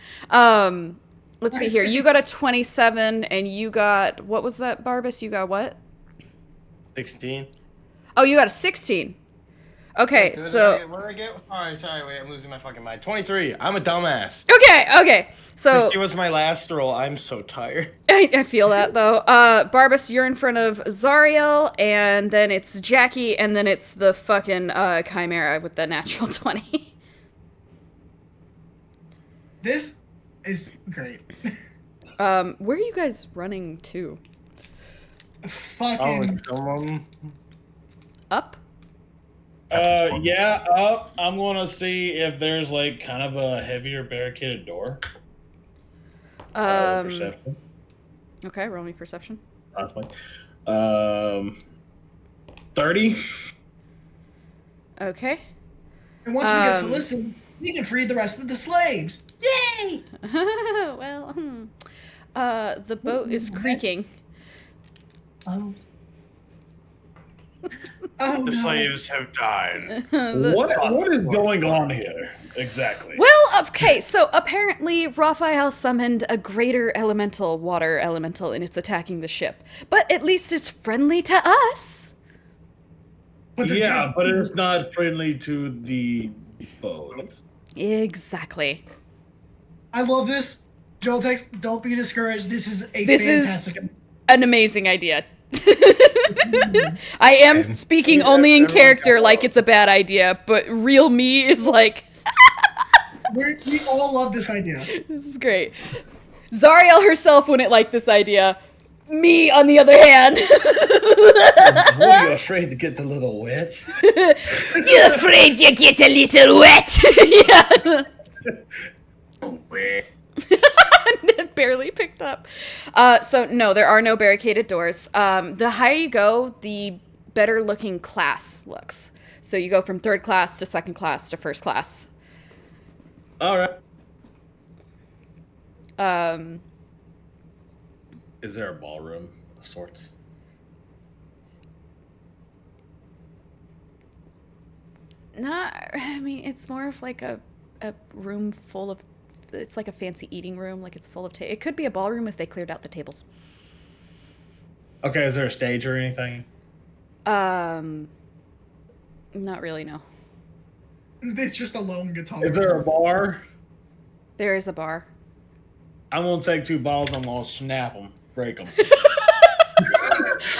Let's see here. You got a 27, and you got... What was that, Barbas? You got what? 16. Oh, you got a 16. Okay, so... What did I get? Sorry, wait, I'm losing my fucking mind. 23. I'm a dumbass. Okay. So... 50 was my last roll. I'm so tired. I feel that, though. Barbas, you're in front of Zariel, and then it's Jackie, and then it's the fucking Chimera with the natural 20. This is great. Where are you guys running to? Fucking. Someone. Up? Yeah, up. I'm gonna see if there's like kind of a heavier barricaded door. Perception, Okay, roll me perception. possibly. 30. Okay. And once we get to listen, we can free the rest of the slaves. Yay! Well, the boat is creaking. Oh. Oh, The no. slaves have died. What is going on here exactly? Well, okay, so apparently Raphael summoned a greater elemental, water elemental, and it's attacking the ship. But at least it's friendly to us. But there's Yeah, no- but it's not friendly to the boat. Exactly. I love this. Joltex, don't be discouraged. This is a This is- fantastic. An amazing idea. I am speaking only in character like it's a bad idea, but real me is like, We all love this idea. this is great. Zariel herself wouldn't like this idea. Me, on the other hand. What, are you afraid to get a little wet? You're afraid you get a little wet. Yeah. It barely picked up. So no, there are no barricaded doors. The higher you go, the better looking class looks. So you go from third class to second class to first class. All right. Um, Is there a ballroom of sorts? I mean, it's more of like a room full of. It's like a fancy eating room, like it's full of. It could be a ballroom if they cleared out the tables. Okay, is there a stage or anything? Not really. No. It's just a lone guitar. Is there a bar? There is a bar. I'm gonna take 2 balls. I'm gonna snap them, break them.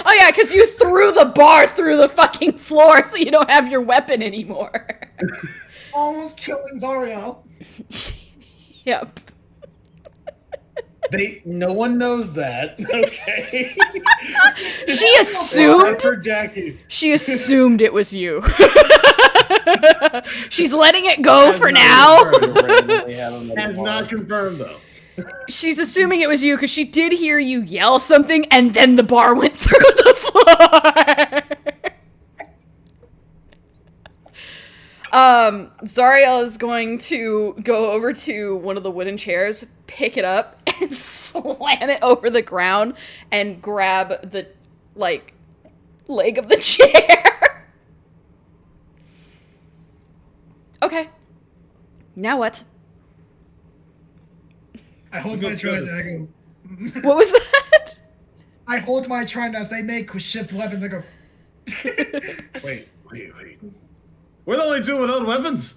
Oh yeah, because you threw the bar through the fucking floor, so you don't have your weapon anymore. Almost killing Zariel. Yep. No one knows that. Okay. She assumed. For Jackie. She assumed it was you. She's letting it go for now. Has not confirmed though. She's assuming it was you because she did hear you yell something, and then the bar went through the floor. Zariel is going to go over to one of the wooden chairs, pick it up, and slam it over the ground and grab the, like, leg of the chair. Okay. Now what? I hold my trident and I go. What was that? I hold my trident as they make shift weapons. I go. Wait. We're the only 2 without weapons.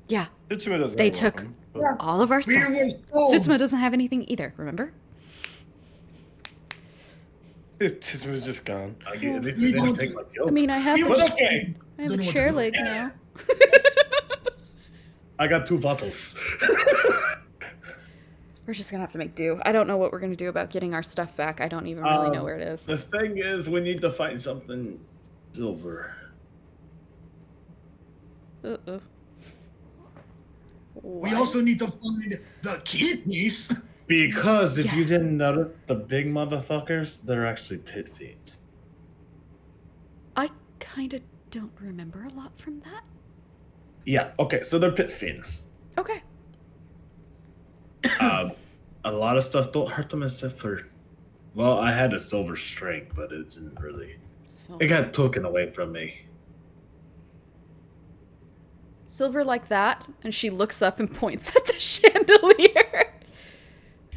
Yeah. Tsutsume doesn't They have a took weapon, but- all of our We stuff. were sold. Sutsuma doesn't have anything either, remember? Tsutsume's just gone. I get it. You They didn't don't- take my guilt. I mean, I have We a, were But okay. I have Don't a know what chair to do. leg now. I got 2 bottles. We're just gonna have to make do. I don't know what we're gonna do about getting our stuff back. I don't even really know where it is. The thing is, we need to find something silver. Uh-oh. We also need to find the kidneys. Because if you Yeah. didn't notice, the big motherfuckers, they're actually pit fiends. I kind of don't remember a lot from that. Yeah, okay, so they're pit fiends. Okay. A lot of stuff don't hurt them except for. Well, I had a silver string, but it didn't really. It got taken away from me. Silver like that, and she looks up and points at the chandelier.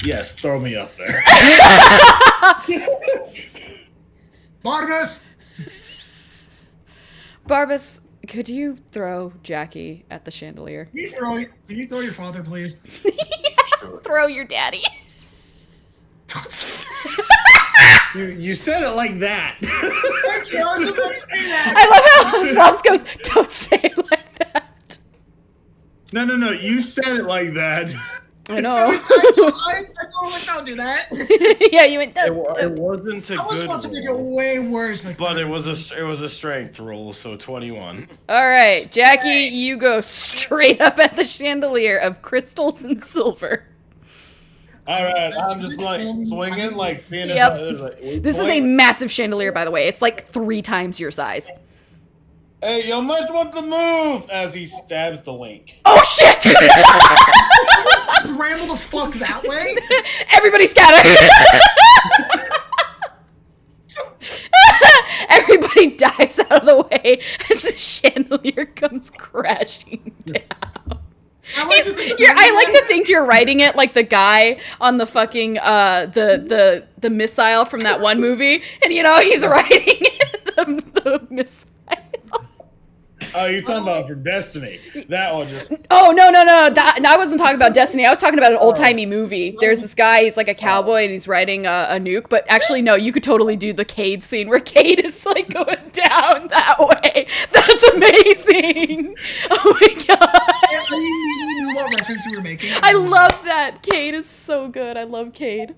Yes, throw me up there. Barnabas! Barbas, could you throw Jackie at the chandelier? Can you throw your father, please? Throw your daddy. You said it like that. Thank you, I was just about to say that. I love how South goes, don't say it like that. No. You said it like that. I know. I told him don't do that. Yeah, you went, It wasn't a I was good about to make it roll, way worse. but it was a strength roll, so 21. All right, Jackie, you go straight up at the chandelier of crystals and silver. All right, I'm just like swinging, like seeing if Yep. there's like, This is a massive chandelier, by the way. It's like 3 times your size. Hey, you might want to move as he stabs the link. Oh, shit! Ramble the fuck that way? Everybody scatter! Everybody dives out of the way as the chandelier comes crashing down. I like to think you're writing it like the guy on the fucking the missile from that one movie, and he's writing the missile. Oh, you're talking about for Destiny. That one just. Oh no! I wasn't talking about Destiny. I was talking about an old timey movie. There's this guy. He's like a cowboy and he's riding a nuke. But actually, no. You could totally do the Cade scene where Cade is like going down that way. That's amazing. Oh my god! I knew what reference you were making. I love that. Cade is so good. I love Cade.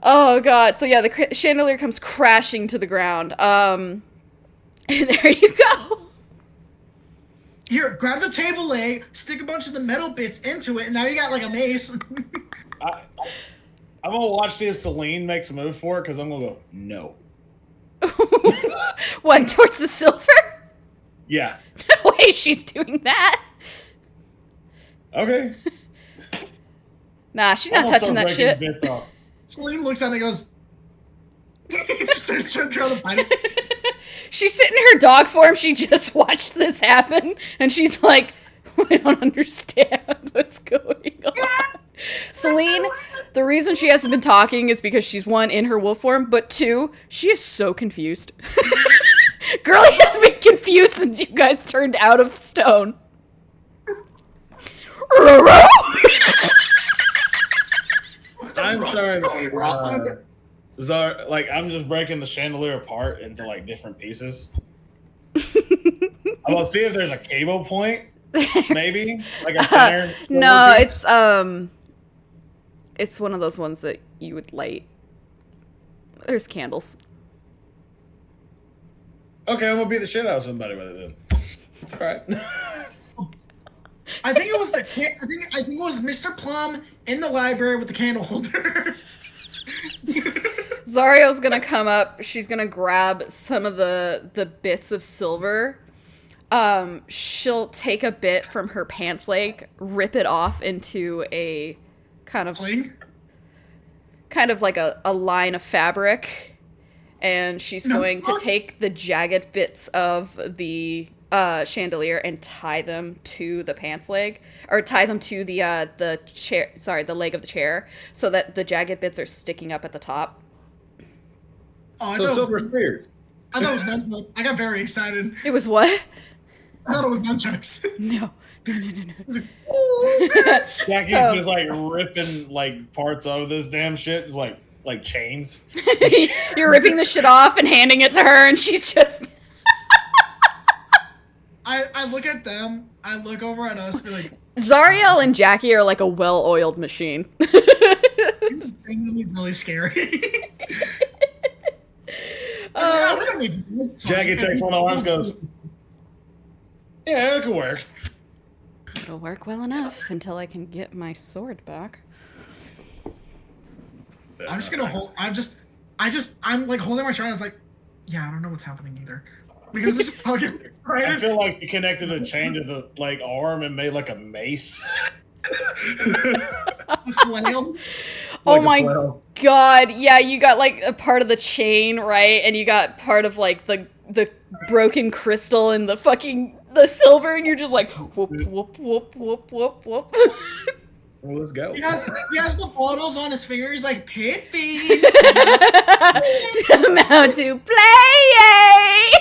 Oh god. So yeah, the chandelier comes crashing to the ground. And there you go. Here, grab the table leg, stick a bunch of the metal bits into it, and now you got like a mace. I'm gonna watch see if Celine makes a move for it because I'm gonna go no. What, towards the silver? Yeah. No way she's doing that. Okay. Nah, she's not I'm gonna touching that start shit. breaking bits off. Celine looks at it and goes, just starts trying to find it. She's sitting in her dog form. She just watched this happen, and she's like, I don't understand what's going on. Celine, the reason she hasn't been talking is because she's, 1, in her wolf form, but 2, she is so confused. Girlie has been confused since you guys turned out of stone. I'm sorry. I'm just breaking the chandelier apart into like different pieces. I'm gonna see if there's a cable point, maybe like a center. No, it's one of those ones that you would light. There's candles. Okay, I'm gonna beat the shit out of somebody with it then. It's alright. I think it was I think it was Mr. Plum in the library with the candle holder. Zario's gonna come up. She's gonna grab some of the bits of silver. She'll take a bit from her pants leg, rip it off into a kind of Sling? like a line of fabric, and she's going to take the jagged bits of the chandelier and tie them to the pants leg, or tie them to the chair. Sorry, the leg of the chair, so that the jagged bits are sticking up at the top. Oh, So silver spears. I thought it was nunchucks. I got very excited. It was what? I thought it was nunchucks. No. Oh, bitch. Jackie's So- just like ripping like parts out of this damn shit, just like chains. You're ripping the shit off and handing it to her, and she's just. I look at them. I look over at us. Be like, Zariel and Jackie are like a well-oiled machine. this is genuinely really scary. We don't need to do this. Jackie takes one of the arms, goes, "Yeah, it could work." It'll work well enough until I can get my sword back. I'm just gonna hold. I'm like holding my shirt. I was like, yeah, I don't know what's happening either, because we're just talking. I Right? feel like you connected a chain to the like arm and made like a mace. A flail. Oh Like a my flail. god, yeah, you got like a part of the chain, right? And you got part of like the broken crystal and the fucking the silver, and you're just like whoop whoop whoop whoop whoop whoop. Well, let's go. He has the bottles on his fingers like pit thieves. Amount to play.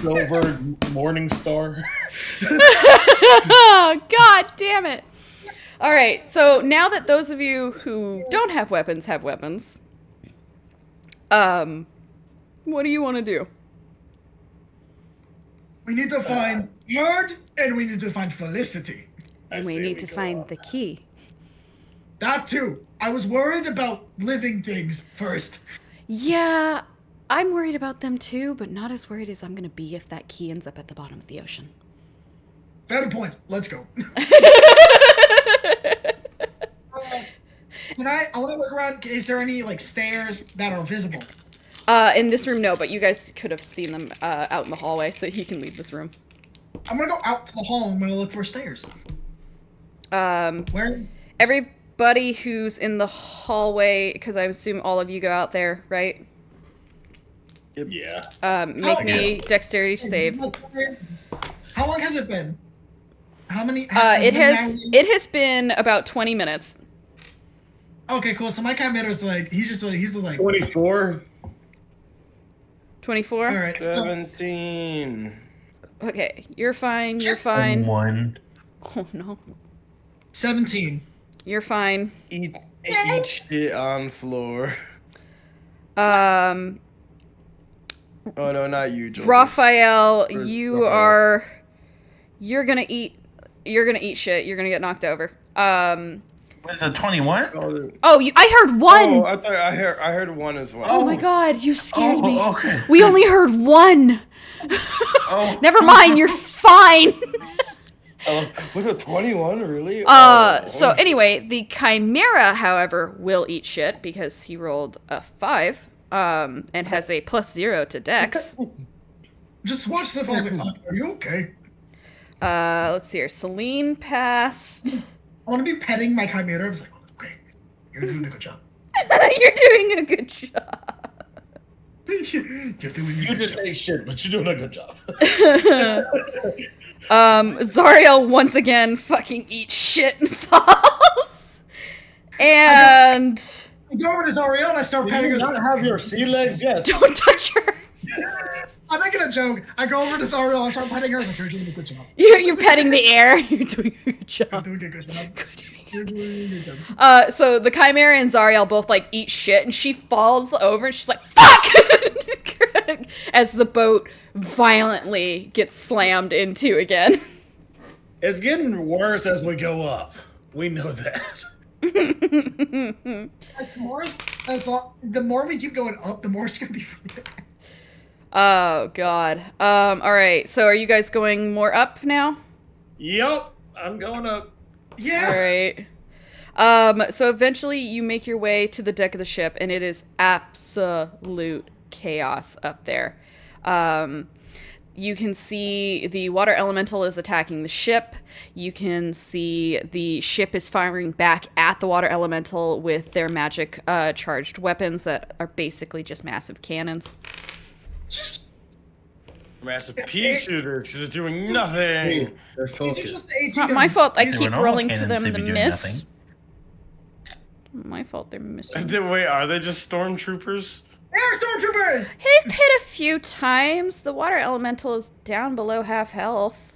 Silver Morning Star. Oh, god damn it. All right, so now that those of you who don't have weapons, what do you want to do? We need to find Nerd and we need to find Felicity. We need to find the key. That too. I was worried about living things first. Yeah, I'm worried about them too, but not as worried as I'm gonna be if that key ends up at the bottom of the ocean. Fair point. Let's go. Can I want to look around. Is there any like stairs that are visible? In this room, no, but you guys could have seen them out in the hallway, so you can leave this room. I'm gonna go out to the hall. I'm gonna look for stairs. Where? Everybody who's in the hallway, because I assume all of you go out there, right? Yeah. Make me dexterity saves. How long has it been? How many? It has been about 20 minutes. Okay, cool. So my Chimera's like he's like 24. 24? all right. 17. Okay, you're fine. You're fine. 1. Oh no. 17. You're fine. Eat shit on floor. Um, Oh no, not you, Joel. Raphael, Or you Raphael. are. You're gonna eat shit. You're gonna get knocked over. With a 21? Oh, I heard one. Oh, I thought I heard one as well. Oh my god, you scared me. Okay. We only heard one. Oh. Never mind, you're fine. Was it 21 really? So anyway, the Chimera, however, will eat shit because he rolled a 5, and has a +0 to Dex. Just watch the phone. Like, are you okay? Let's see here. Celine passed. I want to be petting my Chimera. I was like, okay, you're doing a good job. You're doing a good job. You're doing a You good just job. ate shit, but you're doing a good job. Zariel once again fucking eats shit and falls. And I go over to Zariel and I start Do petting you her. not have your sea legs yet? don't touch her. I'm making a joke. I go over to Zariel and I start petting her. I was like, you're doing a good job. You're petting the air. You're doing a good You're job. doing a good job. You're doing a good job. So the Chimera and Zariel both like eat shit, and she falls over, and she's like, "Fuck!" as the boat violently gets slammed into again. It's getting worse as we go up. We know that. The more we keep going up, the more it's gonna be. Oh god. All right. So are you guys going more up now? Yup, I'm going up. Yeah. All right. So eventually you make your way to the deck of the ship, and it is absolute chaos up there. You can see the water elemental is attacking the ship. You can see the ship is firing back at the water elemental with their magic charged weapons that are basically just massive cannons. Massive pea shooters because they're doing nothing. They're These are focused. just It's not my fault I They keep were normal rolling for cannons, them they'd to be doing miss. nothing. My fault they're missing. Wait, are they just stormtroopers? They're stormtroopers. They've hit a few times. The water elemental is down below half health.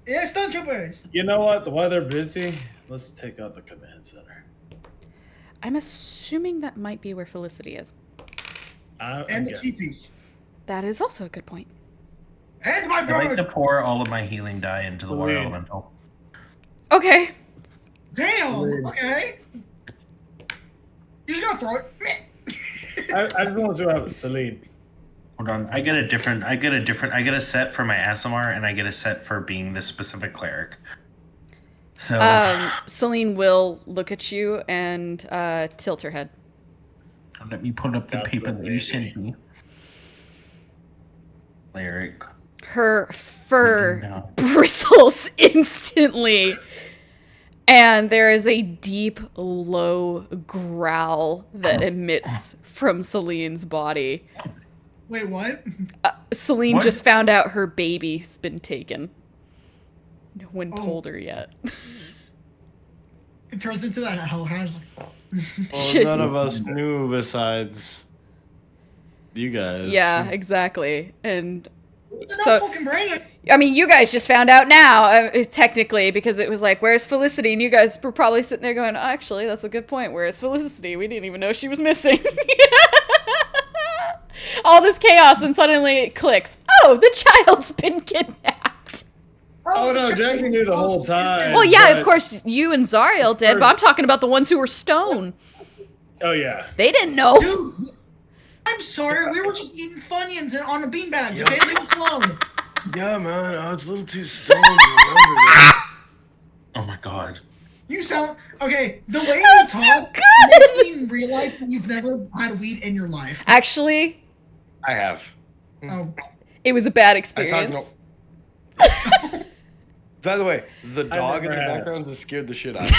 Yeah, stormtroopers. You know what? While they're busy, let's take out the command center. I'm assuming that might be where Felicity is. And the key piece. That is also a good point. And my I like to bird. pour all of my healing die into the water Sweet. elemental. Okay. Damn. Sweet. Okay. You're just gonna throw it. I just want to have Celine. Hold on, I get a set for my Asimar, and I get a set for being this specific cleric. So Celine will look at you and tilt her head. let me put up the Got paper the that you lady. sent me. Cleric. Her fur No. bristles instantly. And there is a deep, low growl that emits from Celine's body. Wait, what? Celine What? just found out her baby's been taken. No one told her yet. It turns into that hellhound. Well, none of us knew besides you guys. Yeah, exactly. And They're so, not fucking brain. I mean, you guys just found out now, technically, because it was like, where's Felicity? And you guys were probably sitting there going, oh, actually, that's a good point. Where's Felicity? We didn't even know she was missing. All this chaos, and suddenly it clicks. Oh, the child's been kidnapped. Oh no, Jackie knew the whole time. Well, yeah, but- of course, you and Zariel did, but I'm talking about the ones who were stone. Oh yeah. They didn't know. Dude, I'm sorry. We were just eating Funyuns on a beanbag. Okay, leave us alone. Yeah, man, I was a little too stoned to remember that. Oh my god. You sound okay. The way you That's too talk good. makes me realize that you've never had weed in your life. Actually, I have. Oh, it was a bad I experience. By the way, the dog in the never had it. background just scared the shit out of me.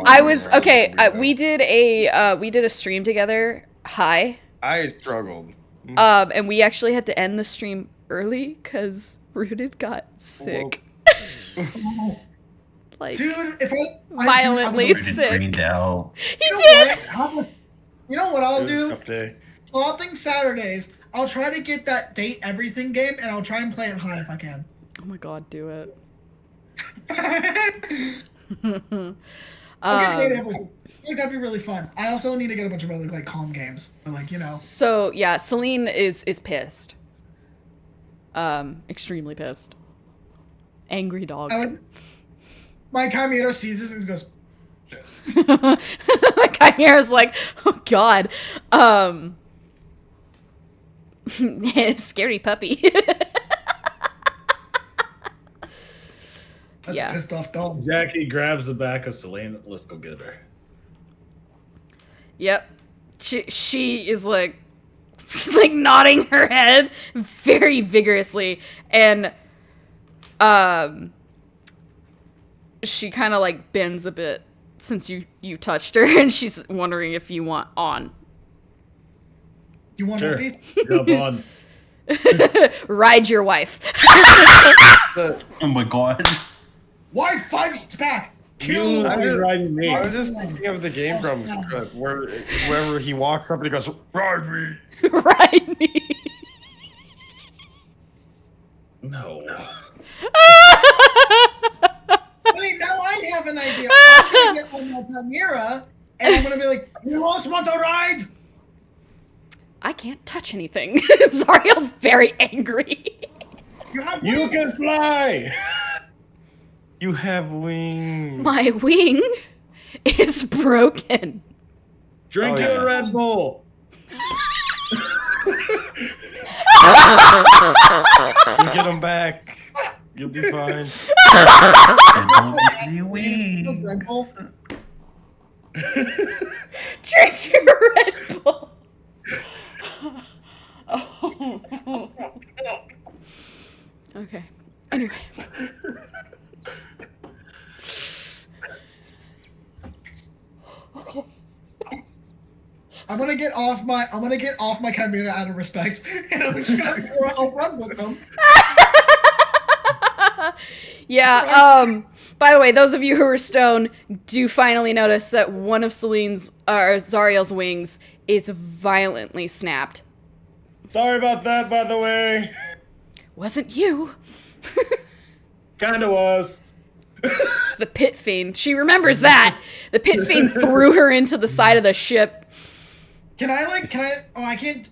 I was okay. We did a stream together. Hi. I struggled. And we actually had to end the stream early because Rooted got sick. Like, dude, if I Violently dude, Rooted sick. brained out. he you know did. what? You know what It I'll was a do? tough day. Slothing Saturdays. I'll try to get that date everything game, and I'll try and play it high if I can. Oh my god, do it. I'll get date everything. I think that'd be really fun. I also need to get a bunch of other like calm games, but like you know. So yeah, Celine is pissed. Extremely pissed. Angry dog. I like, my Chimera sees this and goes, Chimera's like, oh god. Scary puppy. "That's Yeah. a pissed off dog." Jackie grabs the back of Celine. Let's go get her. Yep. She is like like nodding her head very vigorously, and she kind of like bends a bit since you touched her, and she's wondering if you want on. You want Sure. that piece? Jump on. Ride your wife. The- Oh my god. Why fights back? You Kill. look like just- riding me. I was just thinking of the game from where wherever he walks up and he goes, "Ride me." Ride me. No. Wait, now I have an idea. I'm gonna get on my Chimera, and I'm gonna be like, "You also want to ride?" I can't touch anything. Zariel's very angry. You have You can fly. You have wings. My wing is broken. Drink Oh, your yeah. Red Bull. You get them back. You'll be fine. Easy wee. Red Bull. Drink your Red Bull. Oh. Okay. Anyway. Okay. I'm gonna get off my Chimera out of respect, and I'm just gonna I'll run with them. Yeah, by the way, those of you who are stone do finally notice that one of Celine's or Zariel's wings is violently snapped. Sorry about that, by the way. Wasn't you. Kinda was. It's the pit fiend. She remembers that. The pit fiend threw her into the side of the ship. Can I? Oh, I can't.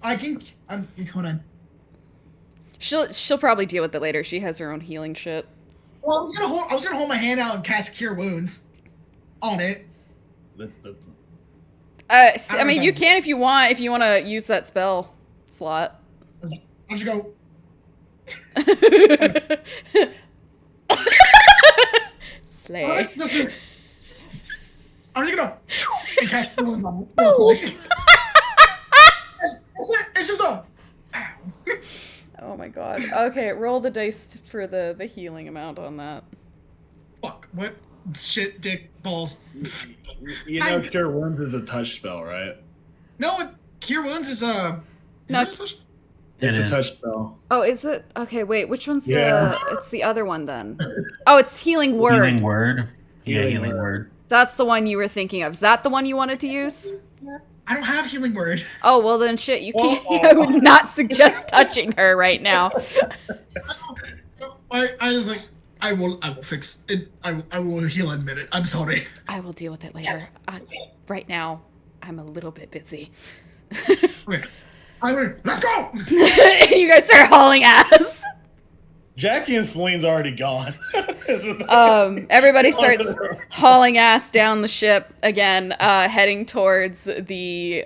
Hold on. She'll probably deal with it later. She has her own healing shit. Well, I was gonna hold my hand out and cast Cure Wounds on it. I mean, you can if you want. If you want to use that spell slot. I'll just go. Slay. I'm just gonna and cast Cure Wounds on it real quick. That's it. It's just a. Oh my god. Okay, roll the dice for the healing amount on that. What shit, dick, balls? You know, Cure Wounds is a touch spell, right? No, Cure Wounds is No. it a It's a is. touch spell. Oh, is it? Okay, wait. Which one's Yeah. It's the other one then. Oh, it's Healing Word. Healing word. Yeah, Healing healing word. word. That's the one you were thinking of. Is that the one you wanted to use? I don't have healing word. Oh, well then shit, you can't. Uh-oh. I would not suggest touching her right now. I was like, I will fix it. I will heal in a minute. I'm sorry. I will deal with it later. Right now, I'm a little bit busy. Okay. Let's go! You guys start hauling ass. Jackie and Celine's already gone. Everybody starts hauling ass down the ship again, heading towards the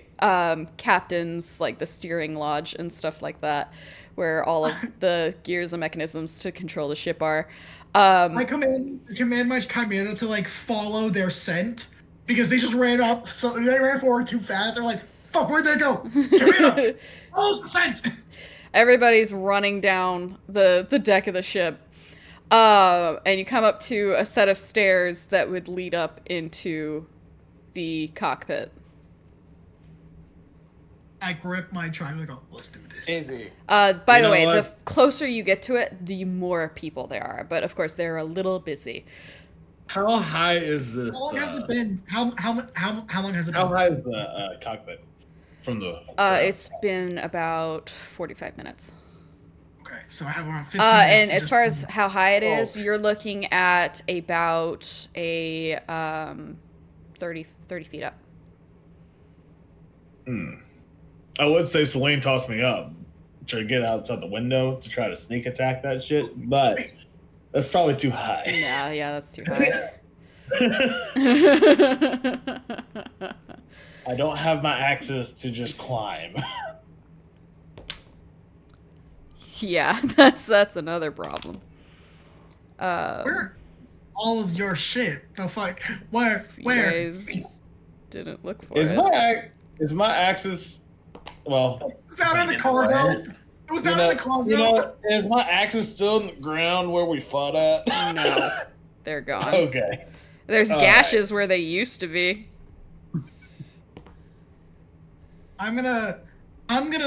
captain's, like the steering lodge and stuff like that, where all of the gears and mechanisms to control the ship are. I command my chimera to like follow their scent because they just ran up. So they ran forward too fast. They're like, "Fuck, where'd they go? Chimera, follow the scent." Everybody's running down the deck of the ship. And you come up to a set of stairs that would lead up into the cockpit. I grip my chimera and go, "Let's do this." Easy. By You the know way, what? the closer you get to it, the more people there are. But of course, they're a little busy. How high is this? How long has it been? How long has it been? How high is the cockpit from the? It's been about 45 minutes. Okay, so I have around 15 minutes. And to as just- far as how high it is, Oh. you're looking at about a 30 feet up. I would say Celine tossed me up to get outside the window to try to sneak attack that shit, but that's probably too high. Yeah, that's too high. I don't have my axes to just climb. Yeah, that's another problem. where all of your shit? The fuck? Where? You Where? guys didn't look for Is it. my axes? Well, It was down in the Wait, cargo. what? It was down in the cargo. you know, is my axes still in the ground where we fought at? No, they're gone. Okay. There's All gashes where they used to be. I'm gonna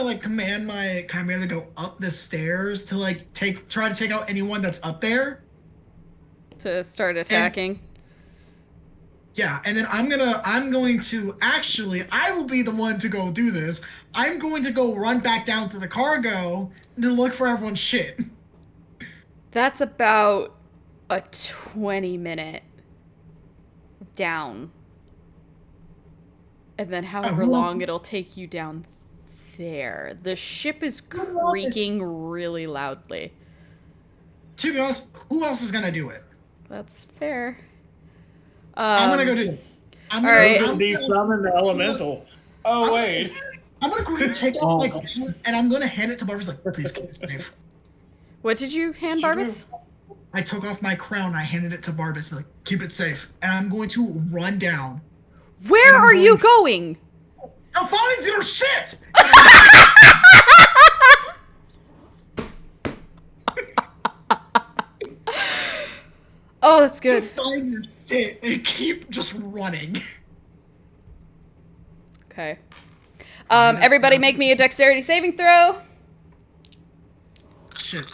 like command my chimera to go up the stairs to like try to take out anyone that's up there. To start attacking. Yeah, and then I'm going to actually, I will be the one to go do this. I'm going to go run back down to the cargo to look for everyone's shit. That's about a 20-minute down. And then however who else- long it'll take you down there. The ship is creaking really loudly. To be honest, who else is gonna do it? That's fair. I'm gonna go do it. I'm all gonna, right. I'm, Be gonna, summon the elemental. Oh I'm- wait. I'm gonna go ahead and take Oh. off my crown and I'm gonna hand it to Barbara's like, please keep it safe. What did you hand Barbas? I took off my crown, I handed it to Barbas, like, keep it safe. And I'm going to run down. Where I'm are you going- going? To find your shit! Oh, that's To good. find your shit and keep just running. Okay. Everybody make me a dexterity saving throw. Shit.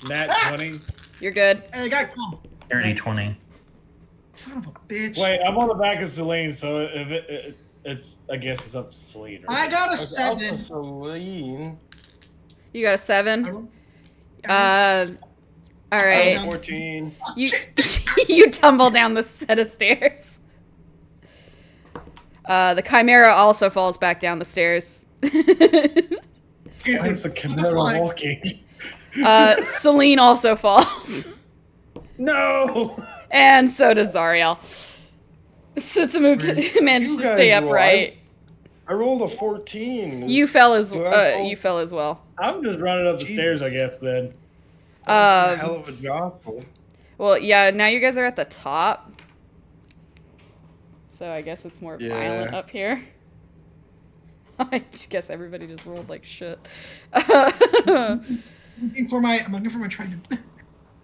Nat 20. You're good. Hey, I got come. Dirty 20. Son of a bitch. Wait, I'm on the back of Celine, so if it's I guess it's up to Celine. I got a Also 7. Celine. You got a 7. All right. 14. You you tumble down the set of stairs. The chimera also falls back down the stairs. Why is the chimera walking? Celine also falls. No! And so does Zariel. Sutsumu manages to guys stay won. upright. I rolled a 14. You fell as Do I fall? you fell as well. I'm just running up the Jeez. stairs, I guess, then. A hell of a jostle. Well, yeah, now you guys are at the top. So I guess it's more violent Yeah. up here. I guess everybody just rolled like shit. I'm looking for my trident.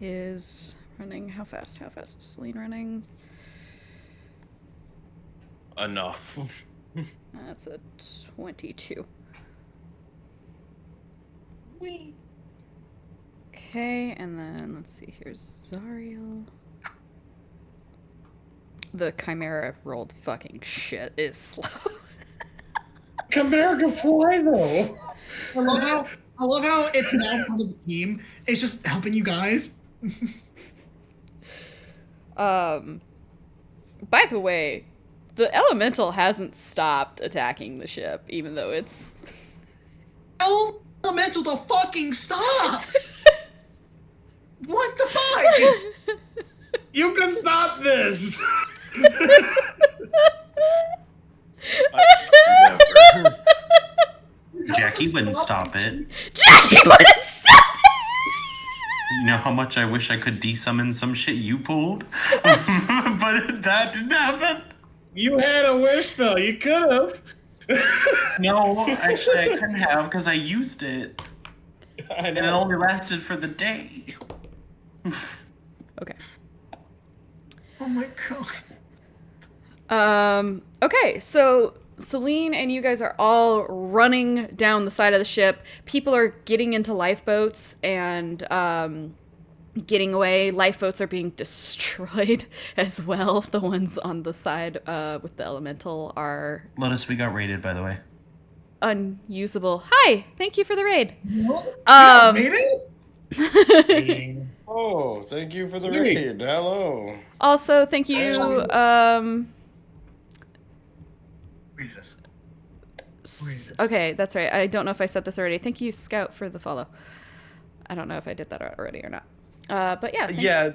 is running. How fast? How fast is Celine running? Enough. That's a 22. Okay, and then let's see. Here's Zariel. The Chimera rolled fucking shit. Is slow. Chimera can fly though. I love how it's now part of the team. It's just helping you guys. By the way, the elemental hasn't stopped attacking the ship, even though it's... Elemental to fucking stop! What the fuck? You can stop this. Never. Jackie wouldn't stop it. Jackie wouldn't stop it! You know how much I wish I could de-summon some shit you pulled? But that didn't happen. You had a wish though. You could have. No, actually I couldn't have because I used it. I And it know. only lasted for the day. Okay. Oh my god. Okay, so Celine and you guys are all running down the side of the ship. People are getting into lifeboats and getting away. Lifeboats are being destroyed as well. The ones on the side with the elemental are Lotus, we got raided, by the way. unusable. Hi, thank you for the raid. Made it? Oh, thank you for the Sweet. raid. Hello. Also, thank you. Read this. Okay, that's right. I don't know if I said this already. Thank you, Scout, for the follow. I don't know if I did that already or not. But yeah. Yeah,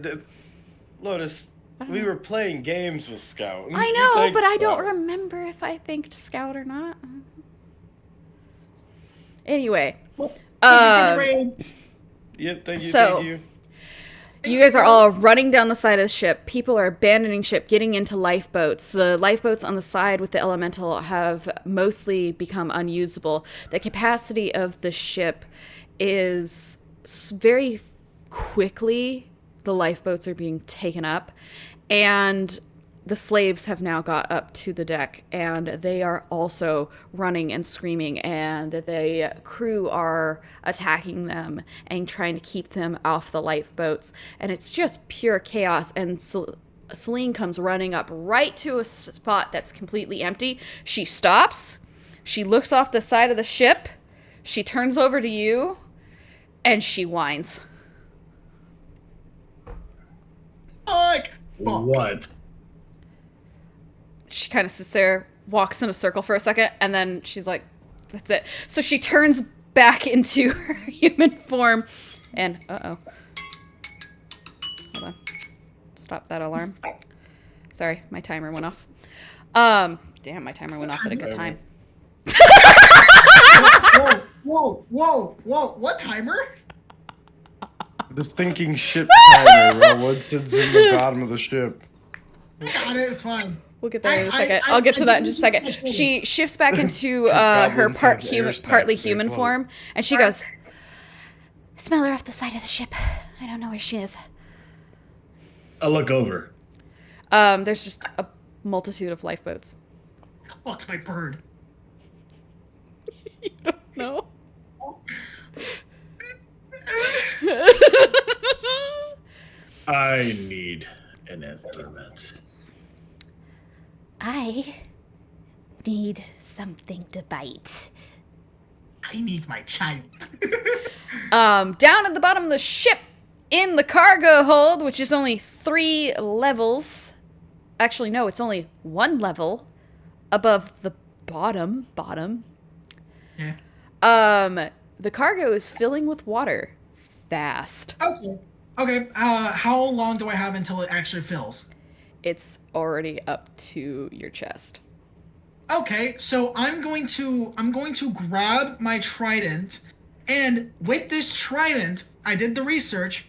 Lotus, I don't we know. were playing games with Scout. I You know, thanked but I don't Scout. remember if I thanked Scout or not. Anyway, Thank you for the um, raid. Yep, thank you, So- thank you. you guys are all running down the side of the ship. People are abandoning ship, getting into lifeboats. The lifeboats on the side with the elemental have mostly become unusable. The capacity of the ship is very quickly, the lifeboats are being taken up, and the slaves have now got up to the deck, and they are also running and screaming, and the crew are attacking them and trying to keep them off the lifeboats, and it's just pure chaos. And Celine comes running up right to a spot that's completely empty. She stops, she looks off the side of the ship, she turns over to you, and she whines. Fuck. What? She kind of sits there, walks in a circle for a second, and then she's like, that's it. So she turns back into her human form, and uh-oh. Hold on. Stop that alarm. Sorry, my timer went off. Damn, my timer went off at a good time. Whoa. What timer? The thinking ship timer while Woodson's in the bottom of the ship. I got it, it's fine. We'll get there in a I- second. I- I'll get to I that in didn't just a second. see my She shifts back into her Goblins part have human, air partly stacks, they human float. form, and she goes, "Smell her off the side of the ship. I don't know where she is." I look over. There's just a multitude of lifeboats. Fuck's my bird. You don't know. I need an instrument. I need something to bite. I need my child. Down at the bottom of the ship, in the cargo hold, which is only 3 levels. Actually, no, it's only 1 level above the bottom. Yeah. The cargo is filling with water fast. Okay. How long do I have until it actually fills? It's already up to your chest. Okay, so I'm going to grab my trident, and with this trident, I did the research.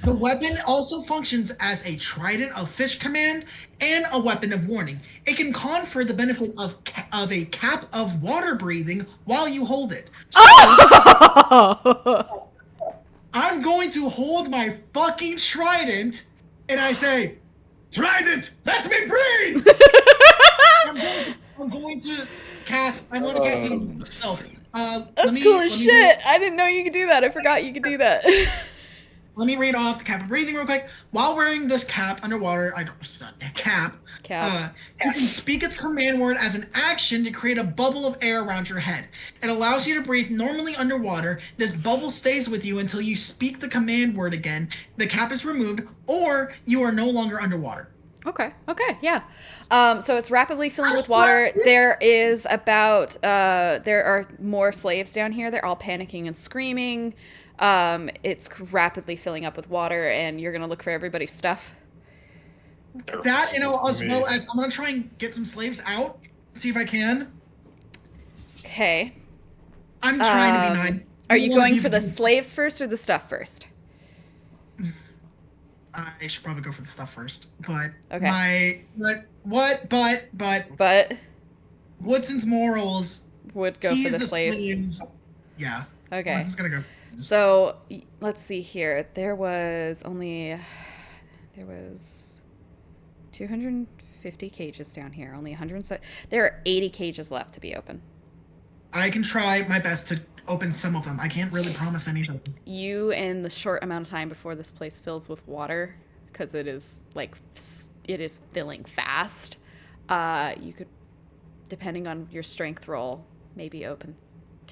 The weapon also functions as a trident of fish command and a weapon of warning. It can confer the benefit of a cap of water breathing while you hold it. So I'm I'm going to hold my fucking trident, and I say, "Trident, let me breathe." I'm going to cast. I'm going to cast healing. So, That's cool as shit. I didn't know you could do that. I forgot you could do that. Let me read off the cap of breathing real quick. While wearing this cap underwater, cap. You can speak its command word as an action to create a bubble of air around your head. It allows you to breathe normally underwater. This bubble stays with you until you speak the command word again. The cap is removed, or you are no longer underwater. Okay, yeah. So it's rapidly filling with water. There are more slaves down here. They're all panicking and screaming. It's rapidly filling up with water, and you're gonna look for everybody's stuff. That, as well as I'm gonna try and get some slaves out, see if I can. Okay. I'm trying to be nice. Are you going for the slaves first or the stuff first? I should probably go for the stuff first, but okay. But Woodson's morals would go for the slaves. Yeah. Okay. Woodson's gonna go. So let's see here. There was 250 cages down here. Only 100. There are 80 cages left to be open. I can try my best to open some of them. I can't really promise anything. You, in the short amount of time before this place fills with water, because it is filling fast, you could, depending on your strength roll, maybe open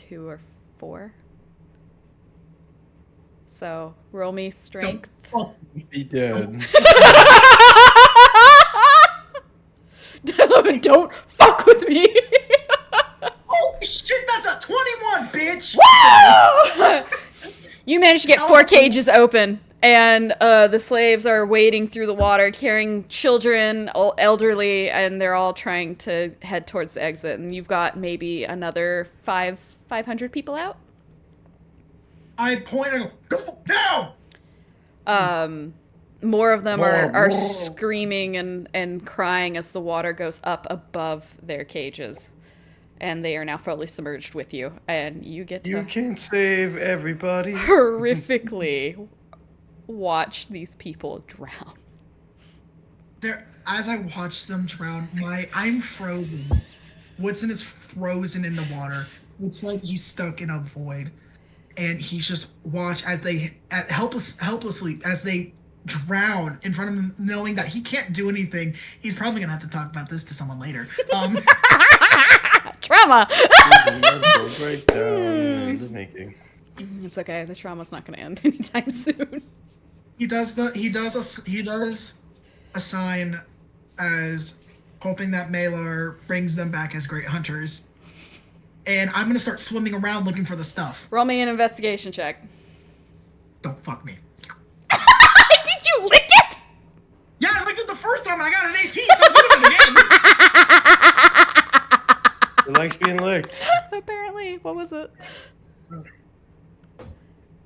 2 or 4. So roll me strength. Be dead. Don't fuck with me. Holy shit, that's a 21, bitch! Woo! You managed to get 4 cages open, and the slaves are wading through the water, carrying children, elderly, and they're all trying to head towards the exit. And you've got maybe another 500 people out. I point and go now. More of them are screaming and crying as the water goes up above their cages. And they are now fully submerged with you. And you get to... You can save everybody. Horrifically watch these people drown. As I watch them drown, I'm frozen. Woodson is frozen in the water. It's like he's stuck in a void. And he's just watch as they helplessly as they drown in front of him, knowing that he can't do anything. He's probably gonna have to talk about this to someone later. Trauma. It's okay. The trauma's not gonna end anytime soon. He does a sign as hoping that Malar brings them back as great hunters. And I'm gonna start swimming around looking for the stuff. Roll me an investigation check. Don't fuck me. Did you lick it? Yeah, I licked it the first time and I got an 18, so I'm doing it again. It likes being licked. Apparently. What was it?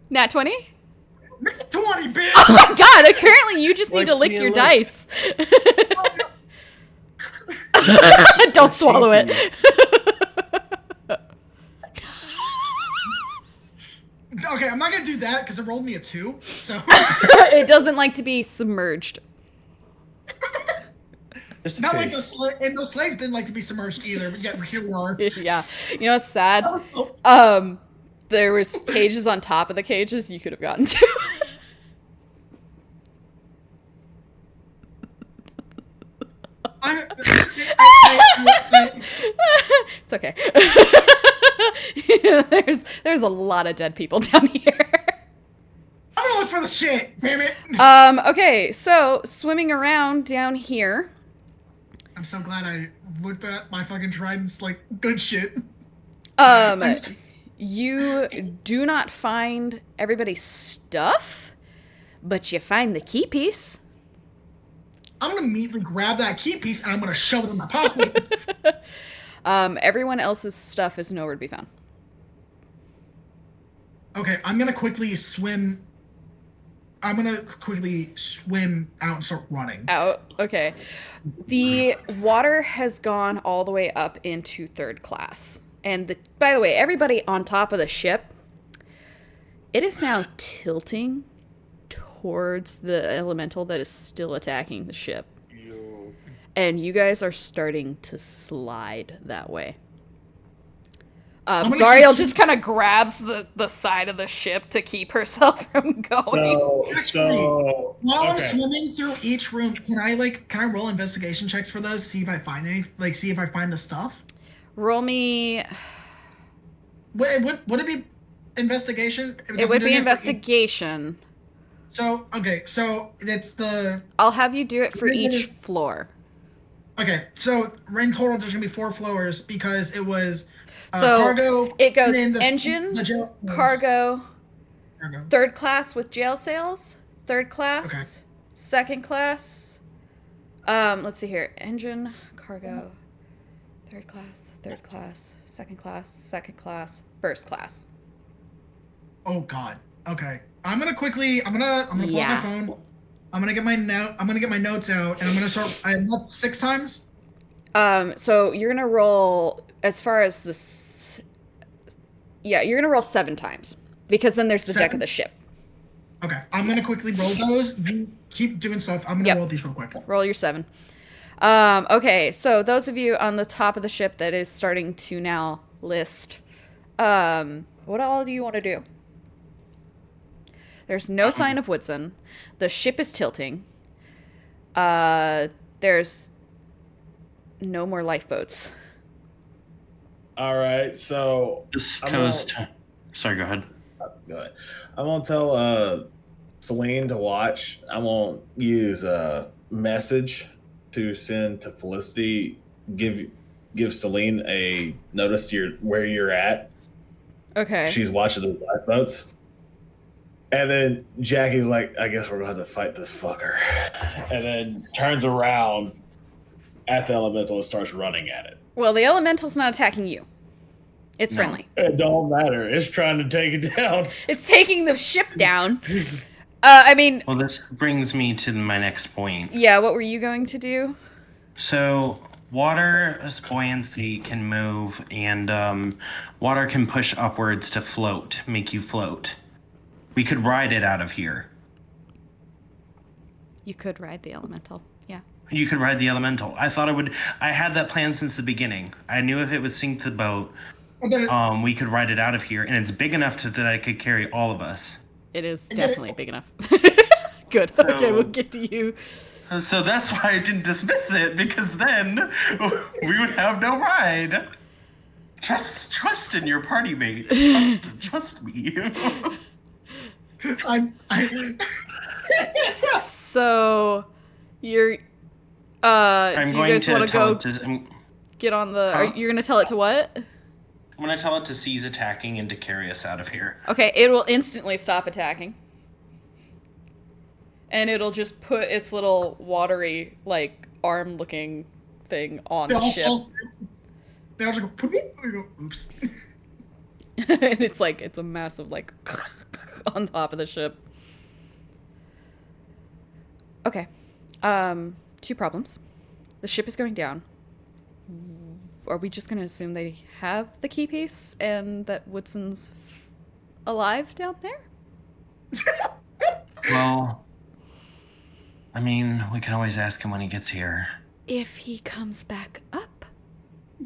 Nat 20? 20, bitch! Oh my god, apparently you just need to lick your dice. Don't swallow it. Okay, I'm not gonna do that because it rolled me a 2. So it doesn't like to be submerged. Not like those slaves didn't like to be submerged either. But yet here we are. Yeah, you know what's sad? There was cages on top of the cages you could have gotten to. It's okay. There's a lot of dead people down here. I'm gonna look for the shit, damn it. Okay, so swimming around down here. I'm so glad I looked at my fucking tridents like good shit. You do not find everybody's stuff, but you find the key piece. I'm gonna immediately grab that key piece and I'm gonna shove it in my pocket. Everyone else's stuff is nowhere to be found. Okay, I'm gonna quickly swim out and start running. Out, okay. The water has gone all the way up into 3rd class. And by the way, everybody on top of the ship It is now tilting towards the elemental that is still attacking the ship. And you guys are starting to slide that way. Zariel just kind of grabs the side of the ship to keep herself from going. So While I'm okay. swimming through each room, can I roll investigation checks for those? See if I find any, see if I find the stuff. Roll me. Would it be investigation? It would be investigation. So it's the. I'll have you do it for each floor. Okay, so in total there's gonna be 4 floors because it was. So cargo, it goes and then engine, the jail cells. cargo, Cargo. third class with jail sails, third class, Okay. second class. Let's see here. Engine, cargo, third class, second class, first class. Oh God. Okay. I'm gonna pull up my phone. I'm gonna get my notes out, and I'm gonna start. That's 6 times. So you're gonna roll as far as this. Yeah, you're gonna roll 7 times because then there's the deck of the ship. Okay, I'm gonna quickly roll those. You keep doing stuff. I'm gonna roll these real quick. Roll your 7. Okay, so those of you on the top of the ship that is starting to now list, what all do you want to do? There's no sign of Woodson. The ship is tilting. There's no more lifeboats. All right, so This goes to. Sorry, go ahead. go ahead. I'm gonna tell Celine to watch. I'm gonna use a message to send to Felicity. Give Celine a notice where you're at. Okay. She's watching the lifeboats. And then Jackie's like, I guess we're gonna have to fight this fucker. And then turns around at the elemental and starts running at it. Well, the elemental's not attacking you. It's friendly. It don't matter. It's trying to take it down. It's taking the ship down. I mean, Well, this brings me to my next point. yeah, what were you going to do? So, water's buoyancy can move, and water can push upwards to float, make you float. We could ride it out of here. You could ride the elemental. Yeah. You could ride the elemental. I thought it would. I had that plan since the beginning. I knew if it would sink the boat, we could ride it out of here, and it's big enough that I could carry all of us. It is definitely big enough. Good. So- Okay, we'll get to you. So that's why I didn't dismiss it, because then we would have no ride. Trust in your party mate. Trust me. So, you're. I'm do you going guys to want to tell go it to. I'm get on the? Huh? You're gonna tell it to what? going to tell it to cease attacking and to carry us out of here. Okay, it will instantly stop attacking. And it'll just put its little watery, like, arm-looking thing on the ship. They all just go, oops. And it's like, it's a massive, like, on top of the ship. Okay. 2 problems. The ship is going down. Are we just going to assume they have the key piece and that Woodson's alive down there? Well, I mean, we can always ask him when he gets here. If he comes back up.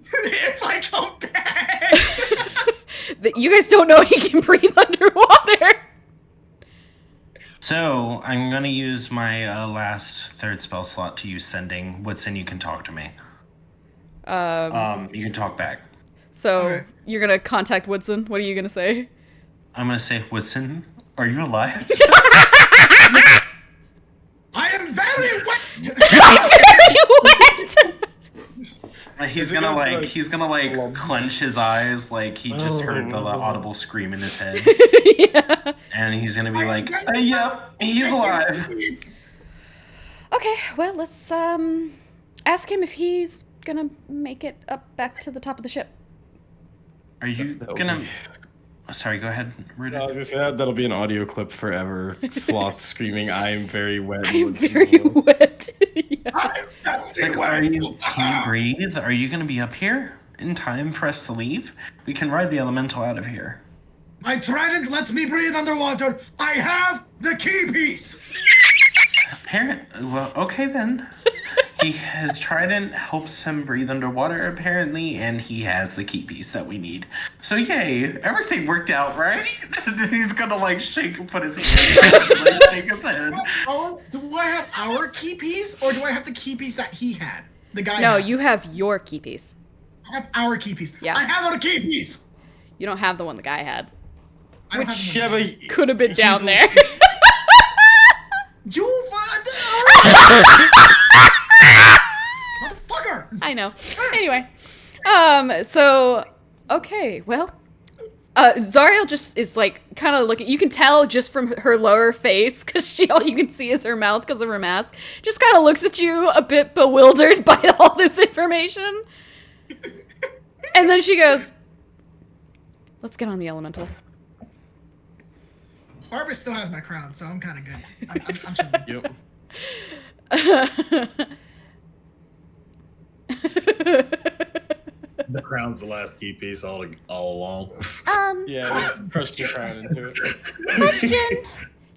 If I come back. That you guys don't know he can breathe underwater. So, I'm going to use my last third spell slot to use sending. Woodson, you can talk to me. You can talk back. So, Okay. you're going to contact Woodson. What are you going to say? I'm going to say, Woodson, are you alive? I am very wet. He's gonna clench his eyes like he just heard the audible scream in his head. Yeah. And he's gonna be like, yep, he's alive. Okay, well, let's ask him if he's gonna make it up back to the top of the ship. Are you gonna... Sorry, go ahead, Rudy. I was gonna say that'll be an audio clip forever. Sloth screaming, "I'm very wet." I'm very wet. Yeah. It's like, can you breathe? Are you gonna be up here in time for us to leave? We can ride the elemental out of here. My trident lets me breathe underwater. I have the key piece. Well, okay then. His trident helps him breathe underwater, apparently, and he has the key piece that we need. So yay, everything worked out, right? He's gonna like put his hand down and like shake his head. Do I have our key piece, or do I have the key piece that he had? The guy. No, had? you have your key piece. I have our key piece. Yeah. I have our key piece. You don't have the one the guy had. I don't have the Yeah, one. but Could have been down there. You motherfucker! I know. Anyway, so okay, well, Zariel just is like kind of looking. You can tell just from her lower face because all you can see is her mouth because of her mask. Just kind of looks at you a bit bewildered by all this information, and then she goes, "Let's get on the elemental." Barbara still has my crown, so I'm kind of good. I'm chilling. yep. The crown's the last key piece all along. Yeah, we crushed your crown into it. Question.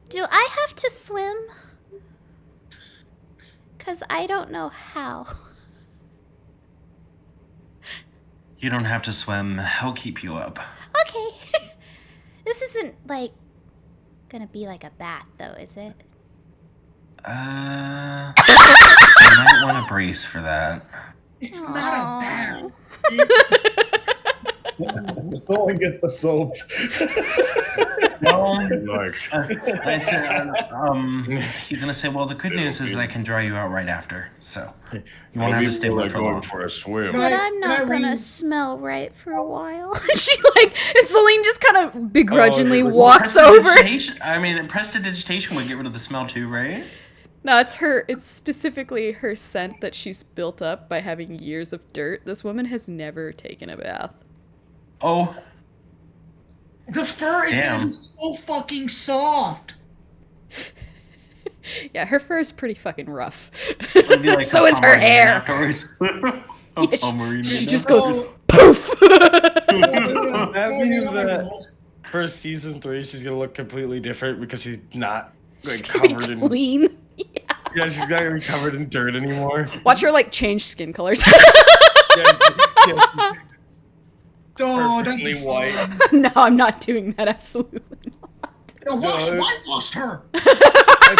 Do I have to swim? Because I don't know how. You don't have to swim. I'll keep you up. Okay. This isn't, like, gonna be like a bath, though, is it? You might want to brace for that. It's not a bad. So I get the soap. Well, Like, I said, he's gonna say, well, the good news is that I can dry you out right after, so you won't have to stay away for going long. for a swim. But I'm can not I gonna read- smell right for a while. She like, and Celine just kind of begrudgingly Oh, walks over. Prestidigitation would get rid of the smell too, right? No, it's specifically her scent that she's built up by having years of dirt. This woman has never taken a bath. Oh, The fur is Damn. gonna be so fucking soft. Yeah, her fur is pretty fucking rough. it'd be like So a is her Pomeranian hair. afterwards. Yeah, she Pomeranian just afterwards. goes poof. That means that for season 3, she's gonna look completely different because she's not like She's gonna be covered in. clean. Yeah, she's not gonna be covered in dirt anymore. Watch her like change skin colors. Yeah, yeah, Oh, that'd perfectly be white. fun. No, I'm not doing that. Absolutely not. No, wash No. whitewashed her. I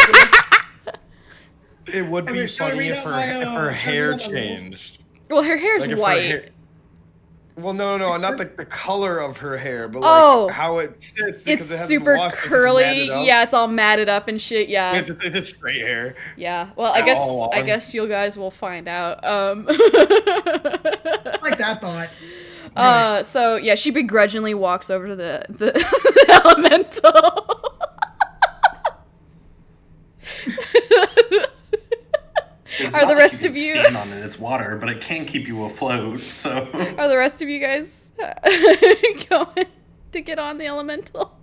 think it would be Okay, shall I funny read if out my, her shall I hair read out my rules? changed. Well, her hair's Like if her white. hair- Well, no, not the color of her hair, but like Oh. how it sits. It's because it hasn't been super washed, it's just curly. matted up. Yeah, it's all matted up and shit. Yeah. It's just straight hair. Yeah. Well, I All guess you guys will find out. Like that thought. So yeah, she begrudgingly walks over to the elemental. It's Are not the like rest you of can you- stand on it, it's water, but it can keep you afloat. So Are the rest of you guys going to get on the elemental?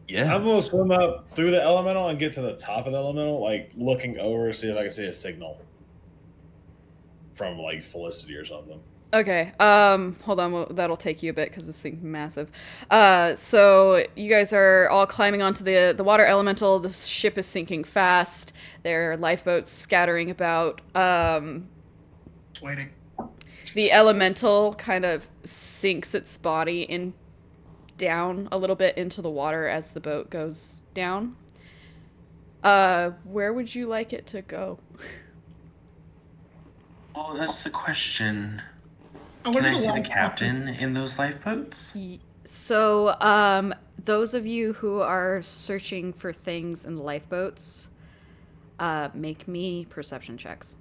Yeah. I'm gonna swim up through the elemental and get to the top of the elemental, like looking over, see if I can see a signal from like Felicity or something. Okay. Hold on. Well, that'll take you a bit because this thing's massive. So you guys are all climbing onto the water elemental. The ship is sinking fast. There are lifeboats scattering about. Waiting. The elemental kind of sinks its body in down a little bit into the water as the boat goes down. Where would you like it to go? oh, that's the question. I Can wanna I do see the one- captain in those lifeboats? So, those of you who are searching for things in the lifeboats, make me perception checks.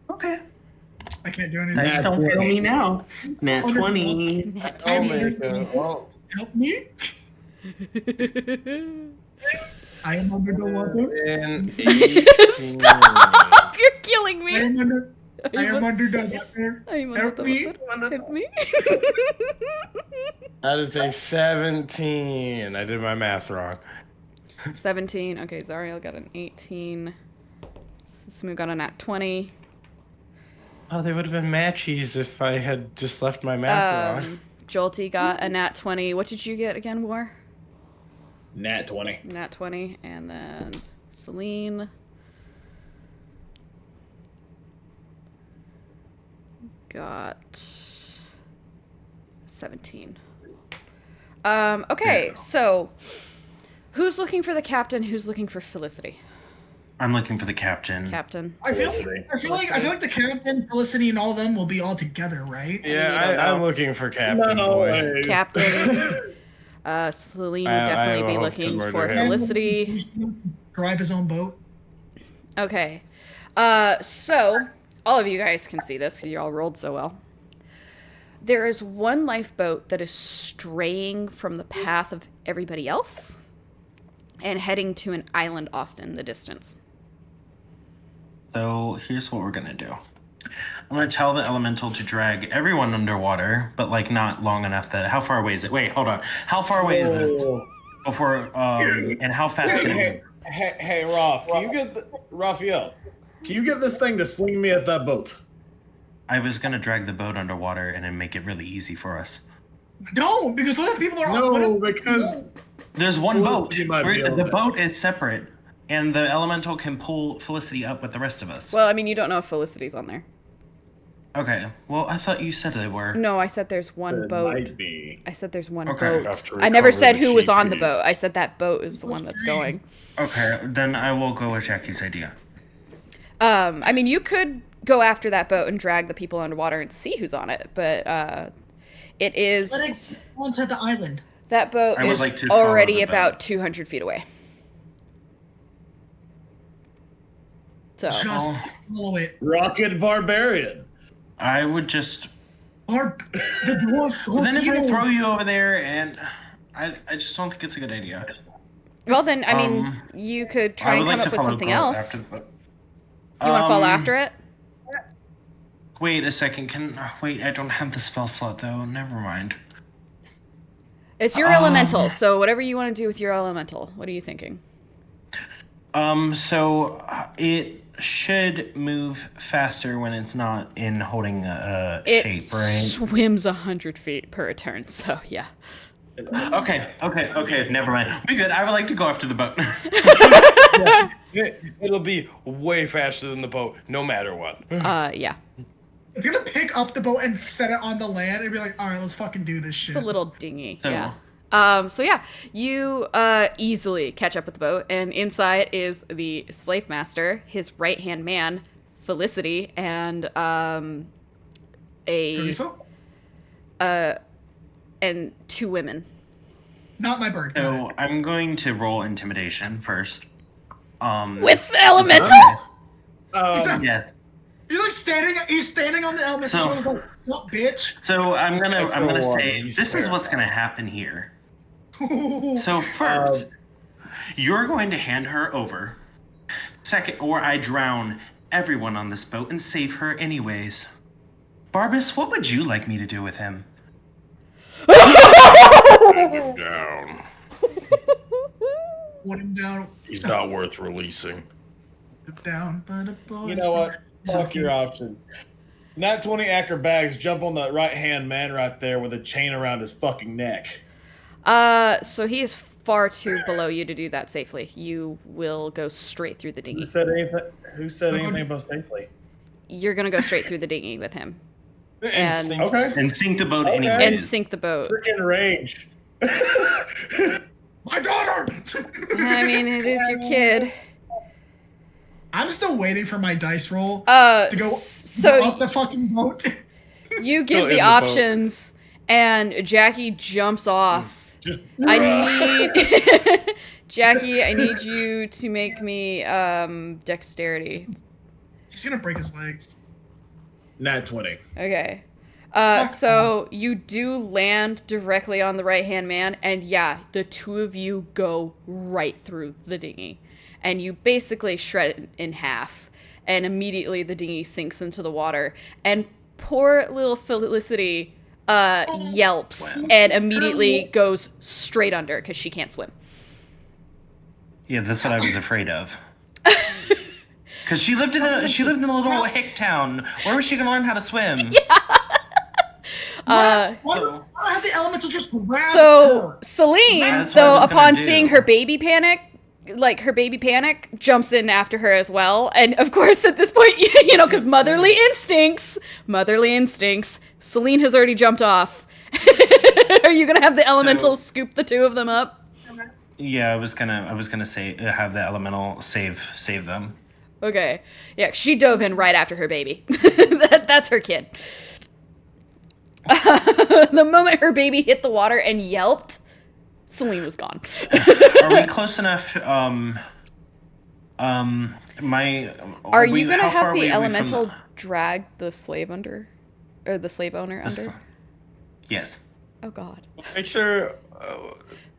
Okay. I can't do anything. Dice don't fail me now. Nat Wonderful. 20. Nat Oh 20. my god. Oh. Help me. I am under the water. And Stop! You're killing I me. am under. I am under the water. I'm Help me. Help me. That is a 17. I did my math wrong. 17. Okay, Zariel got an 18. Smoo got a nat 20. Oh, they would have been matchies if I had just left my math wrong. Jolty got a nat 20. What did you get again, War? Nat 20. Nat 20. And then Celine got 17. Okay, so who's looking for the captain? Who's looking for Felicity? I'm looking for the captain. Captain. I feel Felicity. like the captain, Felicity, and all of them will be all together, right? Yeah, I'm looking for Captain No Boy. way. Captain. Celine would I definitely have a be hope looking to for murder him. Felicity. Drive his own boat. Okay. So, all of you guys can see this because you all rolled so well. There is one lifeboat that is straying from the path of everybody else and heading to an island off in the distance. So here's what we're gonna do. I'm gonna tell the elemental to drag everyone underwater, but like not long enough that. How far away is it? Wait, hold on. How far away is this? Before and how fast can it move? Hey, Raph, Raphael, can you get this thing to swing me at that boat? I was gonna drag the boat underwater and then make it really easy for us. No, because what if people are No, because There's one boat. Felicity might be able The to- boat is separate, and the elemental can pull Felicity up with the rest of us. Well, I mean, you don't know if Felicity's on there. Okay. Well, I thought you said they were. No, I said there's one it boat. might be. I said there's one Okay. boat. Have to I never recover said the who was sheep on the feed. boat. I said that boat is the one that's going. Okay, then I will go with Jackie's idea. I mean, you could go after that boat and drag the people underwater and see who's on it, but it is Let it onto the island. that boat I would is like to follow already the boat. about 200 feet away. So Just Oh. follow it. Rocket Barbarian. I would just. Or the dwarf But then if I torpedo. throw you over there, and I just don't think it's a good idea. well, then I mean, you could try I and would come like up to with follow something the boat else. after the boat. You want to follow after it? Wait a second. Wait? I don't have the spell slot though. Never mind. It's your elemental, so whatever you want to do with your elemental. What are you thinking? So it should move faster when it's not in holding a It shape, right? swims 100 feet per turn, so yeah. Okay. Never mind. We good. I would like to go after the boat. It'll be way faster than the boat, no matter what. Yeah. It's gonna pick up the boat and set it on the land and be like, all right, let's fucking do this shit. It's a little dingy, So- yeah. So yeah, you easily catch up with the boat, and inside is the slave master, his right-hand man, Felicity, and Chorizo? and two women. Not my bird. So I'm going to roll intimidation first. With the elemental? Yes. He's like standing. He's standing on the element. So- So, he's like, "What, bitch?" So I'm gonna Go on. say this is what's gonna happen here. So first, you're going to hand her over. Second, or I drown everyone on this boat and save her anyways. Barbas, what would you like me to do with him? Bring him down. Put him down. He's not worth releasing. Put him down. But a boy You know what? Fuck your options. Nat 20 acrobatics, jump on the right hand man right there with a chain around his fucking neck. So he is far too below you to do that safely. You will go straight through the Who dinghy. said anything? Who said anything about safely? You're gonna go straight through the dinghy with him. And Okay. And sink the boat Okay. anyways. and sink the boat. Freaking range. My daughter. I mean, it is your kid. I'm still waiting for my dice roll to go So off the fucking boat. you Go give in the the boat. options, and Jackie jumps off. Just I need Jackie. I need you to make me dexterity. She's gonna break his legs. Nat 20. Okay. So you do land directly on the right-hand man, and yeah, the two of you go right through the dinghy, and you basically shred it in half, and immediately the dinghy sinks into the water, and poor little Felicity yelps and immediately goes straight under because she can't swim. Yeah, that's what I was afraid of. Cause she lived in a little hick town. Where was she gonna learn how to swim? Why don't have the elemental just grab So her? Celine, That's what I though, was gonna upon do. seeing her baby panic, jumps in after her as well. And of course, at this point, because motherly instincts, Celine has already jumped off. Are you gonna have the elemental scoop the two of them up? Yeah, I was gonna say have the elemental save them. Okay. Yeah, she dove in right after her baby. That's her kid. The moment her baby hit the water and yelped, Celine was gone. Are we close enough? Are you gonna have the elemental drag the slave under, or the slave owner under? Yes. Oh God. Make sure.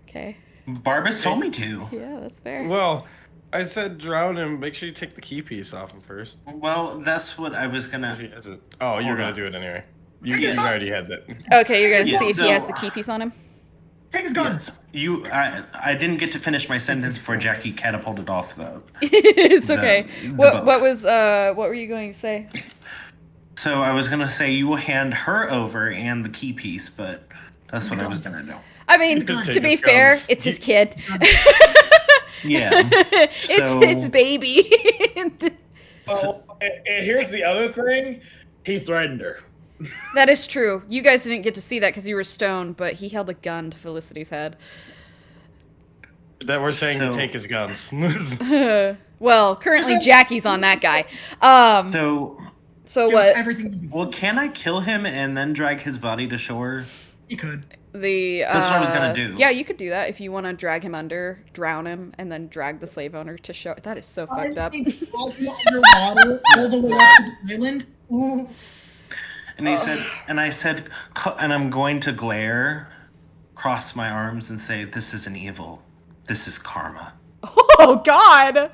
Okay. Barbas told me to. Yeah, that's fair. Well, I said drown him. Make sure you take the key piece off him first. Well, that's what I was If gonna. he hasn't. Oh, you're Hold gonna on. do it anyway. You already had that. Okay, you're gonna Yeah, see if he has so- the key piece on him. Take his guns. I didn't get to finish my sentence before Jackie catapulted off though. It's okay. the What boat. were you going to say? So I was gonna say you will hand her over and the key piece, but that's what I was gonna do. I mean, could to take be his fair, guns. it's his kid. Yeah. It's his baby. Oh, and here's the other thing. He threatened her. That is true. You guys didn't get to see that because you were stoned, but he held a gun to Felicity's head. That we're saying to So- take his guns. Well, currently Jackie's on that guy. So Give us what? everything you do. Well, can I kill him and then drag his body to shore? You could. That's what I was gonna do. Yeah, you could do that if you want to drag him under, drown him, and then drag the slave owner to shore. That is so fucked up. All underwater, all the way up to the island. Ooh. And he said, and I said, and I'm going to glare, cross my arms, and say, "This isn't evil. This is karma." Oh God!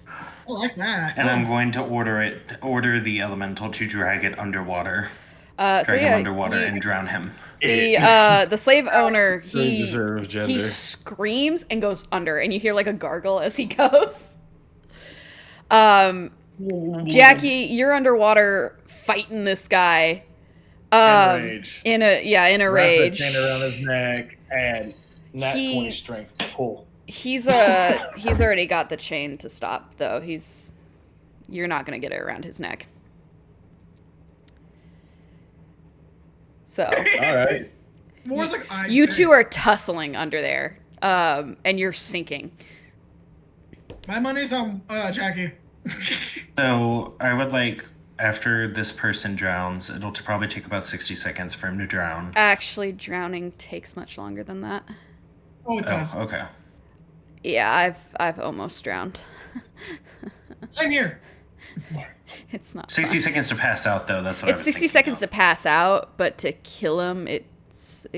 I like that. And I'm going to order the elemental to drag it underwater, So drag him yeah, underwater, and drown him. the slave owner Very deserved gender. he screams and goes under, and you hear like a gargle as he goes. Jackie, you're underwater fighting this guy. Enrage. In a rage. Chain around his neck and nat 20 strength to pull. He's already got the chain to stop though. You're not gonna get it around his neck. So All right. Moore's like, you two are tussling under there, and you're sinking. My money's on Jackie. So I would like, after this person drowns, it'll probably take about 60 seconds for him to drown. Actually, drowning takes much longer than that. Oh, it does. Oh, okay. Yeah, I've almost drowned. Same here. It's not 60 fun. seconds to pass out, though. That's what I It's was 60 thinking seconds to of. pass out, but to kill him, it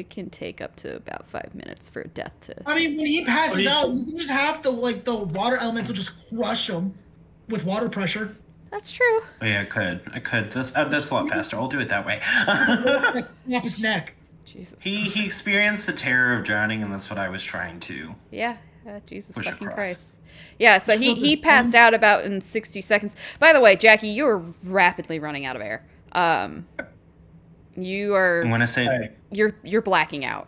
can take up to about 5 minutes for death to. I mean, when he passes out, you can just have the water elemental just crush him with water pressure. That's true. Oh, yeah, I could. That's a lot faster. I'll do it that way. Like, snap his neck. Jesus. He experienced the terror of drowning, and that's what I was trying to. Yeah. Jesus Push fucking across. Christ. Yeah, so he passed out about in 60 seconds. By the way, Jackie, you are rapidly running out of air. You are I'm gonna say, Hey. you're blacking out.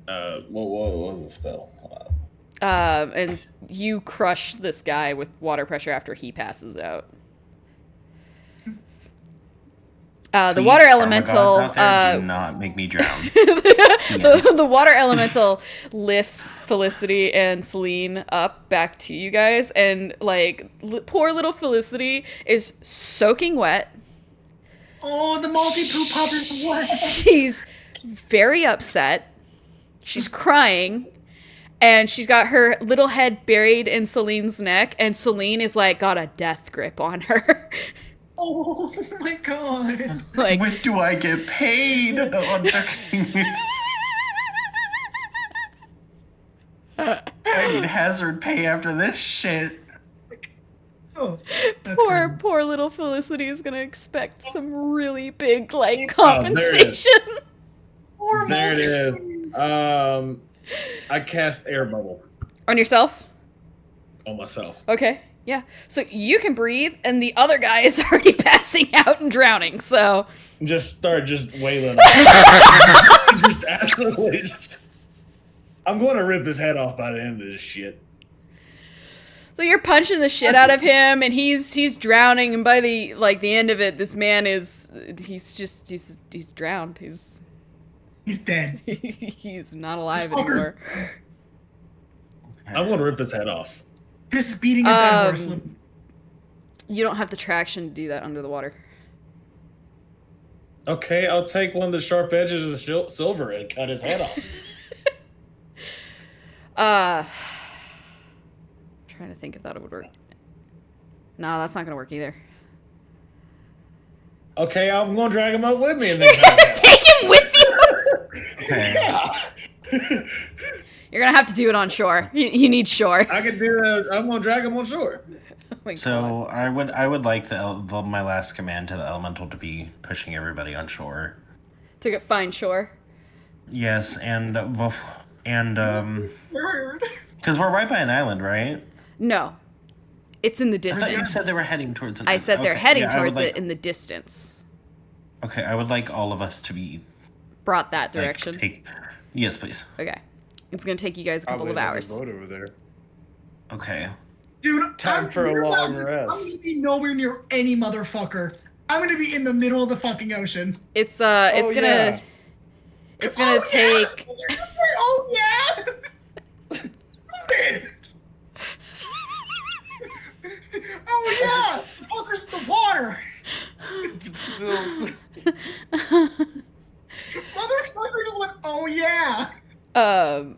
What was the spell? Hold on. And you crush this guy with water pressure after he passes out. The please, water karma elemental, gods out there, do not make me drown. the water elemental lifts Felicity and Celine up back to you guys, and like poor little Felicity is soaking wet. Oh, the multi-poop pop is wet. She's very upset. She's crying. And she's got her little head buried in Celine's neck, and Celine is like got a death grip on her. Oh my god. Like, When do I get paid? No, I'm joking. I need hazard pay after this shit. Oh, that's fine. poor little Felicity is gonna expect some really big like there it is. compensation. Poor There it multi-poop. is. I cast air bubble On yourself? on myself. Okay. Yeah. So you can breathe, and the other guy is already passing out and drowning. So Just start just wailing. Just absolutely. I'm going to rip his head off by the end of this shit. so you're punching the shit out of him, and he's drowning. And by the end of it, this man he's drowned. He's dead. he's not alive Fucker. anymore. I'm going to rip his head off. This is beating a dead horse. You don't have the traction to do that under the water. Okay, I'll take one of the sharp edges of the silver and cut his head off. Trying to think if that would work. No, that's not gonna work either. Okay, I'm going to drag him up with me and then cut his head off. Take him with you. Okay. Yeah. You're gonna have to do it on shore. You need shore. I can do that. I'm going to drag him on shore. Oh my God. So I would like my last command to the elemental to be pushing everybody on shore. To find shore. Yes, and because Word. we're right by an island, right? No, it's in the I thought you distance. said they were heading towards it. I said they're Okay, heading yeah, I would towards like- it in the distance. Okay, I would like all of us to be Brought that like, direction. Yes, please. Okay. It's gonna take you guys a couple Probably of another hours. boat over there. Okay. Dude, Time for a you're long not- rest. I'm gonna be nowhere near any motherfucker. I'm gonna be in the middle of the fucking ocean. It's Oh, gonna yeah. it's gonna Oh, take Yeah. Oh yeah. Shit. Oh yeah. The fucker's in the water. Motherfucker just went. Oh yeah. um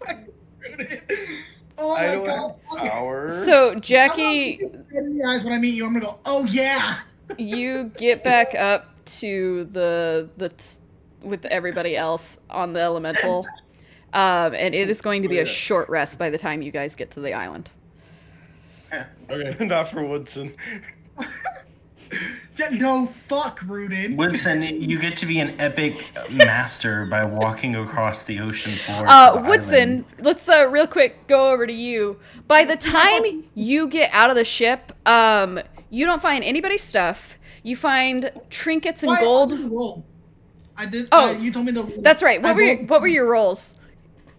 Oh I my don't god. have power. so I'm Jackie, gonna look you in the eyes when I meet you. I'm gonna go. Oh yeah. you get back up to the with everybody else on the elemental. And it is going to be a short rest by the time you guys get to the island. Okay. Not for Woodson. Yeah, no fuck, Rooted. Woodson, you get to be an epic master by walking across the ocean floor. to the Woodson, island. let's real quick go over to you. By the time you get out of the ship, you don't find anybody's stuff. You find trinkets and Why- gold. I did roll. I did. Oh, you told me the roll. That's right. I rolled What were your rolls?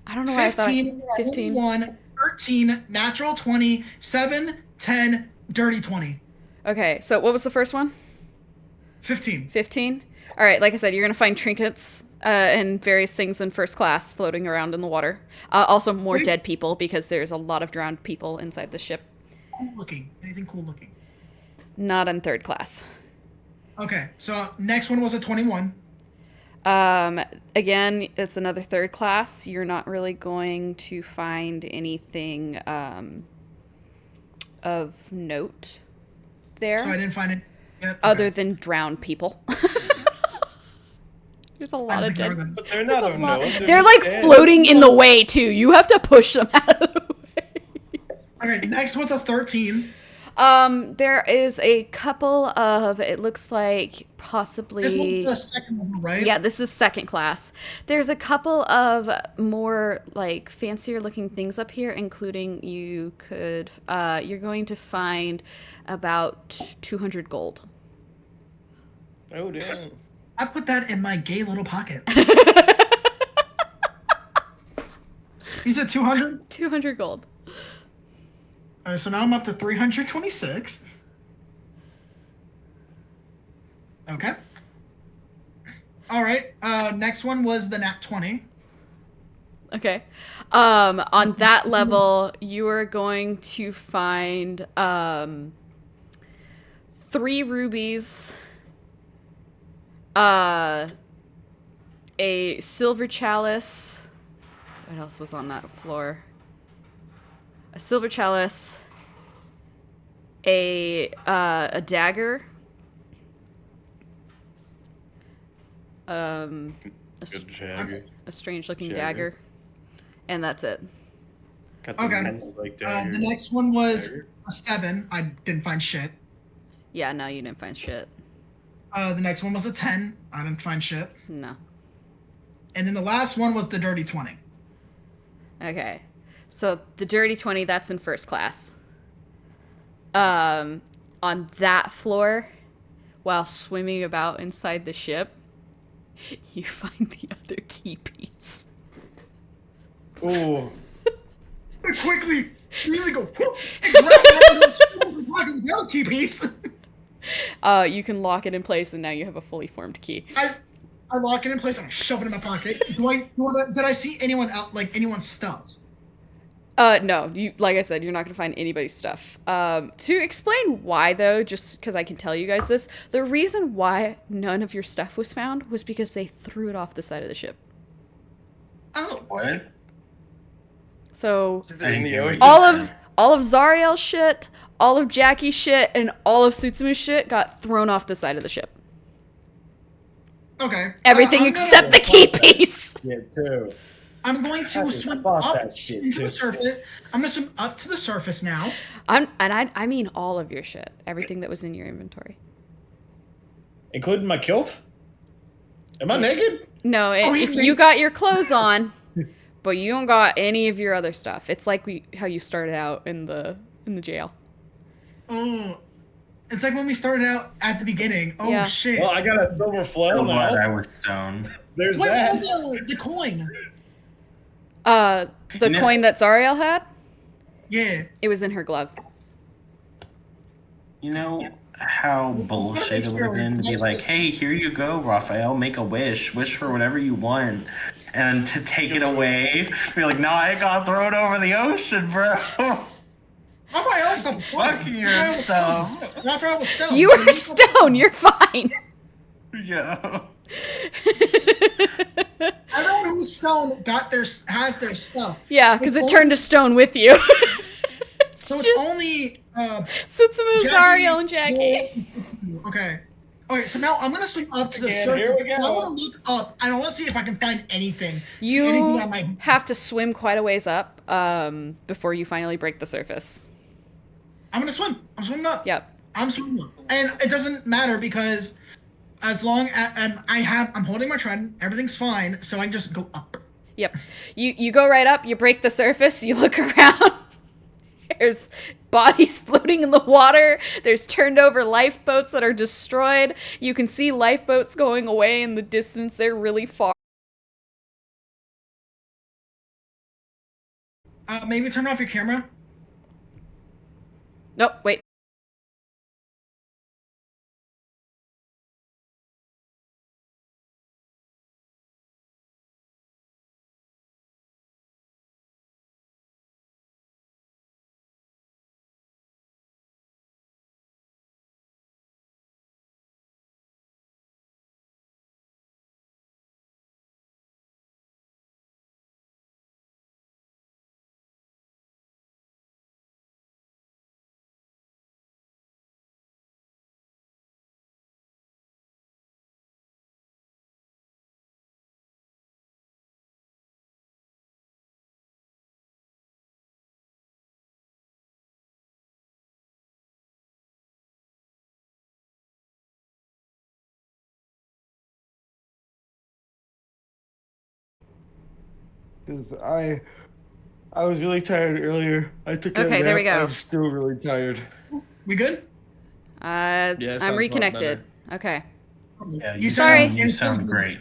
I don't know why 15, I thought 15. 1, 13, natural 20, 7, 10, dirty 20. Okay, so what was the first one? 15. 15? All right, like I said, you're going to find trinkets and various things in first class floating around in the water. Also, more dead people because there's a lot of drowned people inside the ship. Cool looking. Anything cool looking? Not in third class. Okay, so next one was a 21. Again, it's another third class. You're not really going to find anything of note there. So I didn't find it yet. Other than drowned people. There's a lot I of just ignored dead. them. But they're not of note. They're like dead. floating in the way too. You have to push them out of the way. Okay, next was a 13. There is a couple of, it looks like possibly. This was the second one, right? Yeah, this is second class. There's a couple of more like fancier looking things up here, including you're going to find about 200 gold. Oh damn. I put that in my gay little pocket. You said 200? 200 gold. All right, so now I'm up to 326. Okay. All right. Next one was the nat 20. Okay. On that level, you are going to find 3 rubies, a silver chalice. What else was on that floor? A silver chalice, a dagger, Good Jagger. a strange looking Dagger. dagger, and that's it. Got the Okay. pencil like The dagger. next one was Dagger. a 7. I didn't find shit. Yeah, no, you didn't find shit. The next one was a 10. I didn't find shit. No. And then the last one was the dirty 20. Okay. So the dirty 20, that's in first class. On that floor, while swimming about inside the ship, you find the other key piece. Oh. Quickly, really go whoop, and grab the other key piece. You can lock it in place, and now you have a fully formed key. I lock it in place and I shove it in my pocket. Did I see anyone out, like anyone's stuff? No, like I said, you're not gonna find anybody's stuff. To explain why, though, just because I can tell you guys this, the reason why none of your stuff was found was because they threw it off the side of the ship. Oh, What? So In the ocean. all of Zariel's shit, all of Jackie's shit, and all of Sutsumu's shit got thrown off the side of the ship. okay. Everything I'm except the key piece. Yeah, too. I'm going to can swim spot up that shit, into the too. surface. I'm gonna swim up to the surface now. I mean all of your shit, everything that was in your inventory. Including my kilt? Am I naked? No, he's if you naked. got your clothes on, but you don't got any of your other stuff. It's like how you started out in the jail. Oh, it's like when we started out at the beginning. Oh Yeah. shit! Well, I got a silver flail I'm glad I now. was stoned. There's What that. was the coin? The No. coin that Zariel had, Yeah. it was in her glove. You know how bullshit it would have been to be like, hey, here you go, Raphael, make a wish for whatever you want. And to take it away, be like, no, I got thrown over the ocean, bro. Raphael's stuff was fine. Fuck yourself. Raphael was stoned. You were stoned. You're fine. Yeah. Everyone who was stoned has their stuff. Yeah, because it It's turned to stone with you. So it's only Sutsumu, Zariel, and Jackie. Jackie. and Sutsumu. Okay. Okay, so now I'm gonna swim up to the Again, surface. here we go. I want to look up. I want to see if I can find anything. See anything You that might. have to swim quite a ways up before you finally break the surface. I'm gonna swim. I'm swimming up. Yep. I'm swimming up, and it doesn't matter because as long as I'm holding my trident, everything's fine. So I just go up. Yep. You go right up, you break the surface, you look around. There's bodies floating in the water. There's turned over lifeboats that are destroyed. You can see lifeboats going away in the distance. They're really far. Maybe turn off your camera. Nope, wait. I was really tired earlier. I took a Okay, there nap. we go. I'm still really tired. We good? Yeah, I'm sounds a lot reconnected. Okay. Yeah, You Sorry. You sound great.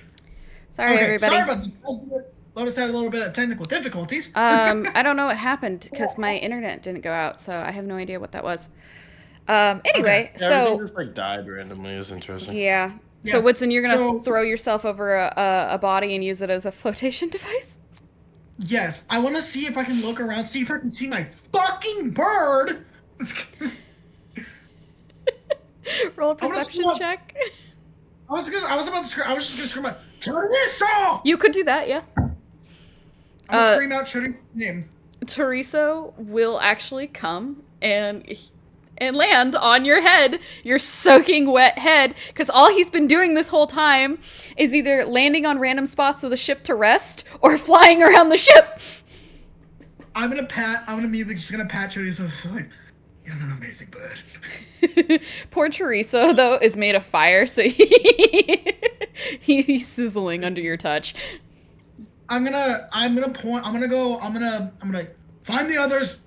Sorry, Okay, everybody. sorry about that. Lotus had a little bit of technical difficulties. I don't know what happened because my internet didn't go out, so I have no idea what that was. Anyway, Everything so just like died randomly. It was interesting. yeah. Yeah, So Woodson, you're gonna so- throw yourself over a body and use it as a flotation device? Yes, I want to see if I can look around, see if I can see my fucking bird. Roll a I wanna perception swap- check. I was about to scream. I was just gonna scream out, Teresa! You could do that, yeah. I'm gonna scream out Teresa's name. Teresa will actually come and land on your head, your soaking wet head, because all he's been doing this whole time is either landing on random spots of the ship to rest or flying around the ship. I'm immediately just gonna pat Teresa. Like, you're an amazing bird. Poor Teresa, though, is made of fire, so he's sizzling under your touch. I'm gonna point. I'm gonna find the others.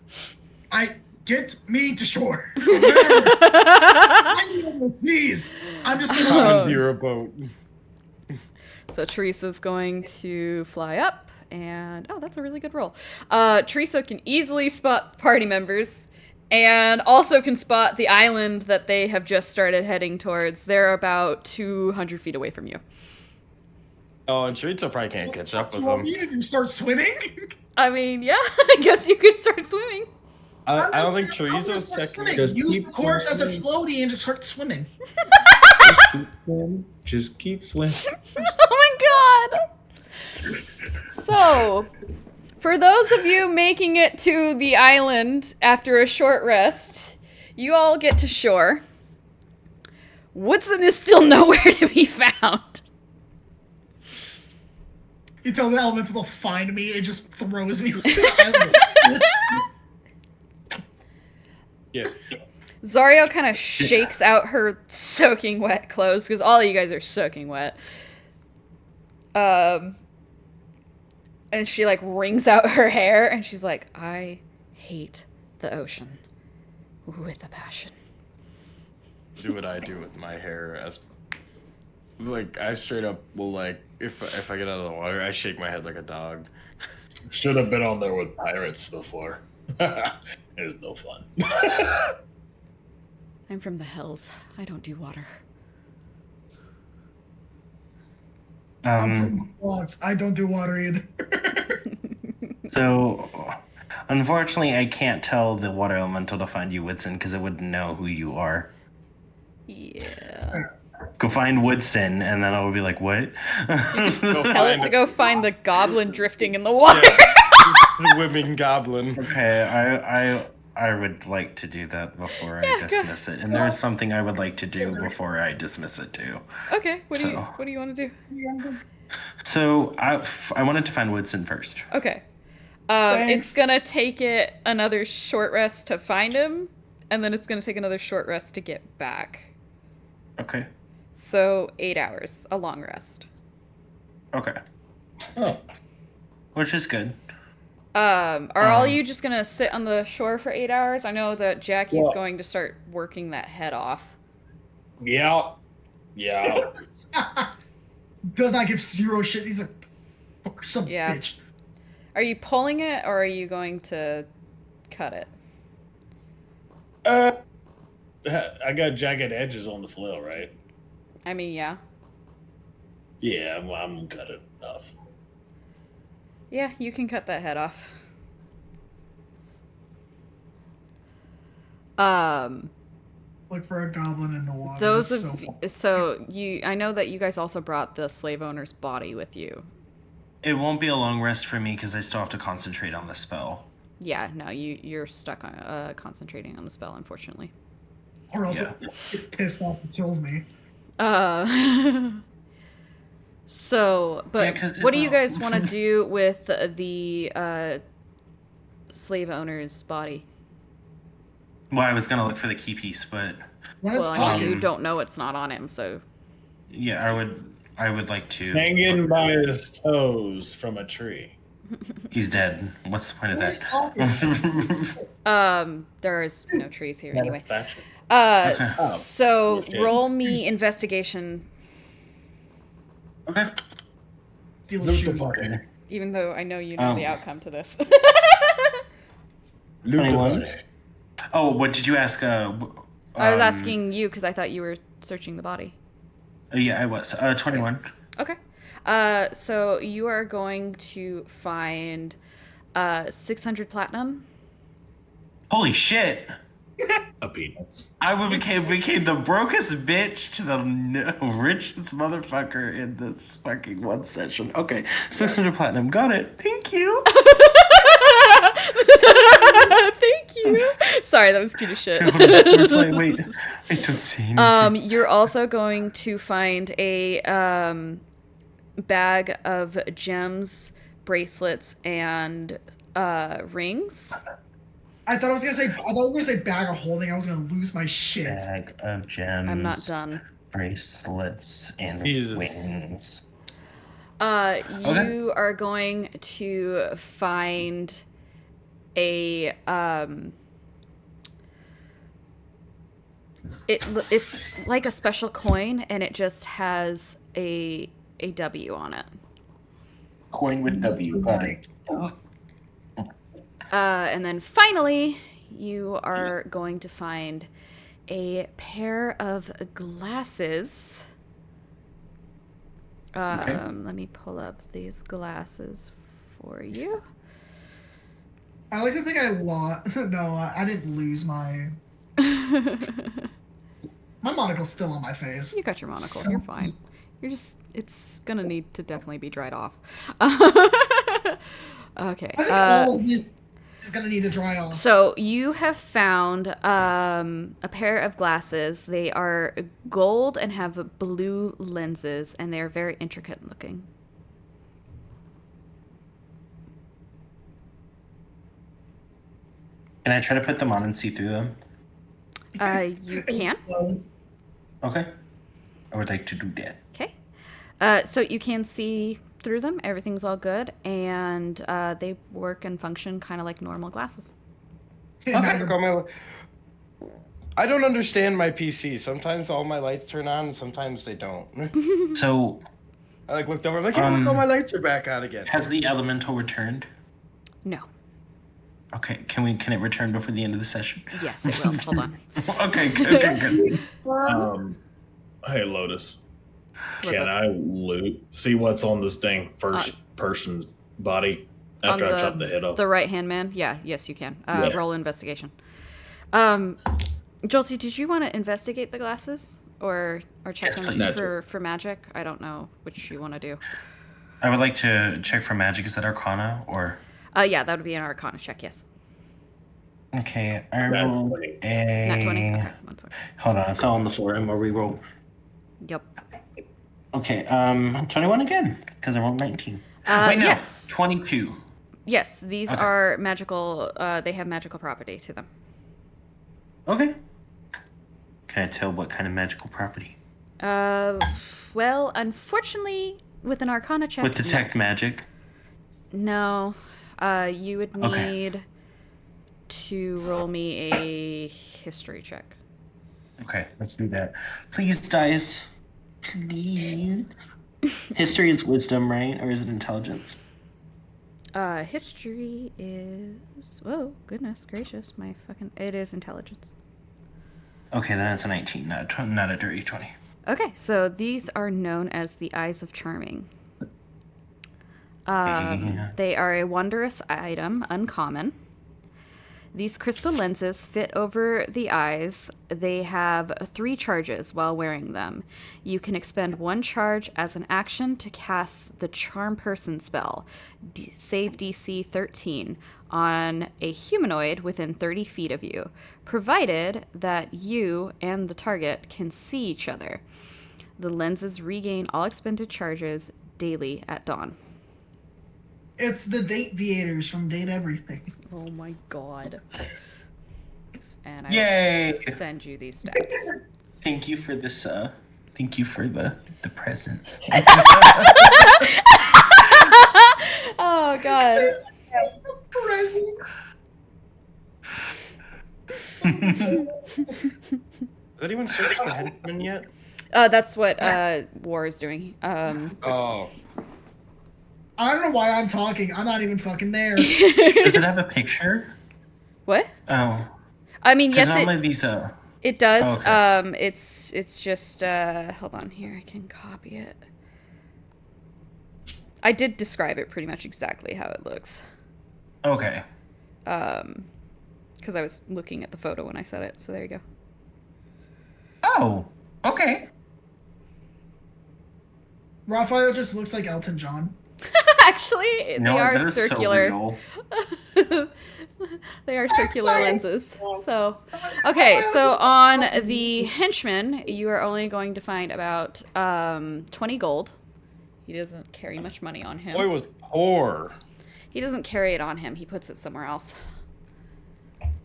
get me to shore. Whatever. Please. I'm just gonna. Commandeer a boat. So Teresa's going to fly up, and oh, that's a really good roll. Teresa can easily spot party members, and also can spot the island that they have just started heading towards. They're about 200 feet away from you. Oh, and Teresa probably can't catch up What's with wrong them. with you? You start swimming? I mean, yeah, I guess you could start swimming. I don't think I'm gonna Teresa's start technically. swimming. Just Use keep the corpse as a swimming. floaty and just start swimming. Just keep swimming. Oh my god! So, for those of you making it to the island after a short rest, you all get to shore. Woodson is still nowhere to be found. You tell the elemental they'll find me, it just throws me off the island. Yeah. Zario kind of shakes out her soaking wet clothes, because all of you guys are soaking wet. And she, like, wrings out her hair, and she's like, I hate the ocean with a passion. Do what I do with my hair as. Like, I straight up will, like, if I get out of the water, I shake my head like a dog. Should have been on there with pirates before. It was no fun. I'm from the hills. I don't do water. I'm from the Bronx. I don't do water either. So, unfortunately, I can't tell the water elemental to find you, Woodson, because it wouldn't know who you are. Yeah. Go find Woodson, and then I'll be like, what? Go Tell it find to go find the goblin drifting in the water. the swimming goblin. Okay, I would like to do that before I dismiss it. And there's something I would like to do before I dismiss it, too. Okay, what do So- you want to do? So, I wanted to find Woodson first. Okay. Thanks. It's gonna take it another short rest to find him, and then it's gonna take another short rest to get back. Okay. So 8 hours, a long rest. Okay. Oh. Which is good. Are all you just gonna sit on the shore for 8 hours? I know that Jackie's Well- going to start working that head off. Yeah. Yeah. Does not give zero shit. He's a some Yeah. bitch. Are you pulling it, or are you going to cut it? I got jagged edges on the flail, right? I mean, yeah. Yeah, I'm gonna cut it off. Yeah, you can cut that head off. Look for a goblin in the water. Those That's of so so you, I know that you guys also brought the slave owner's body with you. It won't be a long rest for me because I still have to concentrate on the spell. Yeah, no, you're stuck on concentrating on the spell, unfortunately. Or else Yeah. it gets pissed off and kills me. So, but Yeah, 'cause what it do you will. guys want to do with the slave owner's body? Well, I was gonna look for the key piece, but When it's Well, I mean, you Um, don't know it's not on him, so yeah, I would like to. Hanging by his toes from a tree. He's dead. What's the point of Who's that? there is no trees here anyway. Satisfaction. So Okay. roll me investigation, Okay. steal Loot his the shoes. body. even though I know you know the Um, outcome to this. Loot the 21. body. Oh, what did you ask? I was asking you because I thought you were searching the body. Yeah, I was. 21. Okay. So you are going to find 600 platinum. Holy shit! A penis. I became the brokest bitch to the richest motherfucker in this fucking one session. Okay, 600 platinum. Got it. Thank you. Thank you. Sorry, that was cute as shit. Wait. I don't see anything. You're also going to find a bag of gems, bracelets, and rings. I thought we were gonna say bag of holding. I was gonna lose my shit. Bag of gems. I'm not done. Bracelets and Jesus. wings. You are going to find a It's like a special coin, and it just has a W on it. Coin with W. Got it. And then finally, you are going to find a pair of glasses. Okay. Let me pull up these glasses for you. I like to think I lost. No, I didn't lose my. My monocle's still on my face. You got your monocle. So- You're fine. You're just. It's gonna need to definitely be dried off. Okay. I think all of this is gonna need to dry off. So you have found a pair of glasses. They are gold and have blue lenses, and they are very intricate looking. Can I try to put them on and see through them? You can. Okay. I would like to do that. Okay. So you can see through them. Everything's all good, and they work and function kind of like normal glasses. I don't understand my PC. Sometimes all my lights turn on, and sometimes they don't. So, I looked over, I'm like, hey, look, all my lights are back on again. has the elemental returned? No. Okay, can it return before the end of the session? Yes, it will. Hold on. Okay, good. Hey, Lotus. What's Can up? I see what's on this dang first person's body after On I chop the head off? The right hand man? Yeah, yes, you can. Yeah. Roll investigation. Jolty, did you want to investigate the glasses or check Yes, them please. for magic? I don't know which you want to do. I would like to check for magic. Is that Arcana or? Yeah, that would be an Arcana check. Yes. Okay, I Nat rolled 20. a. Nat 20. Okay, one second. Hold on, I fell on the floor and we'll re-roll. Yep. Okay, 21 again because I rolled 19. Wait, no, yes. 22. Yes, these Okay. are magical. They have magical property to them. Okay. Can I tell what kind of magical property? Well, unfortunately, with an Arcana check. With detect magic. No. You would Okay. need to roll me a history check. Okay, let's do that. Please, dice. Please. History is wisdom, right? Or is it intelligence? History is. Oh, goodness gracious. It is intelligence. Okay, then it's a 19, not a dirty 20. Okay, so these are known as the Eyes of Charming. Yeah. They are a wondrous item, uncommon. These crystal lenses fit over the eyes. They have 3 charges while wearing them. You can expend 1 charge as an action to cast the Charm Person spell, save DC 13, on a humanoid within 30 feet of you, provided that you and the target can see each other. The lenses regain all expended charges daily at dawn. It's the date viators from Date Everything. Oh my god. And I Yay! will send you these stats. Thank you for this, thank you for the presents. Oh god. Has anyone searched the henchman yet? That's what War is doing. Oh. I don't know why I'm talking. I'm not even fucking there. Does it have a picture? What? Oh. I mean, Because yes, normally these, it does. Oh, okay. It's just hold on here. I can copy it. I did describe it pretty much exactly how it looks. Okay. Because I was looking at the photo when I said it. So there you go. Oh, okay. Raphael just looks like Elton John. Actually, No, they that are is so circular. real. They are circular lenses. So, okay, so on the henchman, you are only going to find about 20 gold. He doesn't carry much money on him. Boy was poor. He doesn't carry it on him. He puts it somewhere else.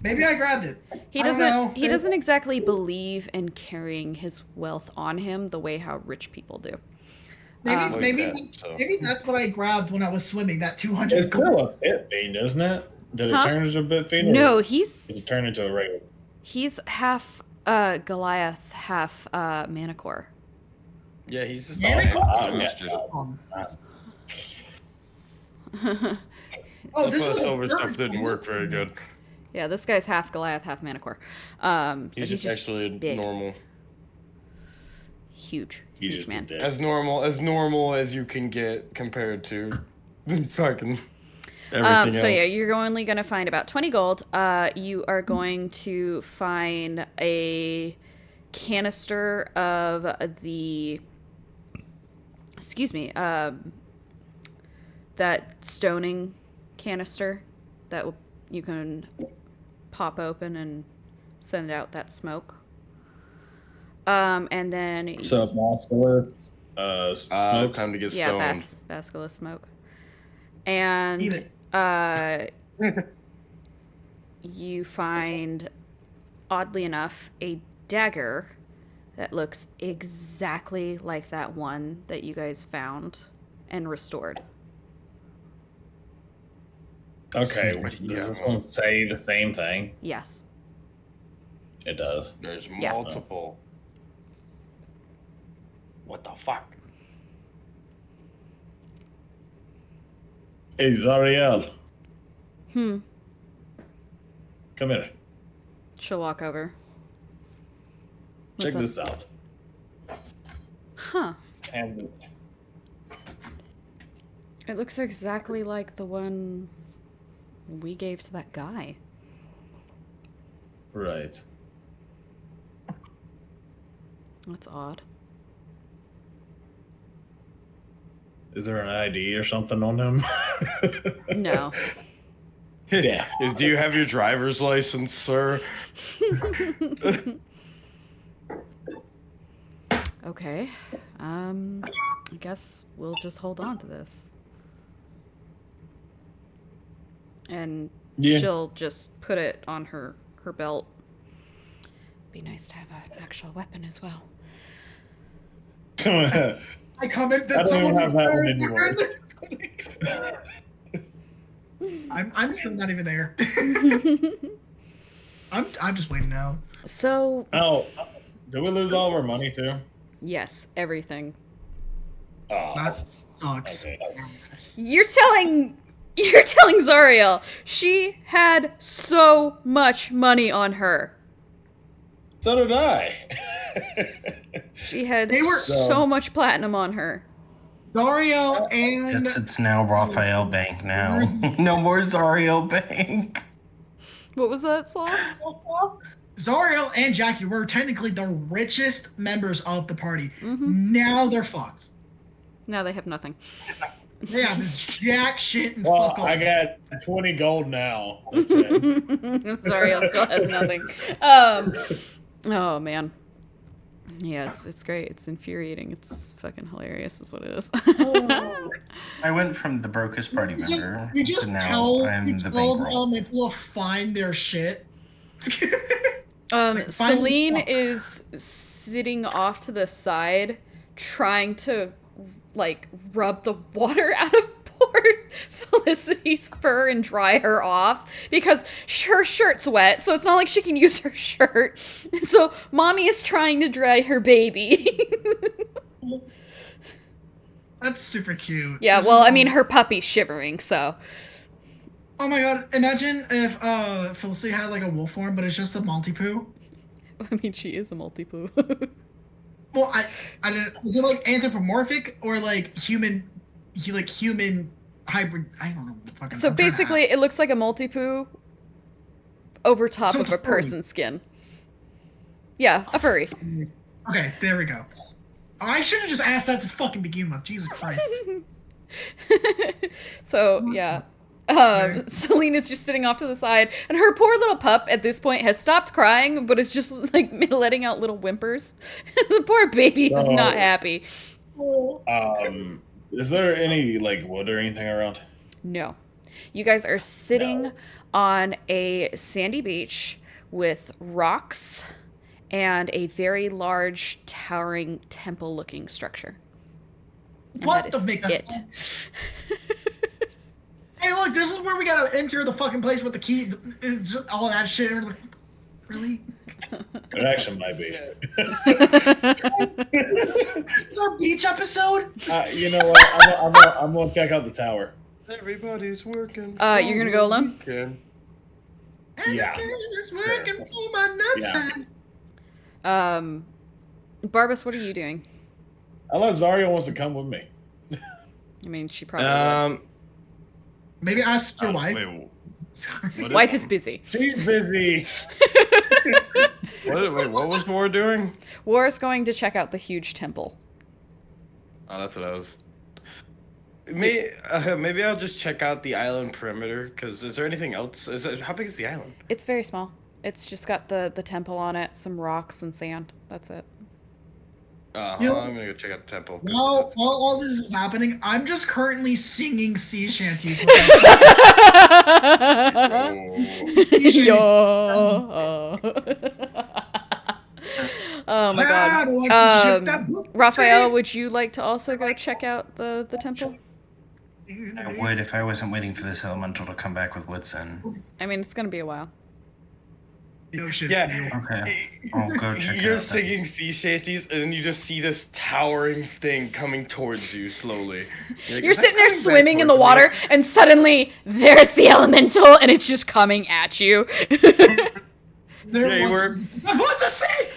Maybe I grabbed it. He I don't know. doesn't. He doesn't exactly believe in carrying his wealth on him the way how rich people do. Maybe that's what I grabbed when I was swimming. That 200 It's still a pit fiend, isn't it? Did it Huh? turn into a pit fiend? or No, Did it turn into a regular? he's half Goliath, half Manticore. Yeah, he's just Yeah, all yeah. extras. Oh, That's this why was the a silver very stuff didn't work very good. Yeah, this guy's half Goliath, half Manticore. So He's just actually big. normal. Huge. He's Huge just man. a dick. As normal as you can get compared to fucking Everything So else. yeah, you're only gonna find about 20 gold. You are going to find a canister of the, excuse me, that stoning canister that you can pop open and send out that smoke. And then So Basilisk, smoke. time to get yeah, stoned. basilisk smoke. And Eat it. you find, oddly enough, a dagger that looks exactly like that one that you guys found and restored. Okay, What do you does this got? one say the same thing? Yes. It does. There's Yeah. multiple. What the fuck? Hey, Zariel, Hmm. come here. She'll walk over. Check What's this out. Huh. And It looks exactly like the one we gave to that guy. right. That's odd. Is there an ID or something on him? No. Yeah. Do you have your driver's license, sir? Okay. I guess we'll just hold on to this. And Yeah. she'll just put it on her belt. Be nice to have an actual weapon as well. I comment that I don't even someone have that one anymore. I'm still not even there. I'm just waiting now. So, Oh, did we lose all of our money too? yes, everything. Oh, That sucks. okay. You're telling Zariel she had so much money on her. So did I. She had They were- so much platinum on her. Zariel and It's now Raphael Bank now. No more Zario Bank. What was that song? Zariel and Jackie were technically the richest members of the party. Mm-hmm. Now they're fucked. Now they have nothing. They have this jack shit and Well, fuck all. I got 20 gold now. That's it. Zariel still has nothing. Oh man. Yeah, it's great. It's infuriating. It's fucking hilarious is what it is. I went from the brokest party member We just to now tell I'm we the told bankroll. Elemental to find their shit. Like, find Celine the- is sitting off to the side trying to like rub the water out of poor Felicity's fur and dry her off because her shirt's wet, so it's not like she can use her shirt. And so mommy is trying to dry her baby. That's super cute. Yeah, This well, is I mean all- her puppy's shivering, so Oh my god! Imagine if Felicity had like a wolf form, but it's just a Maltipoo. I mean she is a multi-poo. Well, I don't. Is it like anthropomorphic or like human? Human hybrid. I don't know. Fucking, So I'm trying to basically it looks like a multi-poo over top So of a it's furry. person's skin. Yeah, a furry. Okay, there we go. Oh, I should have just asked that to fucking begin with. Jesus Christ. So yeah, Celine is just sitting off to the side, and her poor little pup at this point has stopped crying, but is just like letting out little whimpers. The poor baby is not happy. Is there any like wood or anything around? No, you guys are sitting on a sandy beach with rocks and a very large, towering temple-looking structure. And What that the is make it. Hey, look, this is where we gotta enter the fucking place with the key. It's just all that shit. And we're like, really? It actually might be. This is our beach episode. You know what? I'm gonna check out the tower. Everybody's working. You're gonna go alone? Weekend. Yeah. It's working for my nutsack. Barbas, what are you doing? Unless Zarya wants to come with me. I mean, she probably would. Maybe ask your wife. Wait, Sorry. Wife is busy. She's busy. Wait, what was War doing? War's going to check out the huge temple. Oh, that's what I was. Maybe I'll just check out the island perimeter. Cause is there anything else? How big is the island? It's very small. It's just got the temple on it, some rocks and sand. That's it. You know- I'm gonna go check out the temple. While all this is happening, I'm just currently singing sea shanties. Oh. Yo. Oh my god. Raphael, would you like to also go check out the temple? I would if I wasn't waiting for this elemental to come back with wits in. I mean, it's gonna be a while. No shit. Yeah. Okay. I'll go check it You're out then. singing sea shanties, and then you just see this towering thing coming towards you slowly. Like, You're "Is that sitting there coming back swimming in the towards me?" water, and suddenly there's the elemental, and it's just coming at you. There Yeah, you were. was- I want to say.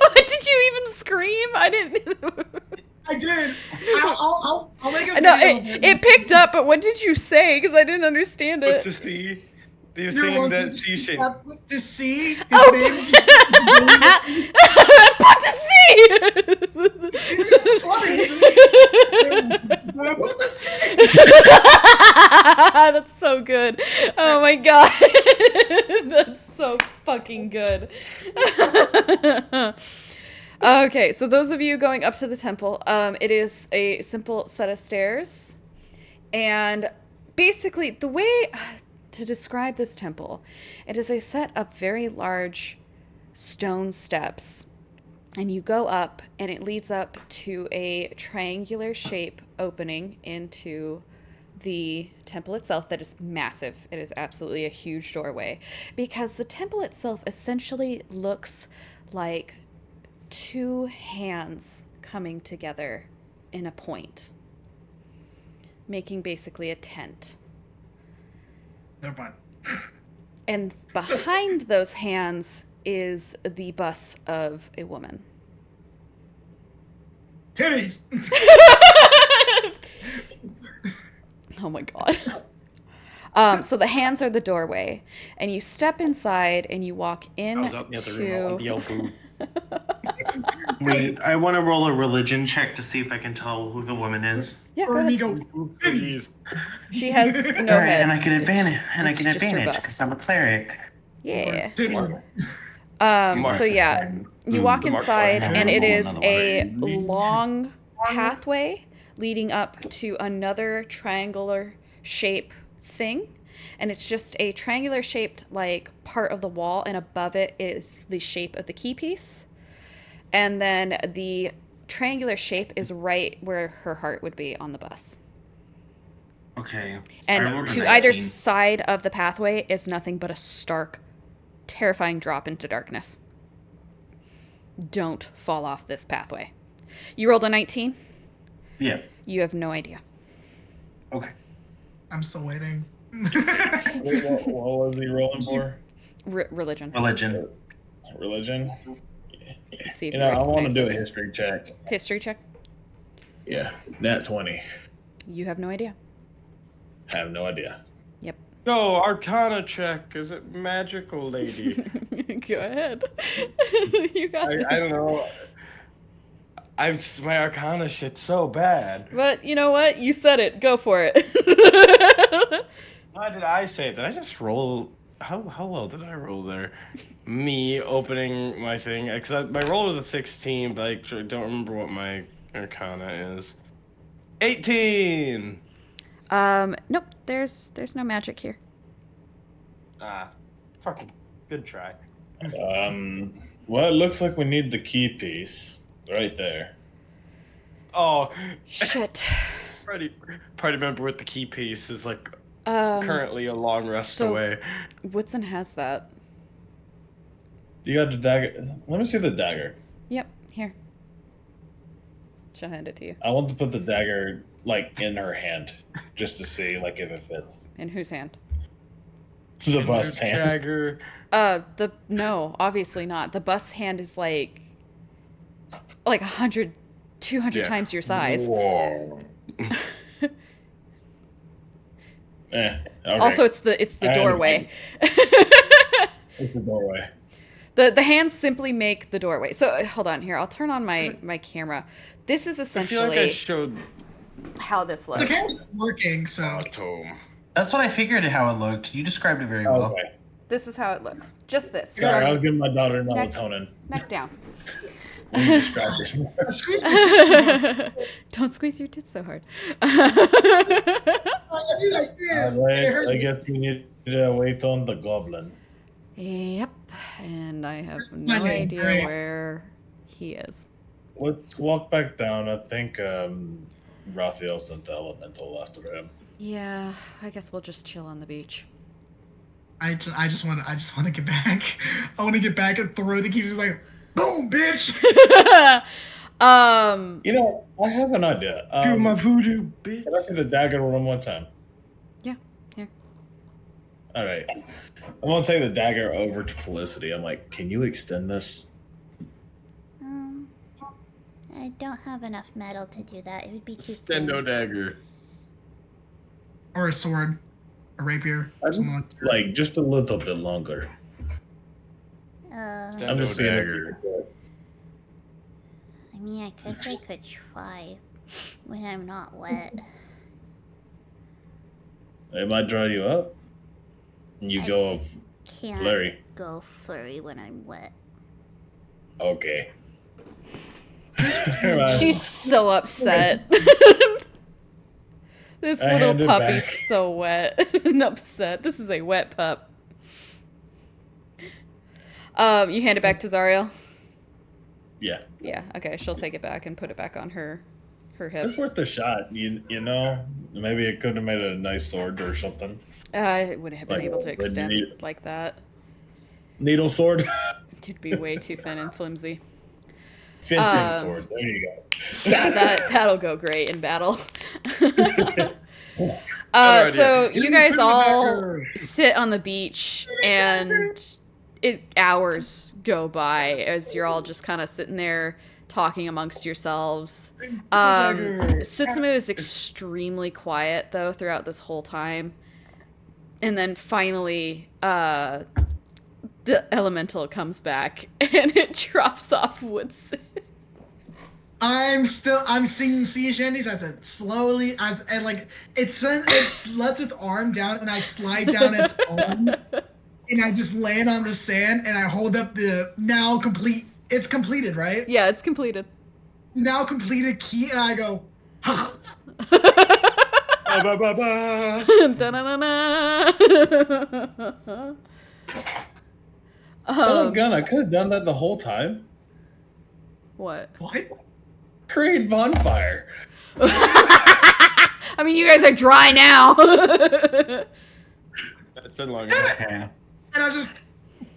What, did you even scream? I didn't. I did. I'll make a No, video. of it picked up, but what did you say? Because I didn't understand But it. to see, you're There saying was that this sea shanty. chap with the sea. His Oh. name is- Put to sea. It's funny. What to say? That's so good. Oh my god. That's so fucking good. Okay, so those of you going up to the temple, it is a simple set of stairs. And basically, the way to describe this temple, it is a set of very large stone steps. And you go up, and it leads up to a triangular shape opening into the temple itself that is massive. It is absolutely a huge doorway, because the temple itself essentially looks like two hands coming together in a point, making basically a tent. Never mind. And behind those hands is the bust of a woman. Titties. Oh my god. So the hands are the doorway, and you step inside and you walk I was out in the other room. I wanted to into. yell boo. Wait, I want to roll a religion check to see if I can tell who the woman is. Yeah, go Or me ahead. go. Please. She has no Alright, head. and I can It's- advantage, and I it's can just her advantage bust. because I'm a cleric. Yeah. Titties. So yeah, you walk Mark inside, Mark. and it Roll is another a one. long pathway leading up to another triangular shape thing. And it's just a triangular shaped like part of the wall, and above it is the shape of the key piece. And then the triangular shape is right where her heart would be on the bus. Okay. I And rolled a to either 19. side of the pathway is nothing but a stark, terrifying drop into darkness. Don't fall off this pathway. You rolled a 19? Yeah. You have no idea. Okay. I'm still waiting. Wait, what was he rolling for? Religion. Religion. Religion? See if You know, I want to do a recognize this. history check. History check. Yeah, nat 20. You have no idea. Have no idea. Yep. No, Arcana check. Is it magical, lady? Go ahead. You got this. I don't know. My Arcana shit's so bad. But you know what? You said it. Go for it. How did I say that? I just roll. How well did I roll there? Me opening my thing. Cause my roll was a 16, but I actually don't remember what my Arcana is. 18. Nope. There's no magic here. Fucking good try. Well, it looks like we need the key piece right there. Oh, Shit. party member with the key piece is like currently currently a long rest so- away. Woodson has that. You got the dagger. Let me see the dagger. Yep, here. She'll hand it to you. I want to put the dagger like in her hand, just to see like if it fits. In whose hand? The bust hand. Dagger. No, obviously not. The bus hand is like 100, 200 Yeah. times your size. Whoa. Okay. Also, it's the And- doorway. It's the doorway. The hands simply make the doorway. So hold on here. I'll turn on my camera. This is I feel like I essentially showed how this The looks. camera's working, so Tome. That's what I figured how it looked. You described it very well. Okay. This is how it looks. Just this. Sorry, I was giving my daughter Neck- melatonin. Neck down. Let me describe this. squeeze my tits. Don't squeeze your tits so hard. I do like this. Alright, It hurt I me. guess we need to wait on the goblin. Yep. And I have My no name, idea great. where he is. Let's walk back down. I think Raphael sent the elemental after him. Yeah, I guess we'll just chill on the beach. I just want to get back. I want to get back and throw the keys like, boom, bitch. You know, I have an idea. Do my voodoo, bitch. Can I see the dagger one more time? Yeah, here. All right. I'm gonna take the dagger over to Felicity. I'm like, can you extend this? I don't have enough metal to do that. It would be too Stendo thin. dagger. Or a sword, a rapier, I just, something like that. like just a little bit longer. I'm just seeing if dagger. you can do it. I mean, I guess I could try when I'm not wet. It might dry you up. And you I- go Can't flurry. go flurry when I'm wet. Okay. She's so upset. This I little hand it puppy's back. so wet and upset. This is a wet pup. You hand it back to Zariel? Yeah. Yeah, okay. She'll take it back and put it back on her hip. It's worth a shot. You know, maybe it could have made a nice sword or something. I wouldn't have been Like, able to when you extend need- it like that. Needle sword. It'd be way too thin and flimsy. Fencing sword. There you go. Yeah, that'll go great in battle. Alrighty. So you guys Put it all back. sit on the beach, and hours go by as you're all just kind of sitting there talking amongst yourselves. Sutsumu is extremely quiet though throughout this whole time, and then finally, the elemental comes back and it drops off Woodson. I'm seeing sea shanties as it slowly and like it lets its arm down and I slide down its arm and I just land on the sand and I hold up the now complete. It's completed, right? Yeah, it's completed. Now completed key and I go. Ha. Ba, ba, ba. Da-na-na-na. Son of a gun, I could have done that the whole time. What? What? Create bonfire. I mean, you guys are dry now. It's been long enough. Okay. And I just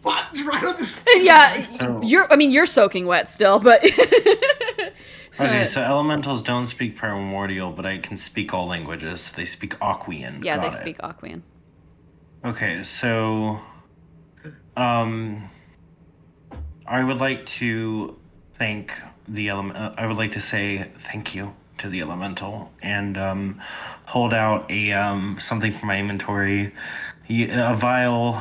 right on the. Yeah, Oh. you're soaking wet still, but Okay, so elementals don't speak primordial, but I can speak all languages. They speak Aquian. yeah, they Got it. speak Aquian. Okay, so I would like to thank the I would like to say thank you to the elemental and hold out a something from my inventory, a vial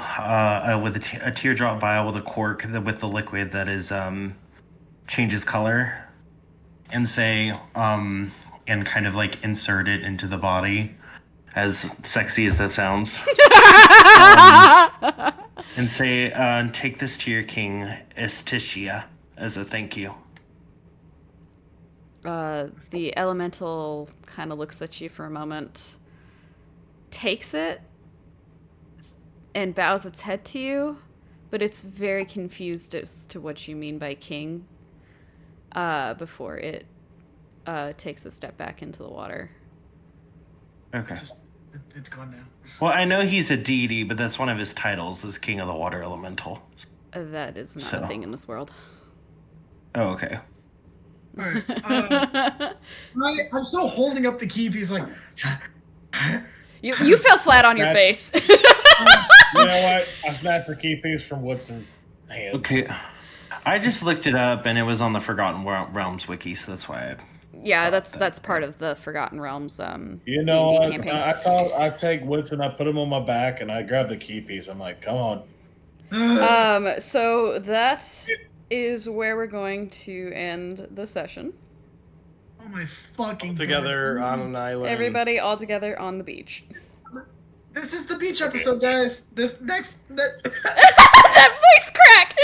with a teardrop vial with a cork with the liquid that is changes color, and say and kind of like insert it into the body, as sexy as that sounds. And say, take this to your king, Estitia, as a thank you. The elemental kind of looks at you for a moment, takes it, and bows its head to you, but it's very confused as to what you mean by king before it takes a step back into the water. Okay. It's gone now. Well, I know he's a deity, but that's one of his titles is King of the Water Elemental. That is not So. a thing in this world. Oh, okay. All right. I'm still holding up the key piece, like. You fell flat on your That- face. You know what? I snapped the key piece from Woodson's hands. Okay. I just looked it up, and it was on the Forgotten Realms wiki, so that's why I... Yeah, that's part of the Forgotten Realms You know D&D what? campaign. I take Woodson, I put him on my back, and I grab the key piece. I'm like, come on. So that is where we're going to end the session. Oh my fucking Together God. on an island. Everybody all together on the beach. This is the beach episode, guys. This That voice crack!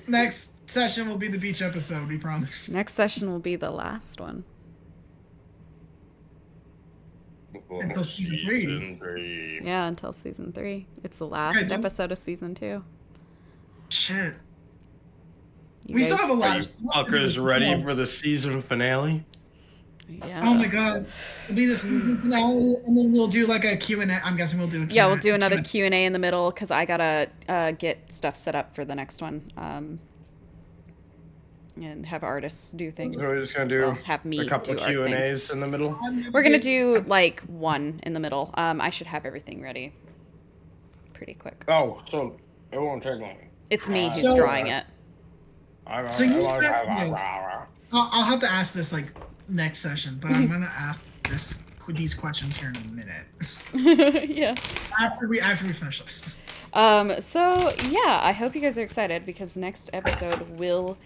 next session will be the beach episode. We promise. Next session will be the last one. Until season 3. Season 3. Yeah, until season 3. It's the last Okay, episode of season 2. Shit. You We still guys- have a Are lot you of stuff to do. fuckers ready for the season finale? Yeah. Oh my God. It'll be the season finale, and then we'll do like a Q&A. I'm guessing we'll do a Q&A. Yeah, we'll do another Q&A in the middle because I gotta get stuff set up for the next one. And have artists do things. So we're just gonna do Well, have me a couple do of art Q&As things. in the middle. We're gonna do like one in the middle. I should have everything ready pretty quick. Oh, so it won't take long. It's me who's So- drawing it. So you I'll have to ask this like next session, but I'm gonna ask these questions here in a minute Yeah. after we finish this. So yeah, I hope you guys are excited because next episode will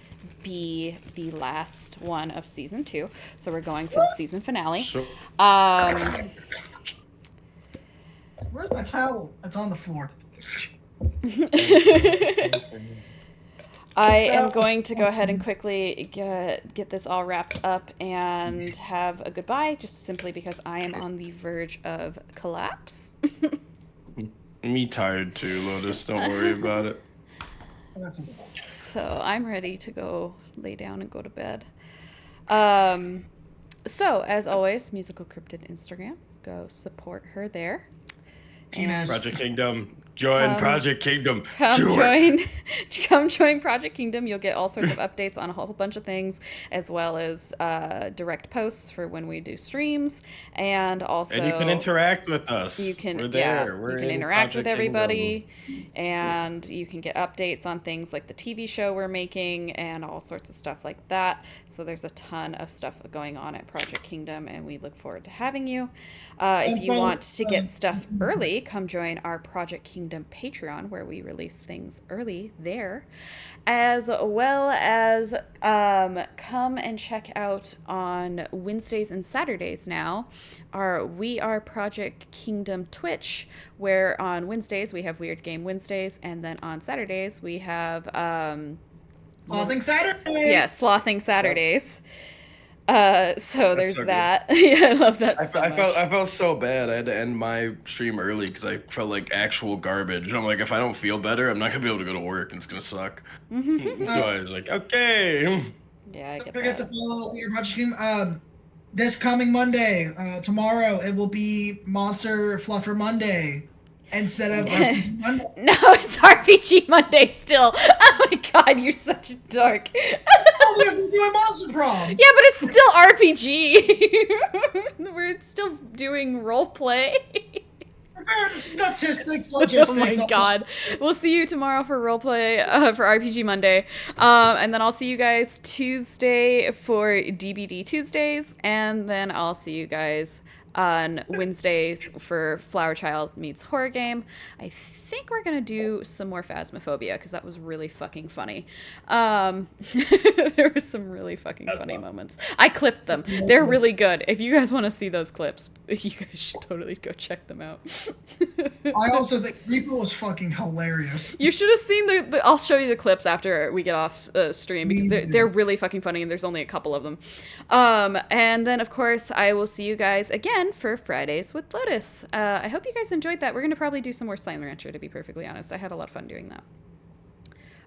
be the last one of season 2. So we're going for the season finale. So, Where's my towel? It's on the floor. I am going to go ahead and quickly get this all wrapped up and have a goodbye, just simply because I am on the verge of collapse. me tired too, Lotus. Don't worry about it. So I'm ready to go lay down and go to bed. So as always, Musical Cryptid Instagram. Go support her there. And Project Kingdom. Join Project Kingdom. come Do it. join Project Kingdom. You'll get all sorts of updates on a whole bunch of things, as well as direct posts for when we do streams, and also And you can interact with us. You can, We're yeah, there. We're you can in interact with Project everybody, and you can get updates on things like the TV show we're making and all sorts of stuff like that. So there's a ton of stuff going on at Project Kingdom, and we look forward to having you. If you want to get stuff early, come join our Project Kingdom Patreon, where we release things early there, as well as come and check out on Wednesdays and Saturdays now our We Are Project Kingdom Twitch, where on Wednesdays we have Weird Game Wednesdays, and then on Saturdays we have Slothing Saturday. yeah, Slothing Saturdays. So there's so good. that. Yeah, I love that I so much. felt so bad. I had to end my stream early because I felt like actual garbage. I'm like, if I don't feel better, I'm not gonna be able to go to work, and it's gonna suck. So I was like, okay. Yeah, I Don't get forget that. to follow your Project Kingdom. This coming Monday, tomorrow, it will be Monster Fluffer Monday instead of RPG Monday. No, it's RPG Monday still. Oh my god, you're such a dork. Oh, we're doing Monster Prom. Yeah, but it's still RPG. We're still doing role play. Statistics, Oh logistics. my god. We'll see you tomorrow for roleplay for RPG Monday. And then I'll see you guys Tuesday for DBD Tuesdays. And then I'll see you guys on Wednesdays for Flower Child Meets Horror Game. I think we're going to do some more Phasmophobia because that was really fucking funny. There were some really fucking funny moments. I clipped them. They're really good. If you guys want to see those clips, you guys should totally go check them out. I also think Reaper was fucking hilarious. You should have seen the I'll show you the clips after we get off stream because they're really fucking funny and there's only a couple of them. And then of course I will see you guys again for Fridays with Lotus. I hope you guys enjoyed that. We're gonna probably do some more Slime Rancher, to be perfectly honest. I had a lot of fun doing that.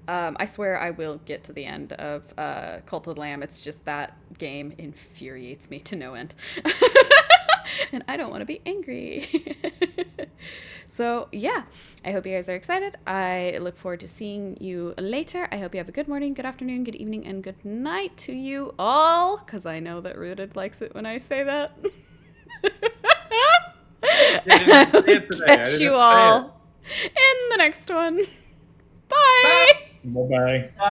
I swear I will get to the end of Cult of the Lamb. It's just that game infuriates me to no end. And I don't want to be angry. So, yeah, I hope you guys are excited. I look forward to seeing you later. I hope you have a good morning, good afternoon, good evening, and good night to you all, because I know that Rooted likes it when I say that. I didn't say it today. I Catch didn't you have to say it. all in the next one. Bye. Bye bye.